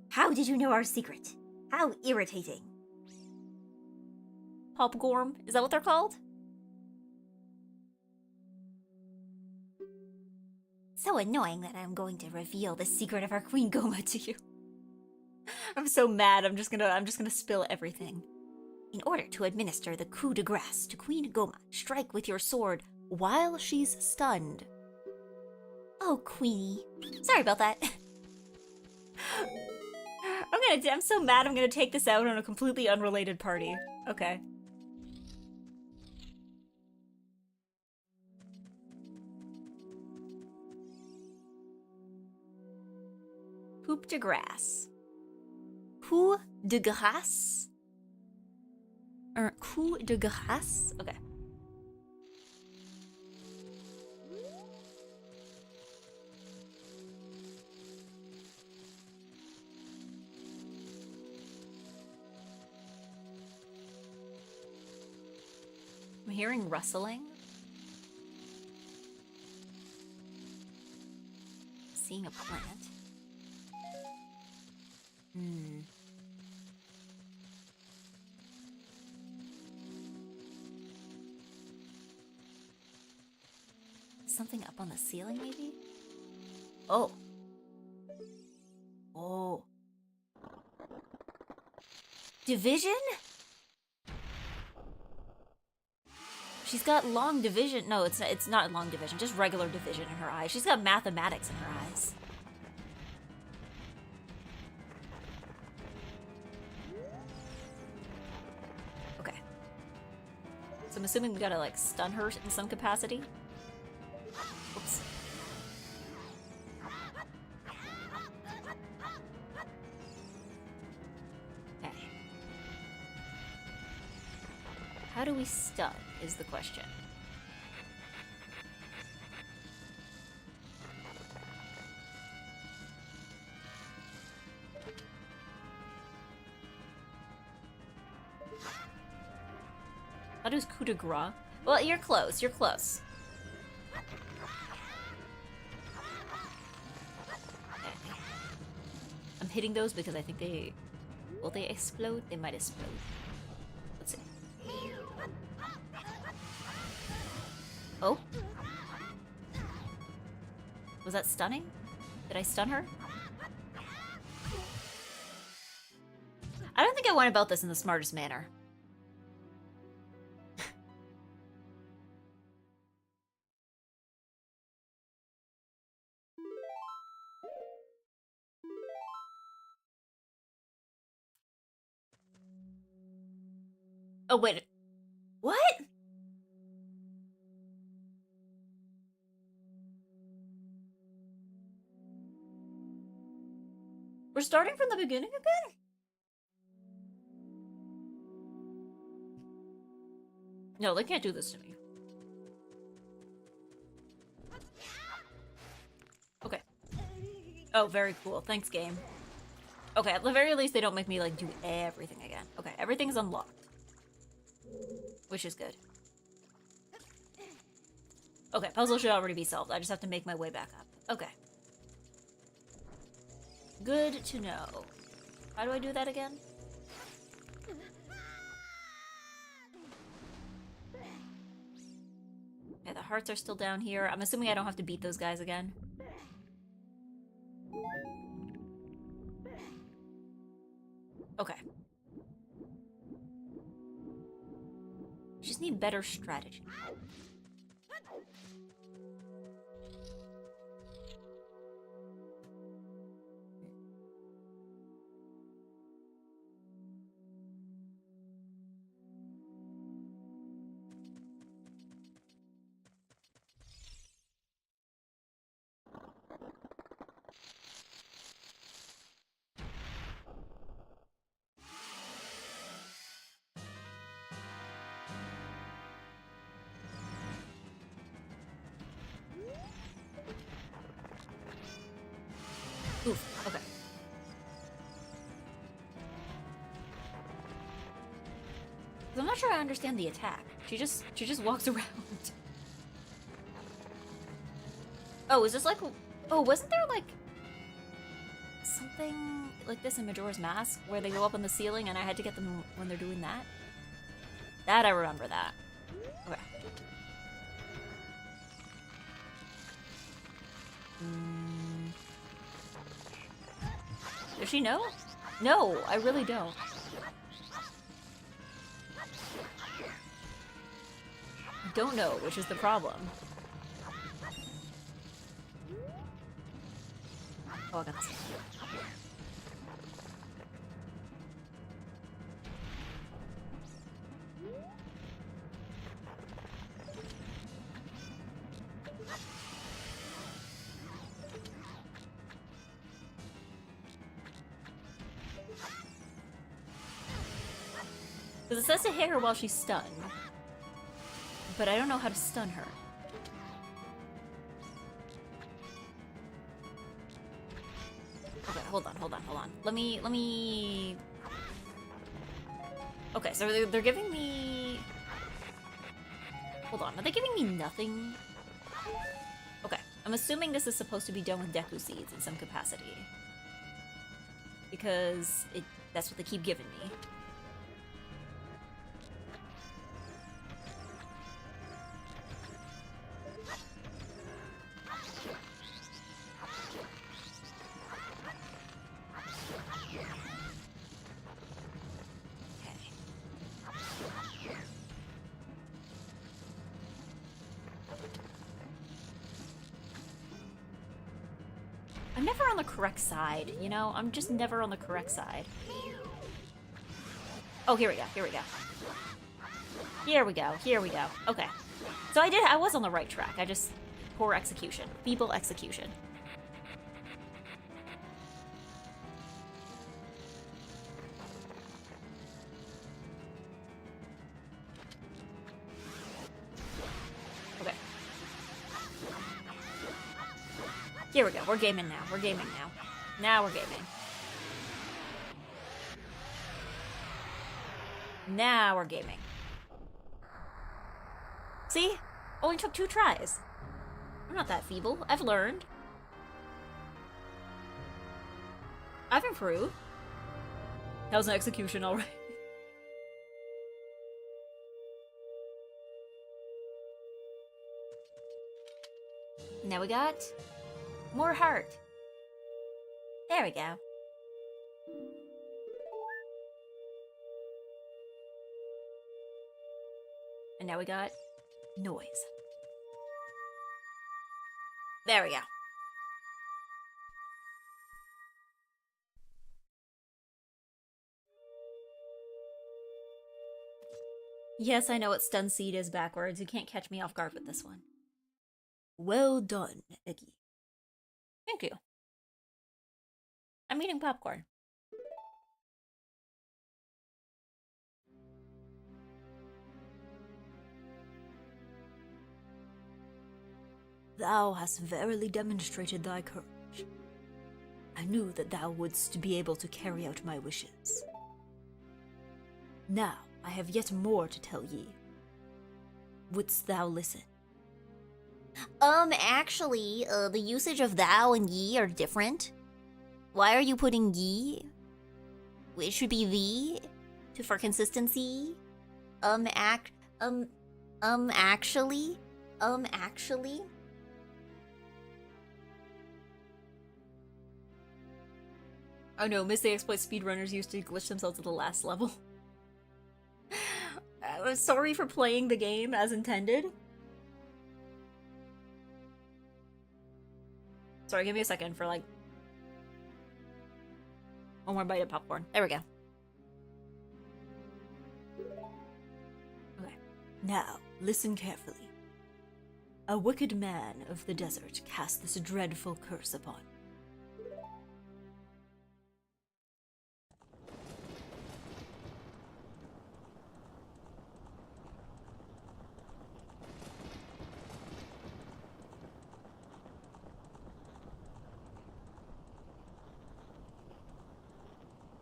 How did you know our secret? How irritating. Popgorm? Is that what they're called? So annoying that I'm going to reveal the secret of our Queen Goma to you. I'm so mad. I'm just gonna spill everything. In order to administer the coup de grace to Queen Goma, strike with your sword while she's stunned. Oh, Queenie. Sorry about that. I'm so mad I'm gonna take this out on a completely unrelated party. Okay. Coup de grace. Coup de grace? Coup de grace? Okay. I'm hearing rustling. Seeing a plant. Something up on the ceiling, maybe? Oh. Oh. Division? She's got long division. No, it's not long division, just regular division in her eyes. She's got mathematics in her eyes. Okay. So I'm assuming we gotta, like, stun her in some capacity. Oops. Okay. How do we stun, is the question. How does coup de grace? Well, you're close, you're close. Okay. I'm hitting those because I think they... Will they explode? They might explode. Let's see. Oh? Was that stunning? Did I stun her? I don't think I went about this in the smartest manner. Oh, wait. What? We're starting from the beginning again? No, they can't do this to me. Okay. Oh, very cool. Thanks, game. Okay, at the very least, they don't make me, like, do everything again. Okay, everything's unlocked. Which is good. Okay, puzzle should already be solved. I just have to make my way back up. Okay. Good to know. How do I do that again? hearts are still down here. I'm assuming I don't have to beat those guys again. Okay. Just need better strategy. Oof, okay. I'm not sure I understand the attack. She just walks around. Oh, is this like... Oh, wasn't there like... something like this in Majora's Mask? Where they go up on the ceiling and I had to get them when they're doing that? That, I remember that. Okay. Does she know? No, I really don't. I don't know, which is the problem. Oh, I got this. Because it says to hit her while she's stunned. But I don't know how to stun her. Okay, hold on. Let me... Okay, so they're giving me... Hold on, are they giving me nothing? Okay, I'm assuming this is supposed to be done with Deku Seeds in some capacity. Because that's what they keep giving me. I'm never on the correct side, you know? I'm just never on the correct side. Oh, here we go. Here we go. Okay. So I was on the right track. I just... Poor execution. Feeble execution. Okay. Here we go. We're gaming now. Now we're gaming. Now we're gaming. See? Only took 2 tries. I'm not that feeble. I've learned. I've improved. That was an execution, alright. Now we got more heart. There we go. And now we got noise. There we go. Yes, I know what stun seed is backwards. You can't catch me off guard with this one. Well done, EGGY. Thank you. I'm eating popcorn. Thou hast verily demonstrated thy courage. I knew that thou wouldst be able to carry out my wishes. Now, I have yet more to tell ye. Wouldst thou listen? Actually, the usage of thou and ye are different. Why are you putting ye? It should be thee, for consistency. Actually? Actually, oh no, miss the exploit speedrunners used to glitch themselves to the last level. Sorry for playing the game as intended. Sorry, give me a second for like one more bite of popcorn. There we go. Okay. Now, listen carefully. A wicked man of the desert cast this dreadful curse upon you.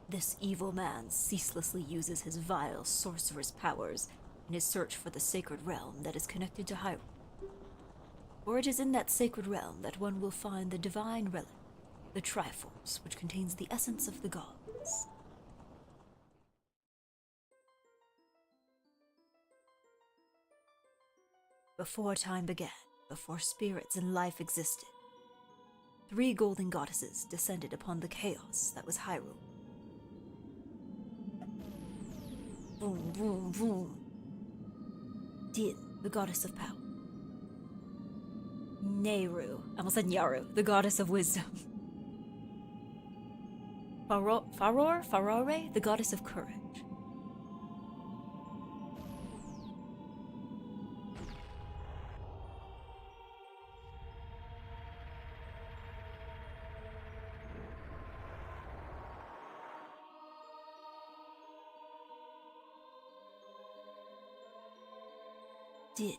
This evil man ceaselessly uses his vile sorcerous powers in his search for the sacred realm that is connected to Hyrule. For it is in that sacred realm that one will find the divine relic, the Triforce, which contains the essence of the gods. Before time began, before spirits and life existed, 3 golden goddesses descended upon the chaos that was Hyrule. Boom, boom, boom. Din, the goddess of power. Nehru, I almost said Nyaru, the goddess of wisdom. Farore, the goddess of courage. Din.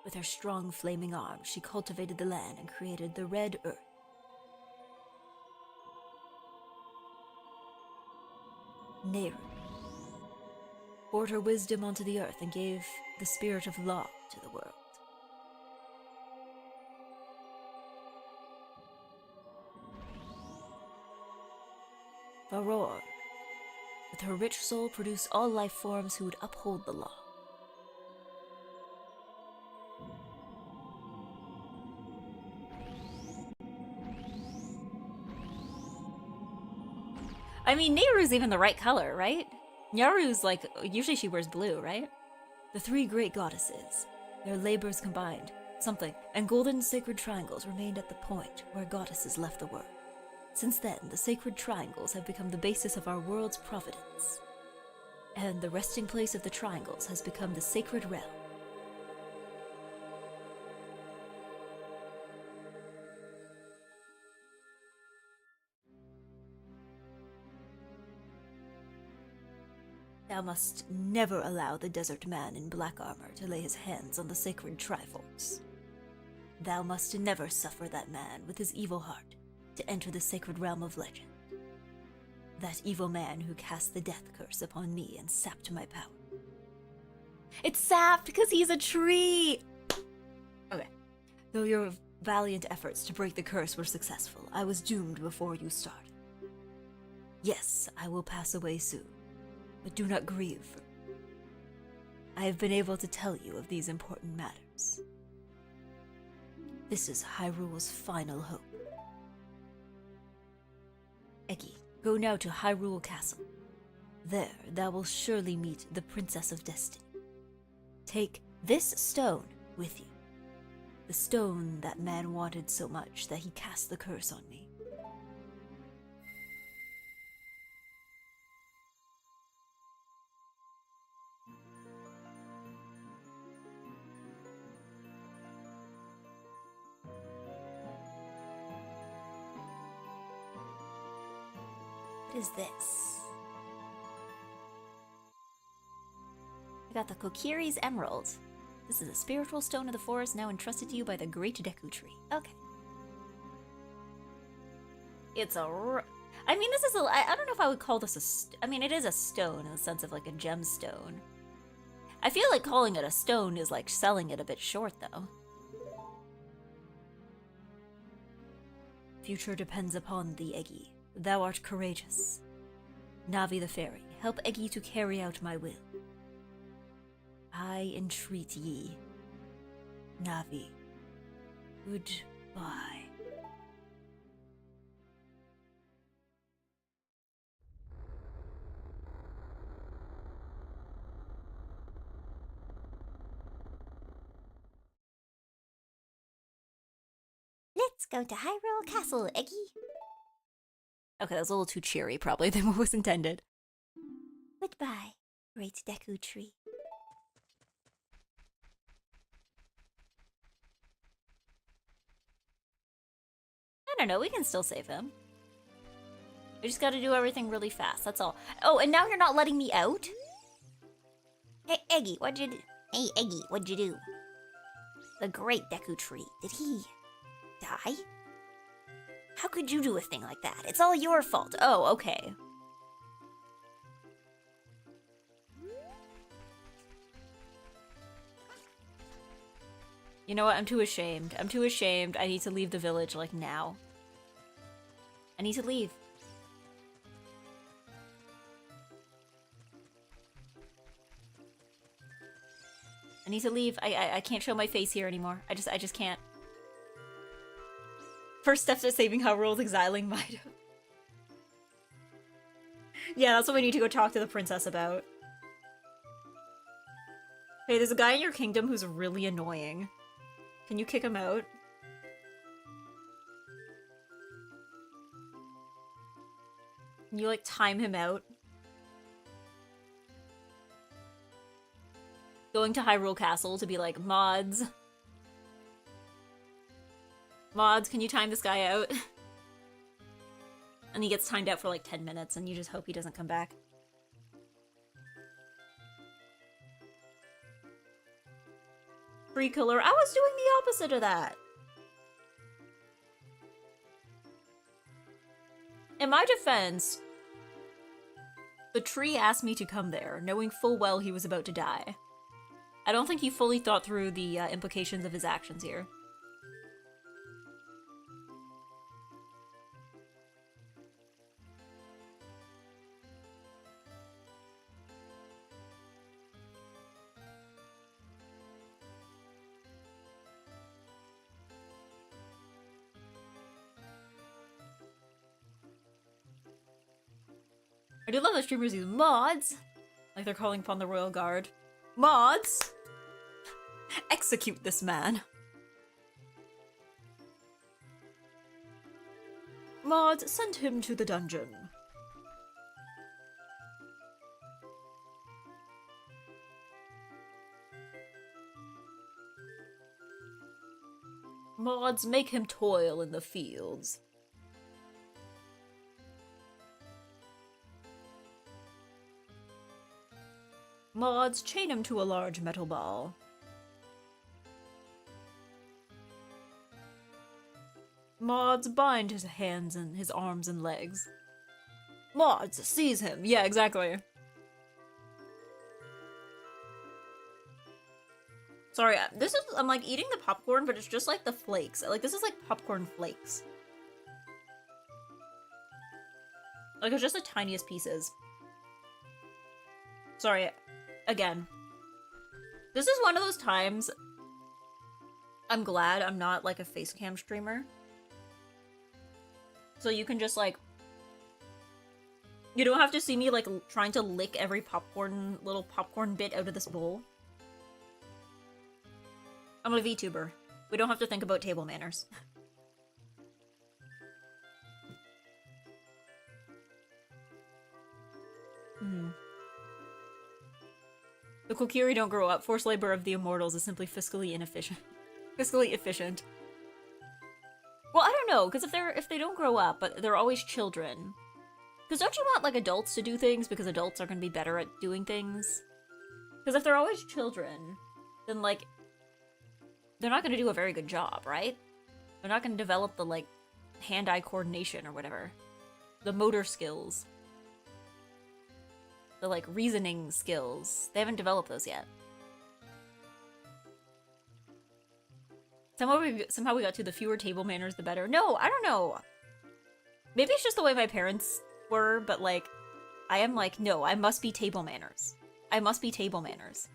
With her strong flaming arms, she cultivated the land and created the Red Earth. Nehru poured her wisdom onto the earth and gave the spirit of law to the world. Farore, with her rich soul, produced all life forms who would uphold the law. I mean, Nehru's even the right color, right? Nyaru's like, usually she wears blue, right? The 3 great goddesses, their labors combined, something, and golden sacred triangles remained at the point where goddesses left the world. Since then, the sacred triangles have become the basis of our world's providence. And the resting place of the triangles has become the sacred realm. Thou must never allow the desert man in black armor to lay his hands on the sacred Triforce. Thou must never suffer that man with his evil heart to enter the sacred realm of legend. That evil man who cast the death curse upon me and sapped my power. It's sapped because he's a tree! Okay. Though your valiant efforts to break the curse were successful, I was doomed before you started. Yes, I will pass away soon. But do not grieve. I have been able to tell you of these important matters. This is Hyrule's final hope. EGGY, go now to Hyrule Castle. There, thou will surely meet the Princess of Destiny. Take this stone with you. The stone that man wanted so much that he cast the curse on me. What is this? I got the Kokiri's Emerald. This is a spiritual stone of the forest now entrusted to you by the Great Deku Tree. Okay. It's I mean, this is I don't know if I would call this I mean, it is a stone in the sense of like a gemstone. I feel like calling it a stone is like selling it a bit short, though. Future depends upon thee, EGGY. Thou art courageous. Navi the fairy, help EGGY to carry out my will. I entreat ye. Navi. Goodbye. Let's go to Hyrule Castle, Eggy. Okay, that was a little too cheery, probably, than what was intended. Goodbye, great Deku Tree. I don't know, we can still save him. We just gotta do everything really fast, that's all. Oh, and now you're not letting me out? Hey, Eggy, what'd you do? Hey, Eggy, what'd you do? The great Deku Tree, did he die? How could you do a thing like that? It's all your fault. Oh, okay. You know what? I'm too ashamed. I'm too ashamed. I need to leave the village, like, now. I need to leave. I need to leave. I can't show my face here anymore. I just can't. First steps to saving Hyrule is exiling Mido. Yeah, that's what we need to go talk to the princess about. Hey, there's a guy in your kingdom who's really annoying. Can you kick him out? Can you, like, time him out? Going to Hyrule Castle to be like, mods. Mods, can you time this guy out? And he gets timed out for like 10 minutes and you just hope he doesn't come back. Free killer. I was doing the opposite of that. In my defense, the tree asked me to come there, knowing full well he was about to die. I don't think he fully thought through the implications of his actions here. I do love that streamers use mods, like they're calling upon the royal guard. Mods! Execute this man. Mods, send him to the dungeon. Mods, make him toil in the fields. Mods, chain him to a large metal ball. Mods, bind his hands and his arms and legs. Mods, seize him. Yeah, exactly. Sorry, this is- I'm like eating the popcorn, but it's just like the flakes. Like, this is like popcorn flakes. Like, it's just the tiniest pieces. Sorry, again. This is one of those times I'm glad I'm not like a facecam streamer. So you can just like, you don't have to see me like trying to lick every popcorn, little popcorn bit out of this bowl. I'm a VTuber. We don't have to think about table manners. The Kokiri don't grow up. Forced labor of the immortals is simply fiscally inefficient. Fiscally efficient. Well, I don't know, because if they don't grow up, but they're always children. Because don't you want, like, adults to do things because adults are going to be better at doing things? Because if they're always children, then, like, they're not going to do a very good job, right? They're not going to develop the, like, hand-eye coordination or whatever. The motor skills. The, like, reasoning skills. They haven't developed those yet. Somehow we got to the fewer table manners, the better. No, I don't know. Maybe it's just the way my parents were, but, like, I am like, no, I must be table manners. I must be table manners.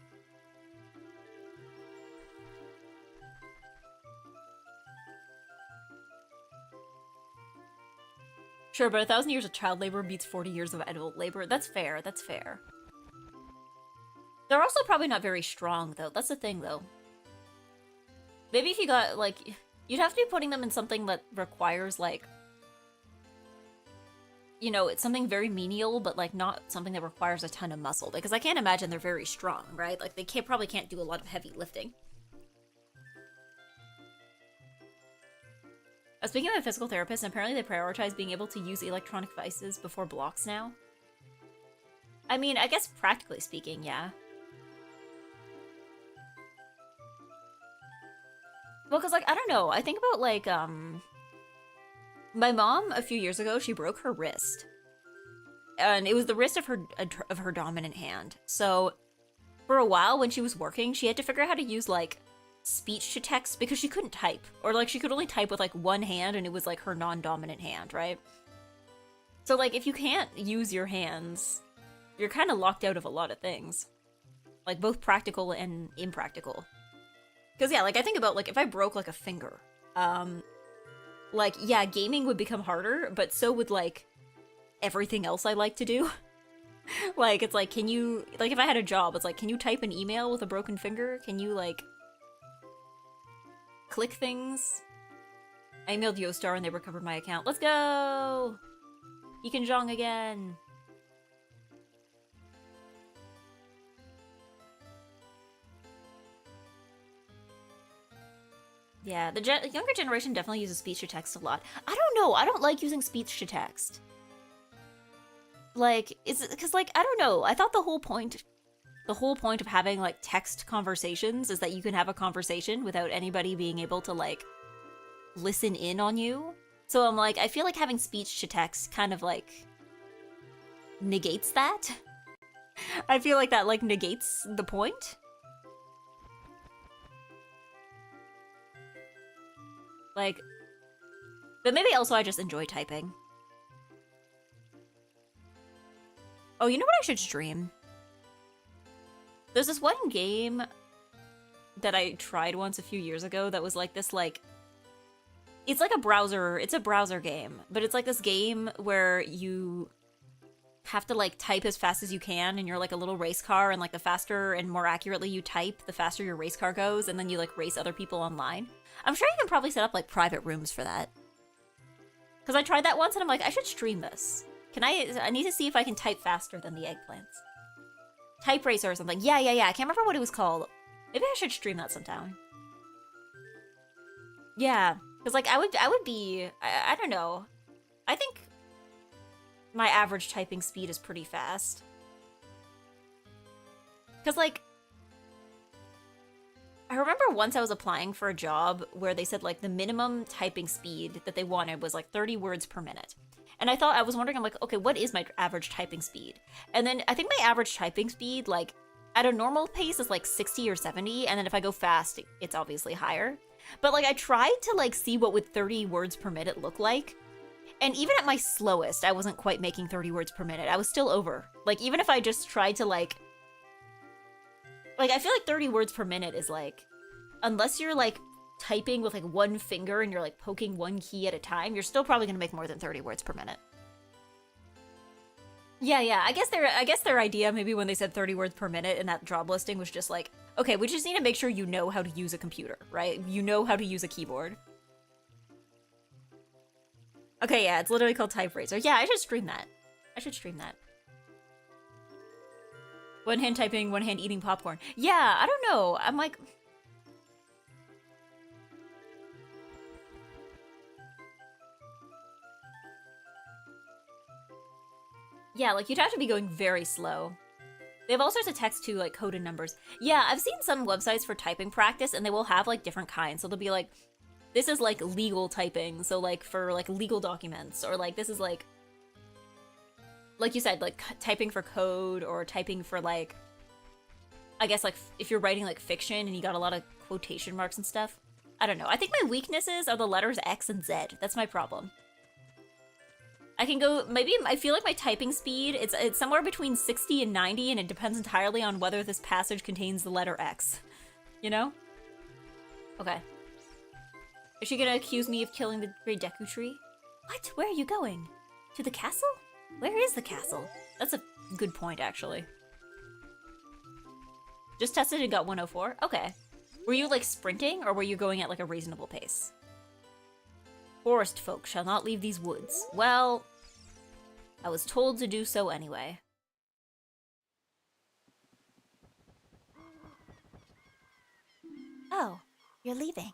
Sure, but 1,000 years of child labor beats 40 years of adult labor. That's fair, that's fair. They're also probably not very strong, though. That's the thing, though. Maybe if you got, like... You'd have to be putting them in something that requires, like... You know, it's something very menial, but, like, not something that requires a ton of muscle. Because I can't imagine they're very strong, right? Like, they probably can't do a lot of heavy lifting. Speaking of a physical therapist, apparently they prioritize being able to use electronic devices before blocks now. I mean, I guess practically speaking, yeah. Well, because, like, I don't know. I think about, like, my mom, a few years ago, she broke her wrist. And it was the wrist of her dominant hand. So, for a while, when she was working, she had to figure out how to use, like, speech to text because she couldn't type. Or, like, she could only type with, like, one hand, and it was, like, her non-dominant hand, right? So, like, if you can't use your hands, you're kind of locked out of a lot of things. Like, both practical and impractical. Because, yeah, like, I think about, like, if I broke, like, a finger, like, yeah, gaming would become harder, but so would, like, everything else I like to do. Like, it's like, can you, like, if I had a job, it's like, can you type an email with a broken finger? Can you, like, click things? I emailed Yostar and they recovered my account. Let's go! Ekin Jong again! Yeah, the younger generation definitely uses speech to text a lot. I don't know, I don't like using speech to text. Like, is it, cause like, I don't know, I thought the whole point of having like text conversations is that you can have a conversation without anybody being able to like listen in on you. So I'm like, I feel like having speech to text kind of like negates that. I feel like that like negates the point. Like, but maybe also I just enjoy typing. Oh, you know what I should stream? There's this one game that I tried once a few years ago that was like this, like... It's like a browser game, but it's like this game where you have to like type as fast as you can and you're like a little race car, and like the faster and more accurately you type, the faster your race car goes, and then you like race other people online. I'm sure you can probably set up like private rooms for that. Because I tried that once and I'm like, I should stream this. I need to see if I can type faster than the eggplants. Type Racer or something. Yeah. I can't remember what it was called. Maybe I should stream that sometime. Yeah. Because like I would be, I don't know. I think my average typing speed is pretty fast. Because like, I remember once I was applying for a job where they said like the minimum typing speed that they wanted was like 30 words per minute. And I was wondering, I'm like, okay, what is my average typing speed? And then I think my average typing speed, like at a normal pace is like 60 or 70. And then if I go fast, it's obviously higher. But like I tried to like see what would 30 words per minute look like. And even at my slowest, I wasn't quite making 30 words per minute. I was still over. Like even if I just tried to like I feel like 30 words per minute is like, unless you're like typing with like one finger and you're like poking one key at a time, you're still probably gonna make more than 30 words per minute. Yeah. I guess their idea maybe when they said 30 words per minute in that job listing was just like, okay, we just need to make sure you know how to use a computer, right? You know how to use a keyboard. Okay, yeah, it's literally called Type Racer. Yeah, I should stream that. One hand typing, one hand eating popcorn. Yeah, I don't know. I'm like... Yeah, like, you'd have to be going very slow. They have all sorts of text too, like coded numbers. Yeah, I've seen some websites for typing practice, and they will have, like, different kinds. So they'll be like, this is, like, legal typing, so, like, for, like, legal documents. Or, like, this is, like you said, like, typing for code, or typing for, like... I guess, like, if you're writing, like, fiction, and you got a lot of quotation marks and stuff. I don't know. I think my weaknesses are the letters X and Z. That's my problem. I can go, maybe, I feel like my typing speed, it's somewhere between 60 and 90, and it depends entirely on whether this passage contains the letter X. You know? Okay. Is she gonna accuse me of killing the Great Deku Tree? What? Where are you going? To the castle? Where is the castle? That's a good point, actually. Just tested and got 104? Okay. Were you, like, sprinting, or were you going at, like, a reasonable pace? Forest folk shall not leave these woods. Well, I was told to do so anyway. Oh, you're leaving.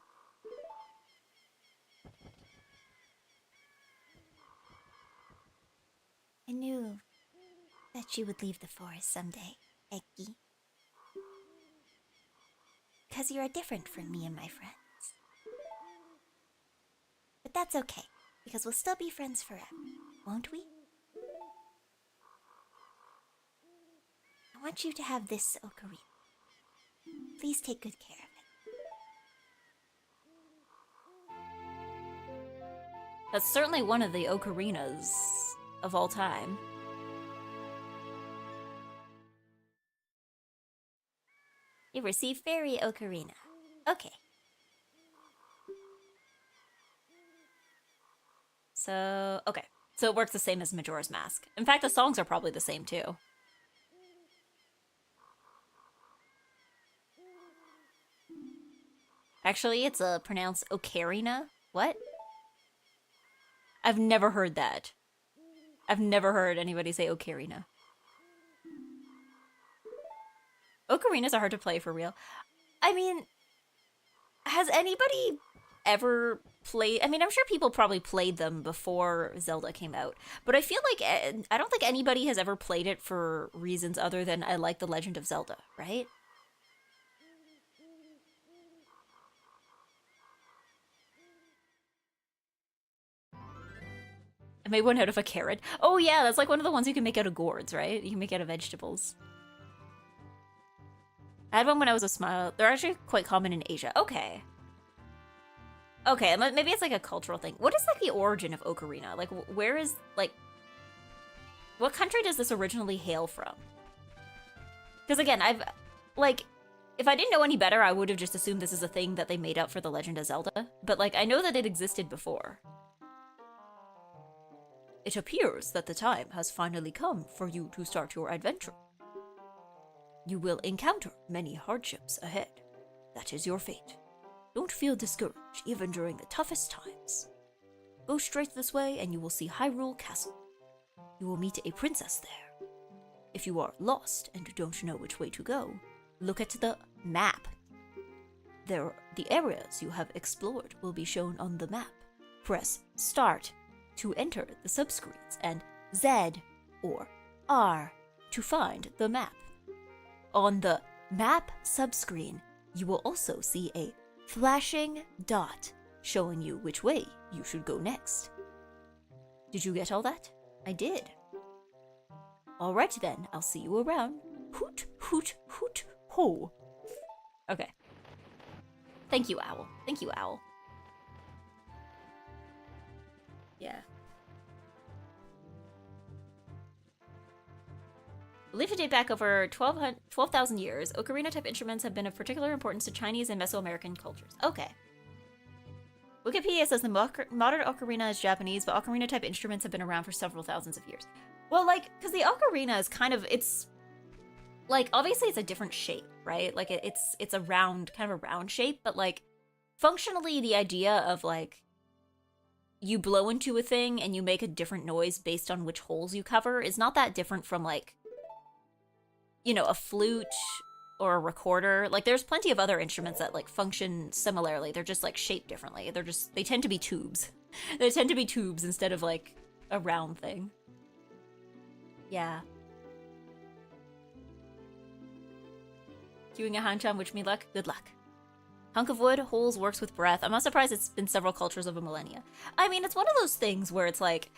I knew that you would leave the forest someday, Eggy. Because you are different from me and my friends. But that's okay, because we'll still be friends forever, won't we? I want you to have this ocarina. Please take good care of it. That's certainly one of the ocarinas of all time. You receive Fairy Ocarina. Okay. So, okay. So it works the same as Majora's Mask. In fact, the songs are probably the same too. Actually, it's pronounced Ocarina. What? I've never heard that. I've never heard anybody say Ocarina. Ocarinas are hard to play for real. I mean, has anybody ever played... I mean, I'm sure people probably played them before Zelda came out, but I feel like I don't think anybody has ever played it for reasons other than I like The Legend of Zelda, right? I made one out of a carrot. Oh yeah, that's like one of the ones you can make out of gourds, right? You can make out of vegetables. I had one when I was a small. They're actually quite common in Asia. Okay. Okay, maybe it's like a cultural thing. What is like the origin of Ocarina? Like, where is, like... What country does this originally hail from? Because again, like, if I didn't know any better, I would have just assumed this is a thing that they made up for The Legend of Zelda. But like, I know that it existed before. It appears that the time has finally come for you to start your adventure. You will encounter many hardships ahead. That is your fate. Don't feel discouraged even during the toughest times. Go straight this way and you will see Hyrule Castle. You will meet a princess there. If you are lost and don't know which way to go, look at the map. The areas you have explored will be shown on the map. Press Start to enter the subscreens and Z or R to find the map. On the map subscreen, you will also see a flashing dot showing you which way you should go next. Did you get all that? I did. Alright then, I'll see you around. Hoot, hoot, hoot, ho. Okay. Thank you, Owl. Thank you, Owl. Yeah. Believed to date back over 12,000 years, ocarina-type instruments have been of particular importance to Chinese and Mesoamerican cultures. Okay. Wikipedia says the modern ocarina is Japanese, but ocarina-type instruments have been around for several thousands of years. Well, like, because the ocarina is kind of, it's, like, obviously it's a different shape, right? Like, it's a round, kind of a round shape, but, like, functionally the idea of, like, you blow into a thing and you make a different noise based on which holes you cover is not that different from, like, you know, a flute or a recorder. Like, there's plenty of other instruments that, like, function similarly. They're just, like, shaped differently. They tend to be tubes. They tend to be tubes instead of, like, a round thing. Yeah. Queuing a hanchan, wish me luck. Good luck. Hunk of wood, holes, works with breath. I'm not surprised it's been several cultures of a millennia. I mean, it's one of those things where it's like,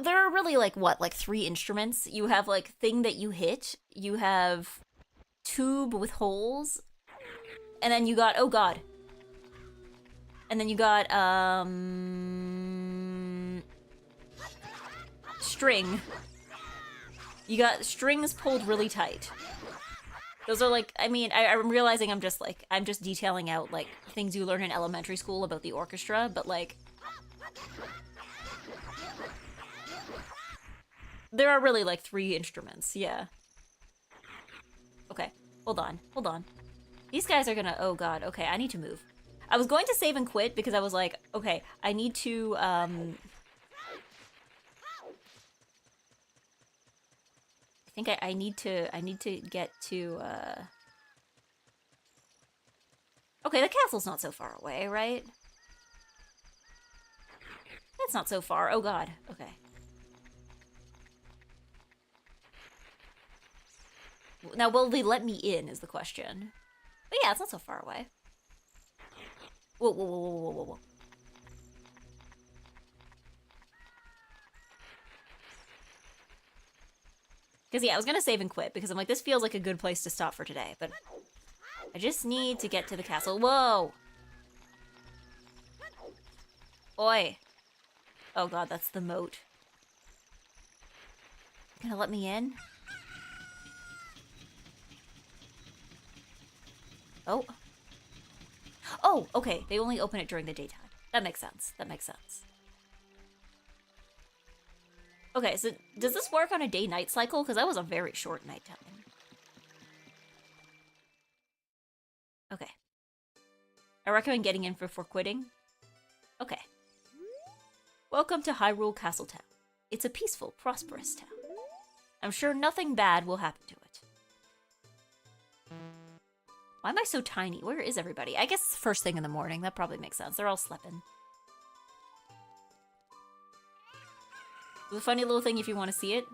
there are really, like, what, like 3 instruments? You have, like, thing that you hit, you have tube with holes, and then you got, oh god. And then you got, string. You got strings pulled really tight. Those are, like, I mean, I'm realizing I'm just detailing out, like, things you learn in elementary school about the orchestra, but, like, There are really like 3 instruments, yeah. Okay, hold on, hold on. These guys are gonna, oh god, okay, I need to move. I was going to save and quit because I was like, okay, I need to, I think I need to get to, okay, the castle's not so far away, right? That's not so far, oh god, okay. Now, will they let me in is the question. But yeah, it's not so far away. Whoa, whoa, whoa, whoa, whoa, whoa, whoa. Because yeah, I was gonna save and quit because I'm like, this feels like a good place to stop for today, but I just need to get to the castle. Whoa! Oi! Oh god, that's the moat. Gonna let me in? Oh. Oh, okay, they only open it during the daytime. That makes sense. That makes sense. Okay, so does this work on a day-night cycle? Because that was a very short nighttime. Okay. I recommend getting in before quitting. Okay. Welcome to Hyrule Castletown. It's a peaceful, prosperous town. I'm sure nothing bad will happen to it. Why am I so tiny? Where is everybody? I guess first thing in the morning. That probably makes sense. They're all sleeping. The funny little thing if you want to see it.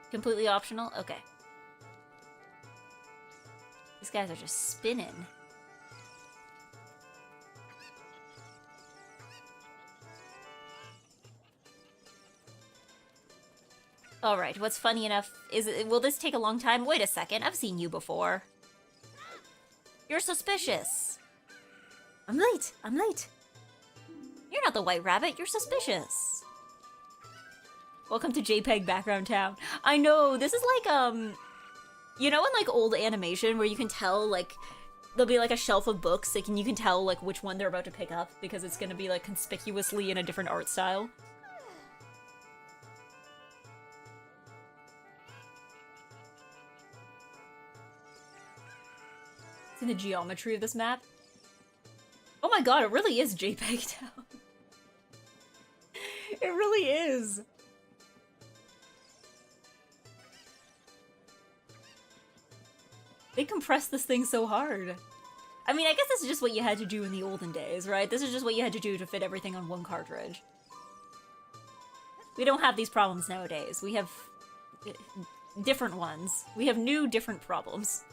Completely optional? Okay. These guys are just spinning. Alright, what's funny enough is, will this take a long time? Wait a second, I've seen you before. You're suspicious. I'm late, I'm late. You're not the White Rabbit, you're suspicious. Welcome to JPEG Background Town. I know, this is like, you know in like old animation where you can tell, like, there'll be like a shelf of books, like, and you can tell like which one they're about to pick up because it's gonna be like conspicuously in a different art style? See the geometry of this map? Oh my god, it really is JPEG Town. It really is. They compressed this thing so hard. I mean, I guess this is just what you had to do in the olden days, right? This is just what you had to do to fit everything on one cartridge. We don't have these problems nowadays. We have different ones. We have new, different problems.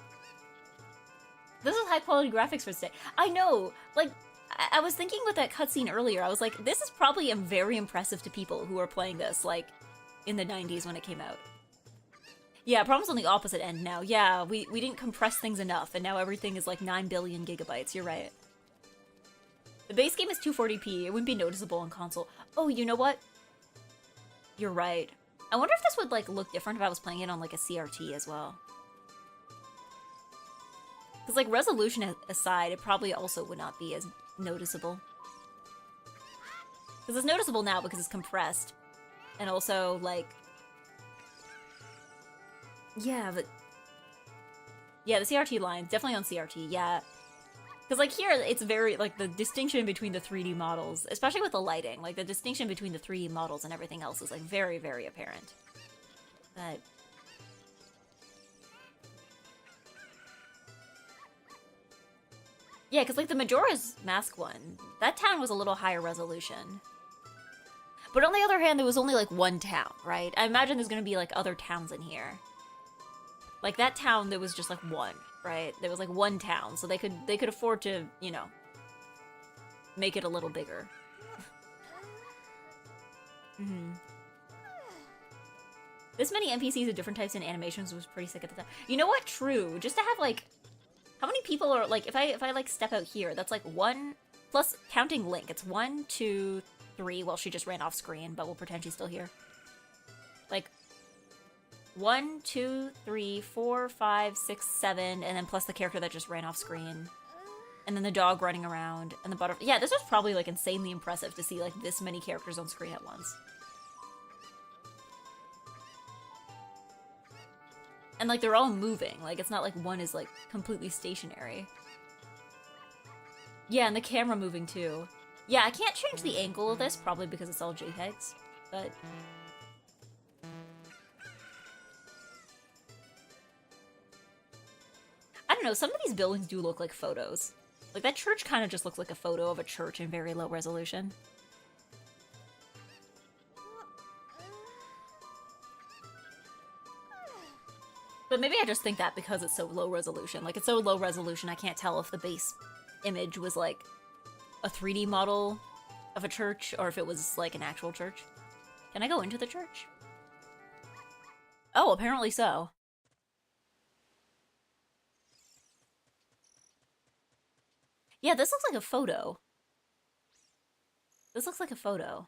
This is high-quality graphics for today. I know! Like, I was thinking with that cutscene earlier, I was like, this is probably very impressive to people who are playing this, like, in the 90s when it came out. Yeah, problem's on the opposite end now. Yeah, we didn't compress things enough, and now everything is like 9 billion gigabytes. You're right. The base game is 240p. It wouldn't be noticeable on console. Oh, you know what? You're right. I wonder if this would, like, look different if I was playing it on, like, a CRT as well. Because, like, resolution aside, it probably also would not be as noticeable. Because it's noticeable now because it's compressed. And also, like... Yeah, but... Yeah, the CRT line, definitely on CRT, yeah. Because, like, here, it's very, like, the distinction between the 3D models, especially with the lighting, like, the distinction between the 3D models and everything else is, like, very, very apparent. But... Yeah, because, like, the Majora's Mask one, that town was a little higher resolution. But on the other hand, there was only, like, one town, right? I imagine there's gonna be, like, other towns in here. Like, that town, there was just, like, one, right? There was, like, one town, so they could afford to, you know, make it a little bigger. This many NPCs of different types and animations was pretty sick at the time. You know what? True. Just to have, like... How many people are, like, if I like, step out here, that's, like, 1... Plus, counting Link, it's 1, 2, 3... Well, she just ran off screen, but we'll pretend she's still here. Like... 1, 2, 3, 4, 5, 6, 7, and then plus the character that just ran off screen. And then the dog running around, and the butterfly. Yeah, this was probably, like, insanely impressive to see, like, this many characters on screen at once. And, like, they're all moving. Like, it's not like one is, like, completely stationary. Yeah, and the camera moving, too. Yeah, I can't change the angle of this, probably because it's all JPEGs, but... I don't know, some of these buildings do look like photos. Like, that church kind of just looks like a photo of a church in very low resolution. But maybe I just think that because it's so low resolution. Like, it's so low resolution, I can't tell if the base image was, like, a 3D model of a church or if it was, like, an actual church. Can I go into the church? Oh, apparently so. Yeah, this looks like a photo. This looks like a photo.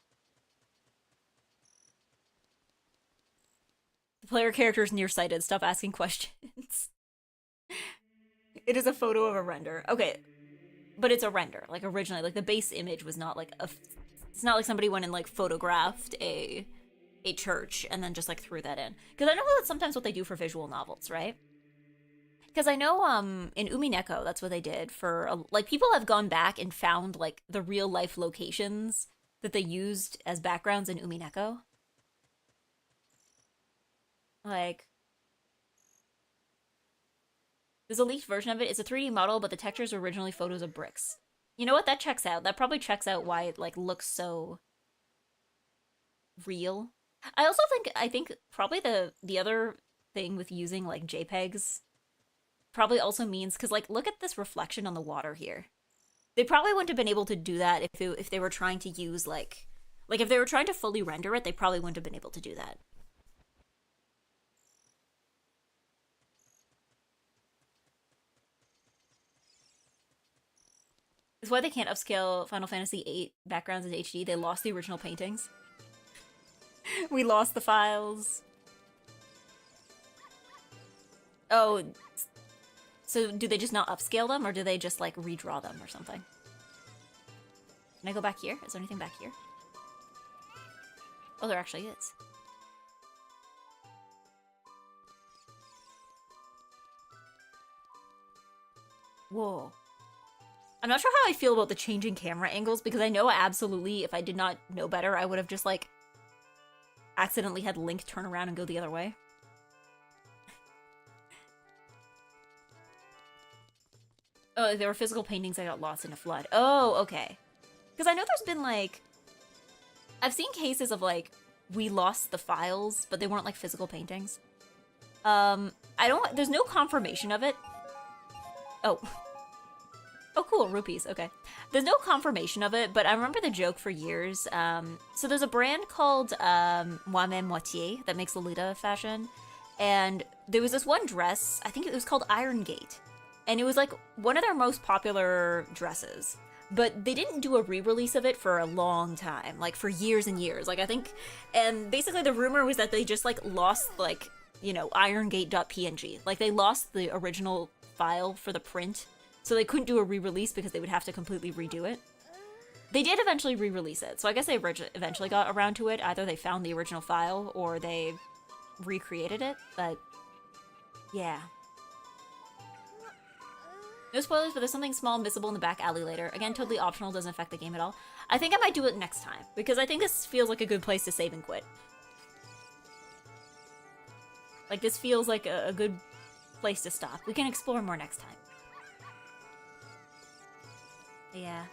The player character is nearsighted. Stop asking questions. It is a photo of a render. Okay, but it's a render. Like, originally, like, the base image was not, like, a... It's not like somebody went and, like, photographed a church and then just, like, threw that in. Because I know that's sometimes what they do for visual novels, right? Because I know, in Umineko, that's what they did for... Like, people have gone back and found, like, the real-life locations that they used as backgrounds in Umineko. Like... There's a leaked version of it. It's a 3D model, but the textures were originally photos of bricks. You know what? That checks out. That probably checks out why it, like, looks so... real. I think probably the other thing with using, like, JPEGs probably also means... Because, like, look at this reflection on the water here. They probably wouldn't have been able to do that if they were trying to use, like... Like, if they were trying to fully render it, they probably wouldn't have been able to do that. It's why they can't upscale Final Fantasy VIII backgrounds in HD. They lost the original paintings. We lost the files. Oh, so do they just not upscale them, or do they just, like, redraw them or something? Can I go back here? Is there anything back here? Oh, there actually is. Whoa. I'm not sure how I feel about the changing camera angles, because I know absolutely, if I did not know better, I would have just, like, accidentally had Link turn around and go the other way. Oh, there were physical paintings that got lost in a flood. Oh, okay. Because I know there's been, like... I've seen cases of, like, we lost the files, but they weren't, like, physical paintings. There's no confirmation of it. Oh. Oh, cool, rupees, okay. There's no confirmation of it, but I remember the joke for years. So there's a brand called Moi Même Moitié that makes Lolita fashion, and there was this one dress, I think it was called Iron Gate, and it was, like, one of their most popular dresses. But they didn't do a re-release of it for a long time, like, for years and years. Like, I think, and basically the rumor was that they just, like, lost, like, you know, irongate.png. Like, they lost the original file for the print, so they couldn't do a re-release because they would have to completely redo it. They did eventually re-release it, so I guess they eventually got around to it. Either they found the original file or they recreated it, but yeah. No spoilers, but there's something small missable in the back alley later. Again, totally optional, doesn't affect the game at all. I think I might do it next time, because I think this feels like a good place to save and quit. Like, this feels like a good place to stop. We can explore more next time. Yeah.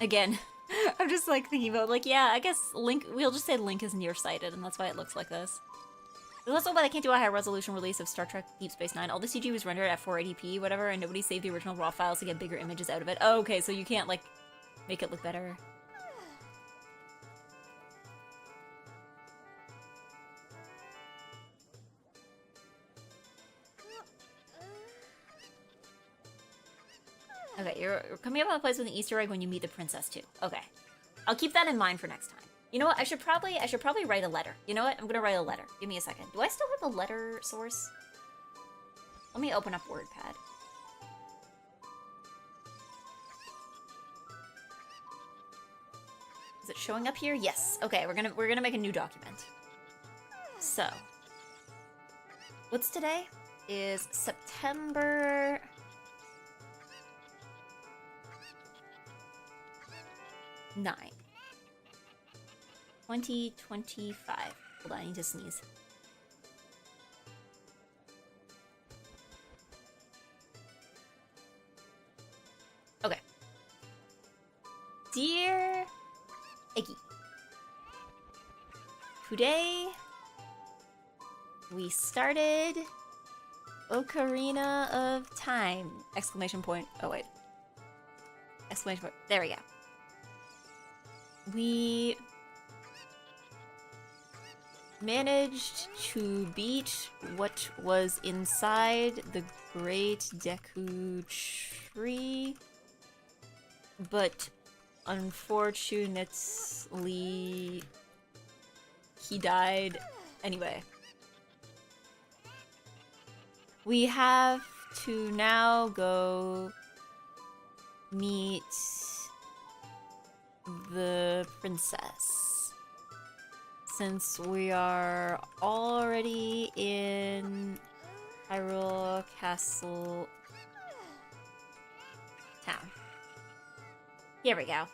Again, I'm just, like, thinking about, like, yeah, I guess Link, we'll just say Link is nearsighted, and that's why it looks like this. There's also why they can't do a high-resolution release of Star Trek Deep Space Nine. All the CG was rendered at 480p, whatever, and nobody saved the original raw files to get bigger images out of it. Oh, okay, so you can't, like, make it look better. Okay, you're coming up on a place with an Easter egg when you meet the princess too. Okay, I'll keep that in mind for next time. You know what? I should probably write a letter. You know what? I'm gonna write a letter. Give me a second. Do I still have the letter source? Let me open up WordPad. Is it showing up here? Yes. Okay, we're gonna make a new document. So, what's today? Is September 9, 2025. Hold on, I need to sneeze. Okay. Dear Eggy, today we started Ocarina of Time! Exclamation point. Oh wait. Exclamation point. There we go. We managed to beat what was inside the Great Deku Tree, but unfortunately he died anyway. We have to now go meet the princess, since we are already in Hyrule Castle town. Here we go.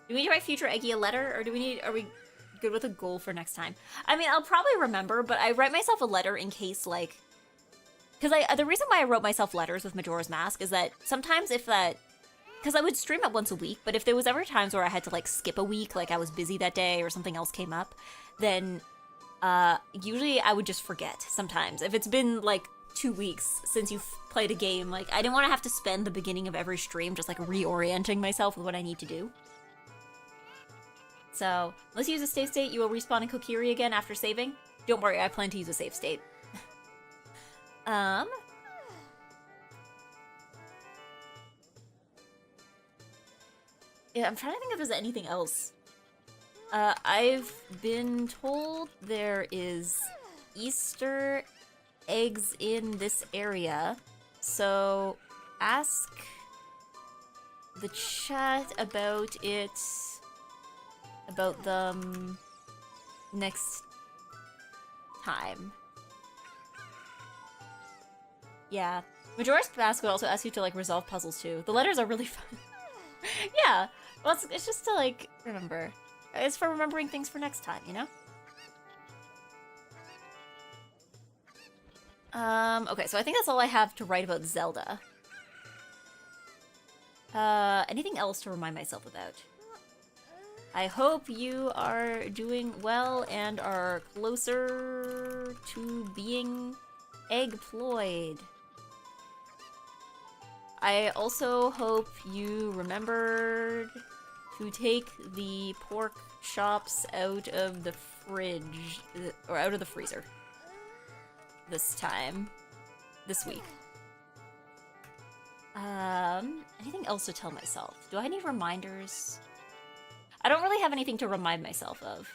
Do we need to write future Eggy a letter, or are we good with a goal for next time? I mean, I'll probably remember, but I write myself a letter in case, like, because the reason why I wrote myself letters with Majora's Mask is that sometimes because I would stream it once a week, but if there was ever times where I had to, like, skip a week, like I was busy that day or something else came up, then usually I would just forget sometimes. If it's been, like, 2 weeks since you've played a game, like, I didn't want to have to spend the beginning of every stream just, like, reorienting myself with what I need to do. So, unless you use a save state, you will respawn in Kokiri again after saving. Don't worry, I plan to use a save state. Yeah, I'm trying to think if there's anything else. I've been told there is Easter eggs in this area, so ask the chat about them next time. Yeah. Majora's Mask would also ask you to, like, resolve puzzles too. The letters are really fun. Yeah. Well, it's just to, like, remember. It's for remembering things for next time, you know? Okay, so I think that's all I have to write about Zelda. Anything else to remind myself about? I hope you are doing well and are closer to being egg-ployed. I also hope you remembered to take the pork chops out of the fridge, or out of the freezer this week. Anything else to tell myself? Do I need reminders? I don't really have anything to remind myself of.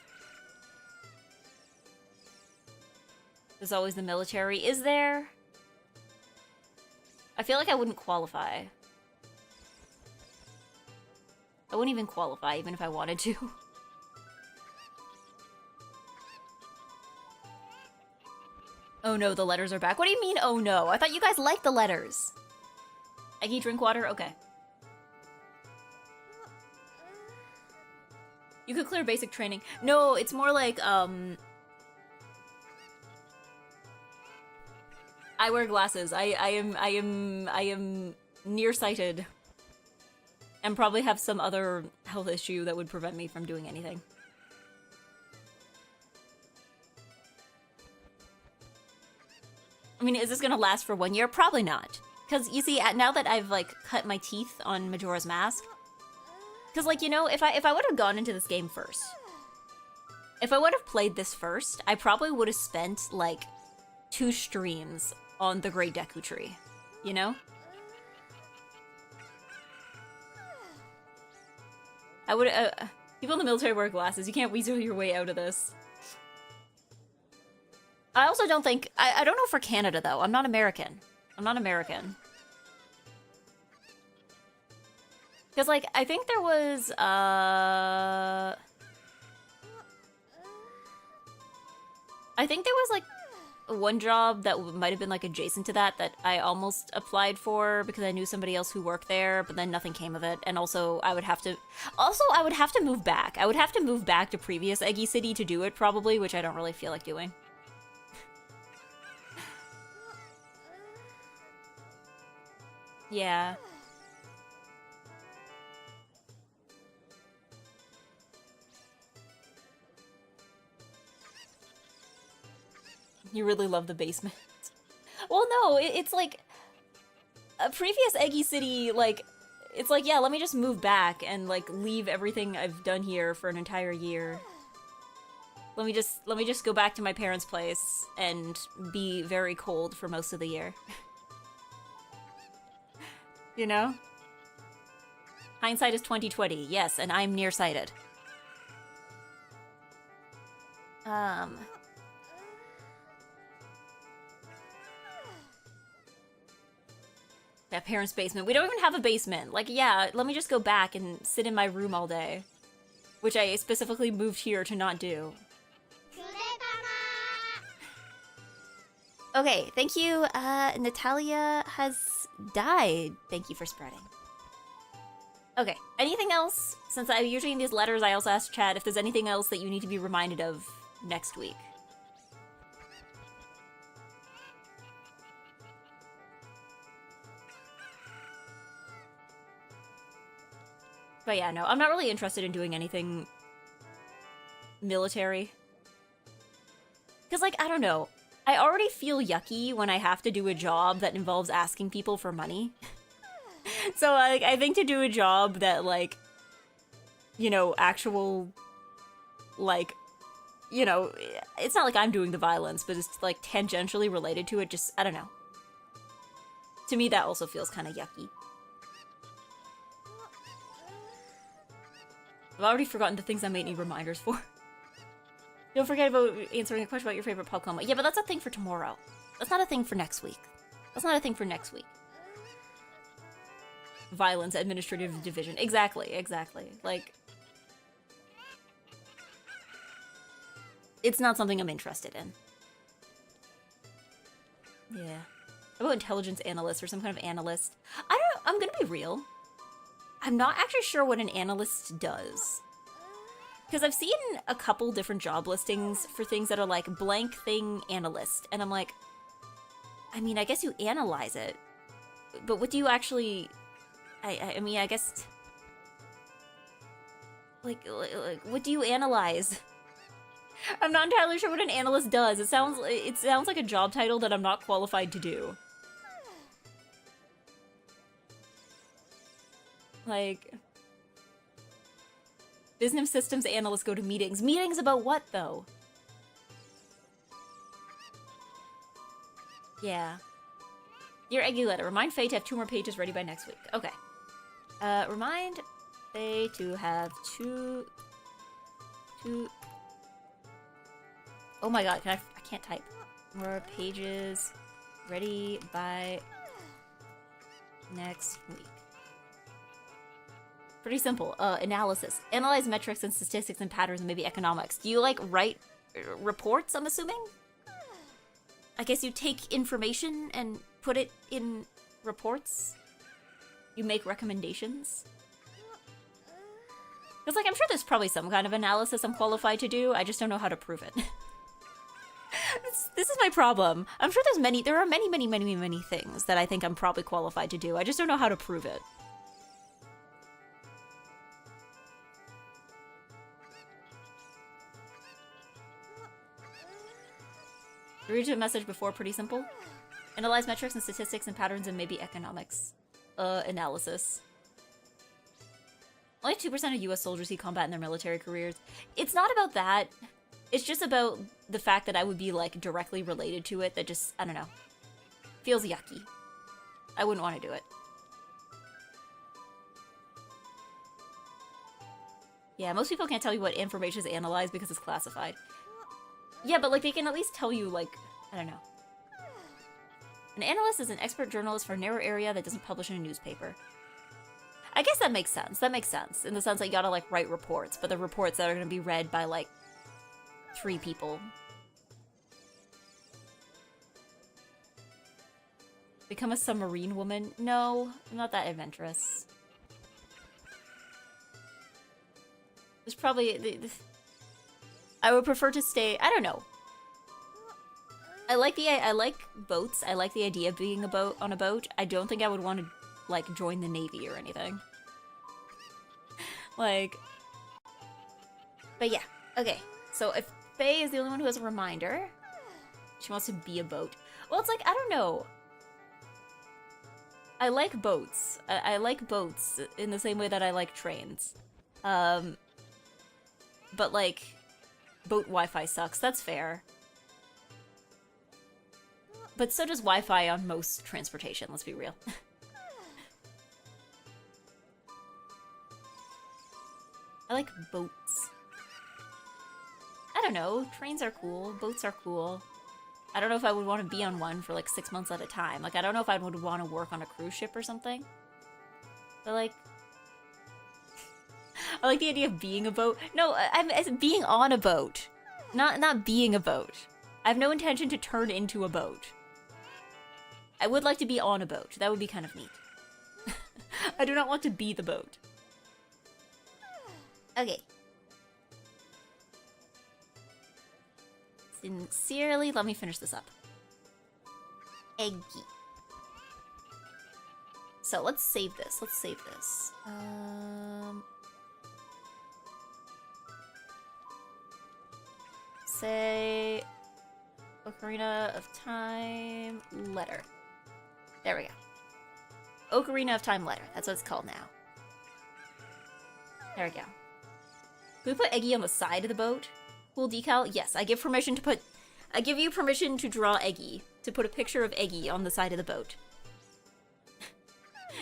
There's always the military. Is there? I feel like I wouldn't qualify. I wouldn't even qualify, even if I wanted to. Oh no, the letters are back. What do you mean, oh no? I thought you guys liked the letters. Eggy, drink water? Okay. You could clear basic training. No, it's more like, I wear glasses. I am nearsighted. And probably have some other health issue that would prevent me from doing anything. I mean, is this gonna last for 1 year? Probably not. Because, you see, now that I've, like, cut my teeth on Majora's Mask... Because, like, you know, if I would have gone into this game first... If I would have played this first, I probably would have spent, like, 2 streams on the Great Deku Tree. You know? I would, people in the military wear glasses. You can't weasel your way out of this. I also don't think, I don't know for Canada though. I'm not American. I'm not American. Because, like, I think there was, I think there was, like, one job that might have been, like, adjacent to that I almost applied for because I knew somebody else who worked there, but then nothing came of it. And also, I would have to move back. I would have to move back to previous Eggy City to do it, probably, which I don't really feel like doing. Yeah. You really love the basement. Well, no, it's like a previous Eggy City, like, it's like, yeah, let me just move back and, like, leave everything I've done here for an entire year. Let me just go back to my parents' place and be very cold for most of the year. You know? Hindsight is 20/20, yes, and I'm nearsighted. That parents' basement. We don't even have a basement. Like, yeah, let me just go back and sit in my room all day. Which I specifically moved here to not do. Okay, thank you. Natalia has died. Thank you for spreading. Okay, anything else? Since I usually in these letters, I also ask chat if there's anything else that you need to be reminded of next week. But yeah, no, I'm not really interested in doing anything military. Because, like, I don't know. I already feel yucky when I have to do a job that involves asking people for money. So, like, I think to do a job that, like, you know, actual, like, you know, it's not like I'm doing the violence, but it's, like, tangentially related to it, just, I don't know. To me, that also feels kind of yucky. I've already forgotten the things I might need reminders for. Don't forget about answering a question about your favorite Pokemon. Yeah, but that's a thing for tomorrow. That's not a thing for next week. That's not a thing for next week. Violence, administrative division. Exactly, exactly. Like, it's not something I'm interested in. Yeah. How about intelligence analyst or some kind of analyst? I'm gonna be real. I'm not actually sure what an analyst does. Because I've seen a couple different job listings for things that are like blank thing analyst. And I'm like, I mean, I guess you analyze it. But what do you actually... I mean, I guess... Like, what do you analyze? I'm not entirely sure what an analyst does. It sounds like a job title that I'm not qualified to do. Like, business systems analysts go to meetings. Meetings about what, though? Yeah. Dear Eggy letter, remind Faye to have 2 more pages ready by next week. Okay. Remind Faye to have two... Oh my god, I can't type. More pages ready by next week. Pretty simple. Analysis. Analyze metrics and statistics and patterns and maybe economics. Do you, like, write reports, I'm assuming? I guess you take information and put it in reports? You make recommendations? Because, like, I'm sure there's probably some kind of analysis I'm qualified to do. I just don't know how to prove it. This is my problem. I'm sure there are many things that I think I'm probably qualified to do. I just don't know how to prove it. Read a message before, pretty simple. Analyze metrics and statistics and patterns and maybe economics. Analysis. Only 2% of US soldiers see combat in their military careers. It's not about that. It's just about the fact that I would be, like, directly related to it that just, I don't know. Feels yucky. I wouldn't want to do it. Yeah, most people can't tell you what information is analyzed because it's classified. Yeah, but like they can at least tell you like, I don't know. An analyst is an expert journalist for a narrow area that doesn't publish in a newspaper. I guess that makes sense. That makes sense. In the sense that you gotta like write reports, but the reports that are gonna be read by like 3 people. Become a submarine woman? No, I'm not that adventurous. There's probably... I would prefer to stay... I don't know. I like boats. I like the idea of being on a boat. I don't think I would want to, like, join the Navy or anything. Like... But yeah. Okay. So if Faye is the only one who has a reminder, she wants to be a boat. Well, it's like, I don't know. I like boats. I like boats in the same way that I like trains. But like, boat Wi-Fi sucks. That's fair. But so does Wi-Fi on most transportation, let's be real. I like boats. I don't know. Trains are cool. Boats are cool. I don't know if I would want to be on one for like 6 months at a time. Like, I don't know if I would want to work on a cruise ship or something. But like... I like the idea of being a boat. No, I'm being on a boat. Not being a boat. I have no intention to turn into a boat. I would like to be on a boat. That would be kind of neat. I do not want to be the boat. Okay. Sincerely, let me finish this up. Eggy. So let's save this. Let's save this. Say Ocarina of Time letter. There we go. Ocarina of Time letter. That's what it's called now. There we go. Can we put Eggy on the side of the boat? Cool decal? Yes, I give permission to put... I give you permission to draw Eggy. To put a picture of Eggy on the side of the boat.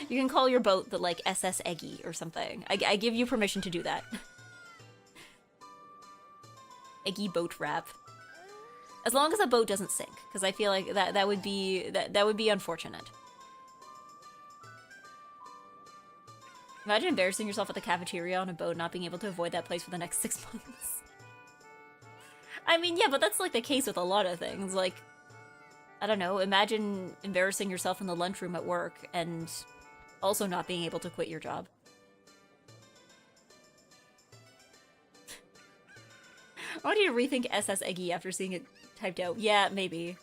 You can call your boat the, like, SS Eggy or something. I give you permission to do that. Eggy boat wrap. As long as the boat doesn't sink, because I feel like that would be unfortunate. Imagine embarrassing yourself at the cafeteria on a boat, not being able to avoid that place for the next 6 months. I mean, yeah, but that's like the case with a lot of things. Like, I don't know, imagine embarrassing yourself in the lunchroom at work and also not being able to quit your job. I want you to rethink SS Eggy after seeing it typed out. Yeah, maybe.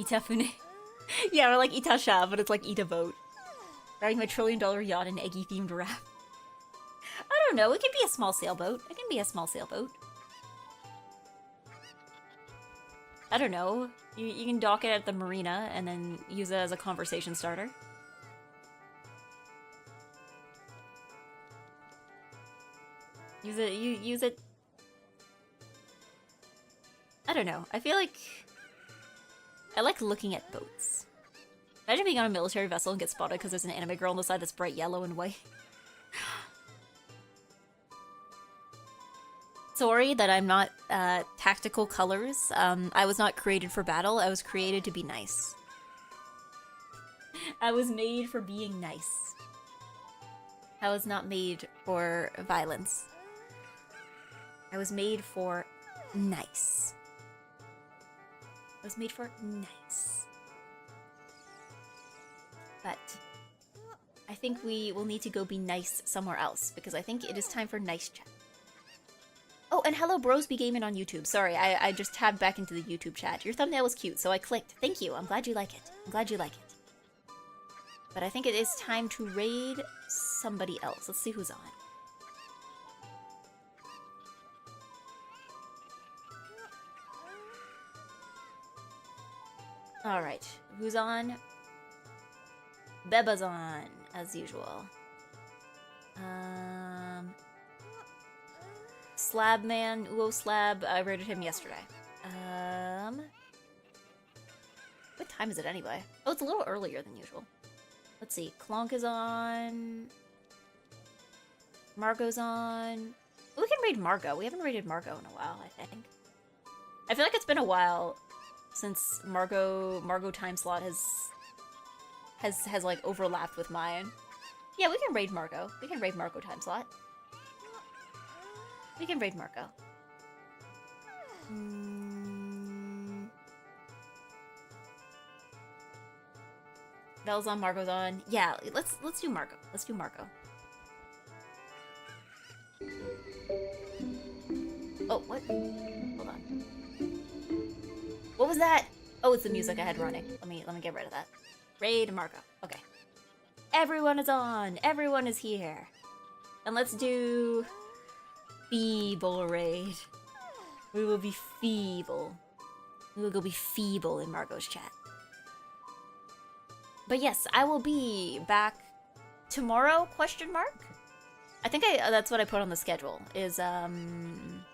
Itafune. Yeah, or like Itasha, but it's like Ita boat. Riding my $1 trillion yacht in Eggy-themed wrap. I don't know, it can be a small sailboat. It can be a small sailboat. I don't know. You can dock it at the marina and then use it as a conversation starter. Use it... I don't know. I feel like... I like looking at boats. Imagine being on a military vessel and get spotted because there's an anime girl on the side that's bright yellow and white. Sorry that I'm not tactical colors. I was not created for battle. I was created to be nice. I was made for being nice. I was not made for violence. I was made for nice. I was made for nice. But I think we will need to go be nice somewhere else because I think it is time for nice chat. Oh, and hello bros be gaming on YouTube. Sorry, I just tabbed back into the YouTube chat. Your thumbnail was cute, so I clicked. Thank you. I'm glad you like it. I'm glad you like it. But I think it is time to raid somebody else. Let's see who's on. Alright, who's on? Beba's on, as usual. Slab Man, Uo Slab, I rated him yesterday. What time is it anyway? Oh, it's a little earlier than usual. Let's see. Clonk is on. Margot's on. We can raid Margot. We haven't raided Margot in a while, I think. I feel like it's been a while since Margot time slot has like overlapped with mine. Yeah, we can raid Margot. We can raid Margot time slot. We can raid Margot. Belle's on, Margot's on. Yeah, let's do Margot. Let's do Margot. Oh, what? Hold on. What was that? Oh, it's the music I had running. Let me get rid of that. Raid Margot. Okay. Everyone is on. Everyone is here. And let's do feeble raid. We will be feeble. We will go be feeble in Margot's chat. But yes, I will be back tomorrow, question mark? I think that's what I put on the schedule, is, I'm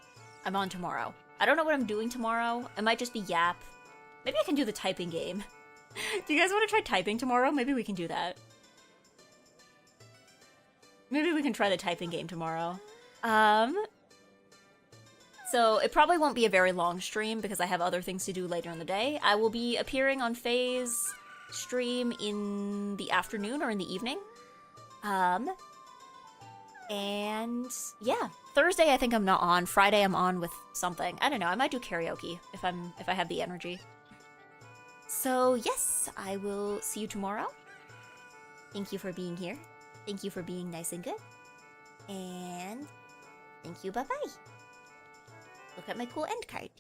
on tomorrow. I don't know what I'm doing tomorrow. It might just be Yap. Maybe I can do the typing game. Do you guys want to try typing tomorrow? Maybe we can do that. Maybe we can try the typing game tomorrow. So it probably won't be a very long stream because I have other things to do later in the day. I will be appearing on Faye's stream in the afternoon or in the evening. And yeah, Thursday I think I'm not on. Friday I'm on with something. I don't know. I might do karaoke if I have the energy. So yes, I will see you tomorrow. Thank you for being here. Thank you for being nice and good. And thank you. Bye bye. Look at my cool end card.